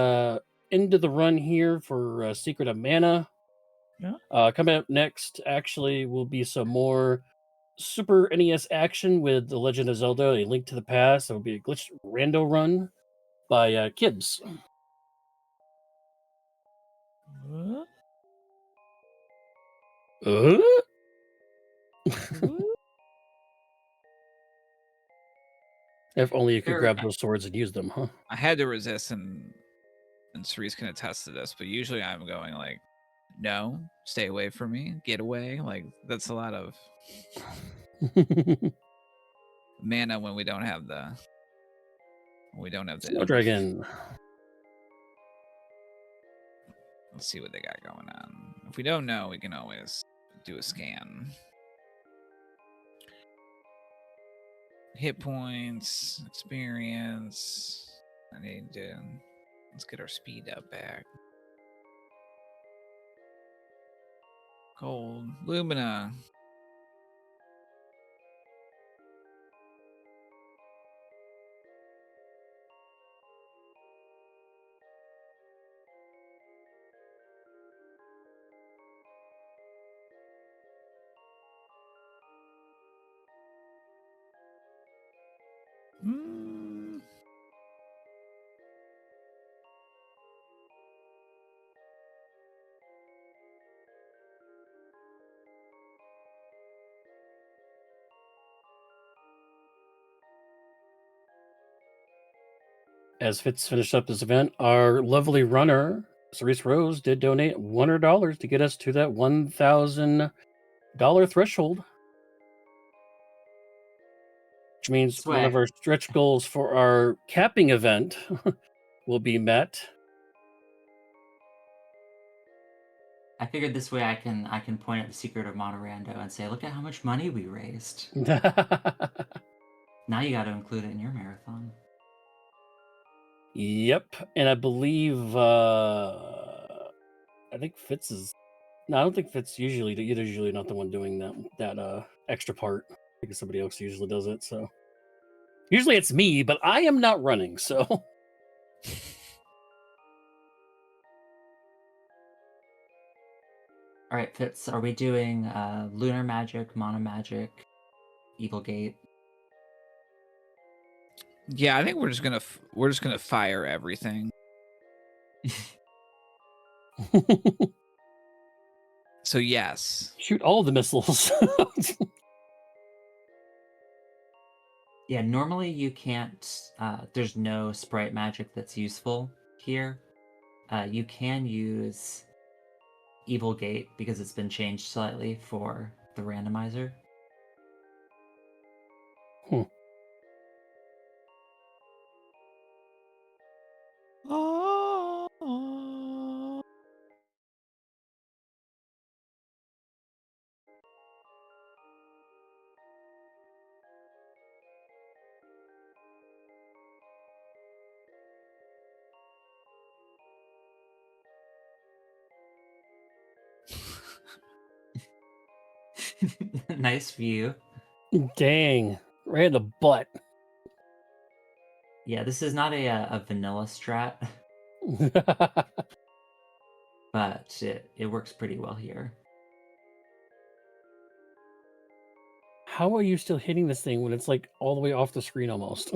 end of the run here for Secret of Mana. Yeah. Coming up next, actually, will be some more Super NES action with The Legend of Zelda: A Link to the Past. It will be a glitched rando run by Kibbs. What? Uh? If only you could Sure. grab those swords and use them, huh? I had to resist, and Cerise can attest to this, but usually I'm going like, no, stay away from me, get away. Like that's a lot of mana when we don't have the Snow Dragon. Let's see what they got going on. If we don't know, we can always do a scan. Hit points, experience. I need to let's get our speed up back. Cold Lumina. Mm. As Fitz finished up this event, our lovely runner, Cerise Rose, did donate $100 to get us to that $1,000 threshold. Which means This one of way. our stretch goals for our capping event will be met. I figured this way I can point at the Secret of Monorando and say, look at how much money we raised. Now you got to include it in your marathon. Yep, and I believe I think Fitz is. No, I don't think Fitz usually not the one doing that extra part. I think somebody else usually does it. So usually it's me, but I am not running. So All right, Fitz, are we doing Lunar Magic, Mono Magic, Evil Gate? Yeah, I think we're just gonna fire everything. So yes. shoot all the missiles. Yeah, normally you can't, there's no sprite magic that's useful here. You can use Evil Gate because it's been changed slightly for the randomizer. Oh. Nice view. Dang, right in the butt. Yeah, this is not a vanilla strat, but it works pretty well here. How are you still hitting this thing when it's like all the way off the screen almost?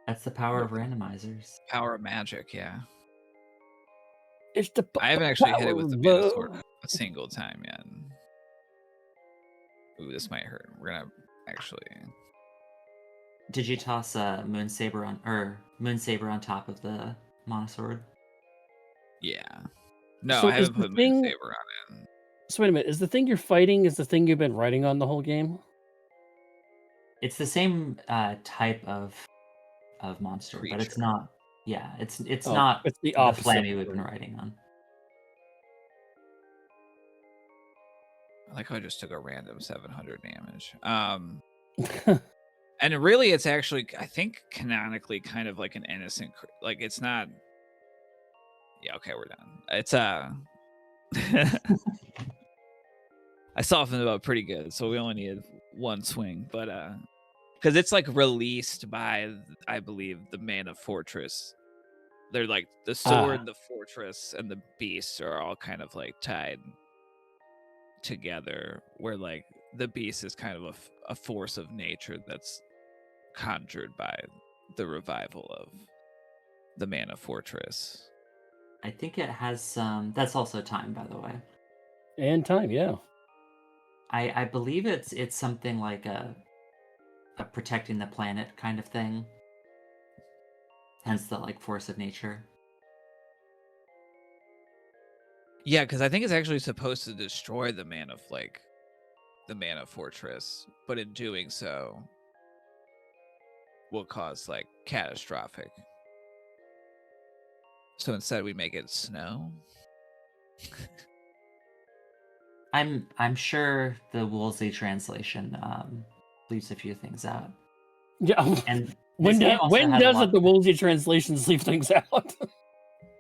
That's the power of randomizers. Power of magic, yeah. It's the I haven't actually hit it power with the mana sword bow. a single time yet. Ooh, this might hurt. We're gonna actually. Did you toss a Moon Saber on top of the Monosword? Yeah. No, So I is haven't the put thing? Moonsaber on it. So wait a minute. Is the thing you're fighting is the thing you've been riding on the whole game? It's the same type of monster, but it's Creature. not. Yeah, it's Oh, not it's the the opposite. Flammy we've been riding on. I like how I just took a random 700 damage. And really, it's actually, I think, canonically kind of like an innocent, like it's not. Yeah, okay, we're done. It's I softened it up pretty good, so we only needed one swing, but because it's like released by, I believe, the Mana Fortress. They're like the sword, the fortress, and the beast are all kind of like tied together, where like the beast is kind of a force of nature that's conjured by the revival of the Mana Fortress. I think it has some. That's also time, by the way. And time, yeah. I believe it's something like a protecting the planet kind of thing. Hence the like force of nature. Yeah, because I think it's actually supposed to destroy the Mana Fortress, but in doing so will cause like catastrophic. So instead we make it snow. I'm sure the Woolsey translation leaves a few things out. Yeah. And when this game also when had a does lot. it the Woolsey translations leave things out?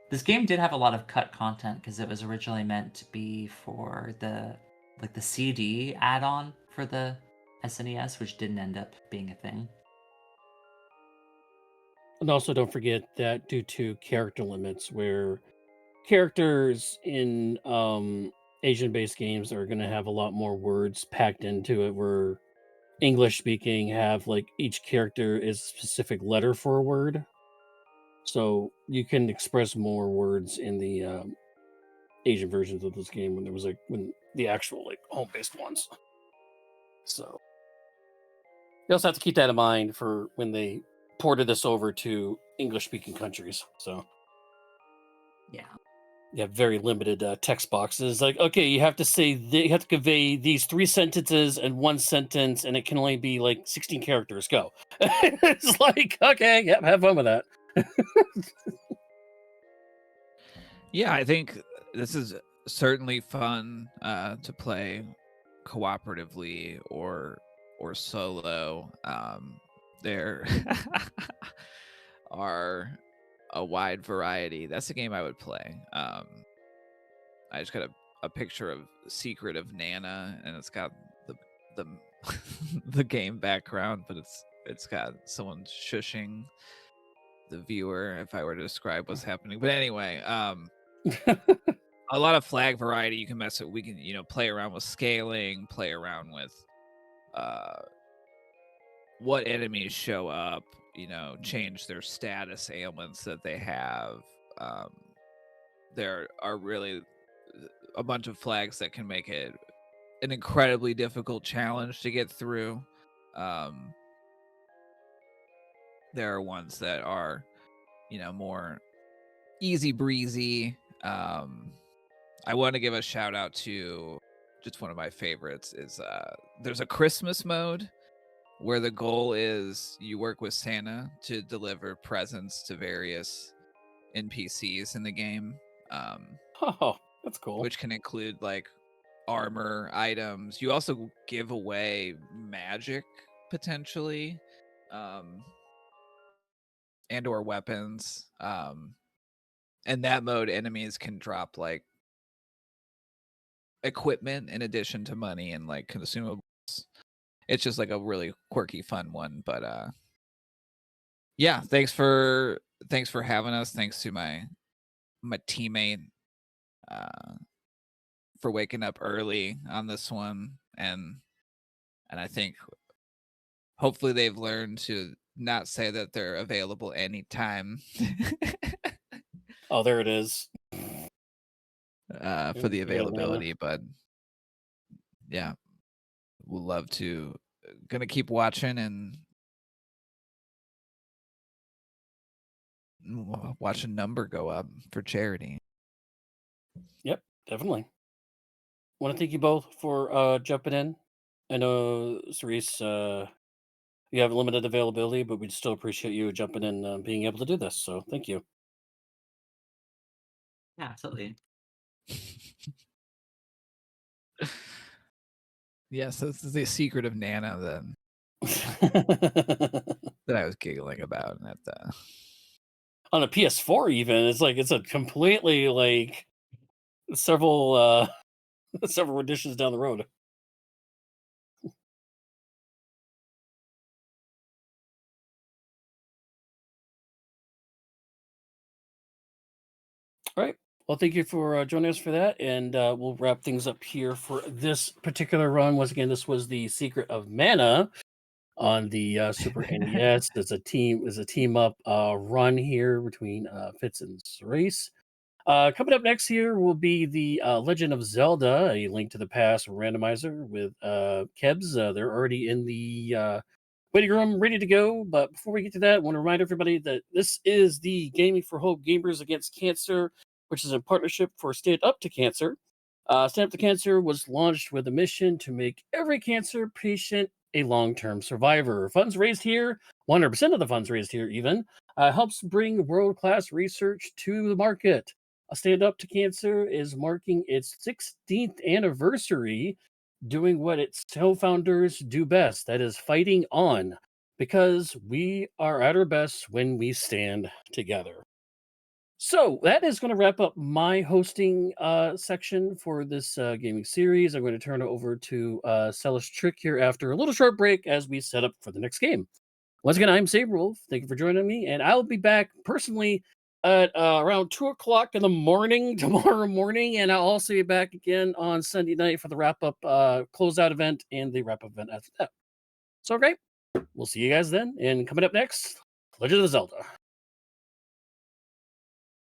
This game did have a lot of cut content because it was originally meant to be for the CD add-on for the SNES, which didn't end up being a thing. And also, don't forget that due to character limits, where characters in Asian-based games are going to have a lot more words packed into it, where English speaking have like each character is a specific letter for a word, so you can express more words in the Asian versions of this game when there was like when the actual like home-based ones. So you also have to keep that in mind for when they ported this over to English-speaking countries. So Yeah. you have very limited text boxes. Like, okay, you have to you have to convey these 3 sentences in 1 sentence, and it can only be like 16 characters. Go. It's like, okay, yep, have fun with that. Yeah, I think this is certainly fun to play cooperatively or solo. There are a wide variety. That's a game I would play. I just got a picture of Secret of Nana, and it's got the the game background, but it's got someone shushing the viewer if I were to describe what's happening. But anyway, a lot of flag variety you can mess with. We can, play around with scaling, play around with what enemies show up, change their status ailments that they have. There are really a bunch of flags that can make it an incredibly difficult challenge to get through. There are ones that are, more easy breezy. I want to give a shout out to just one of my favorites is there's a Christmas mode where the goal is you work with Santa to deliver presents to various NPCs in the game. Oh, that's cool. Which can include like armor items. You also give away magic potentially, and or weapons. In that mode, enemies can drop like equipment in addition to money and like consumables. It's just like a really quirky, fun one. But yeah, thanks for having us. Thanks to my teammate for waking up early on this one, and I think hopefully they've learned to not say that they're available anytime. Oh, there it is. for the Yeah, man. availability, but yeah, we'll love to. Gonna keep watching and watch a number go up for charity. Yep, definitely. Want to thank you both for jumping in. I know, Cerise, you have limited availability, but we'd still appreciate you jumping in, being able to do this. So thank you. Yeah, absolutely. Yes, this is the secret of Nana that I was giggling about at the. On a PS4, even it's a completely like several several editions down the road. All right. Well, thank you for joining us for that, and we'll wrap things up here for this particular run. Once again, this was the Secret of Mana on the Super NES. There's a team up run here between Fitz and Cerise. Coming up next here will be the Legend of Zelda: A Link to the Past randomizer with Kebs. They're already in the waiting room, ready to go. But before we get to that, I want to remind everybody that this is the Gaming for Hope Gamers Against Cancer, which is a partnership for Stand Up to Cancer. Stand Up to Cancer was launched with a mission to make every cancer patient a long-term survivor. Funds raised here, 100% of the funds raised here even, helps bring world-class research to the market. Stand Up to Cancer is marking its 16th anniversary doing what its co-founders do best, that is fighting on, because we are at our best when we stand together. So that is going to wrap up my hosting section for this gaming series. I'm going to turn it over to Celis Trick here after a little short break as we set up for the next game. Once again, I'm Saberwolf. Thank you for joining me, and I'll be back personally at around 2 o'clock in the morning tomorrow morning, and I'll also be back again on Sunday night for the wrap up closeout event and the wrap up event after that. So, great. We'll see you guys then. And coming up next, Legend of Zelda.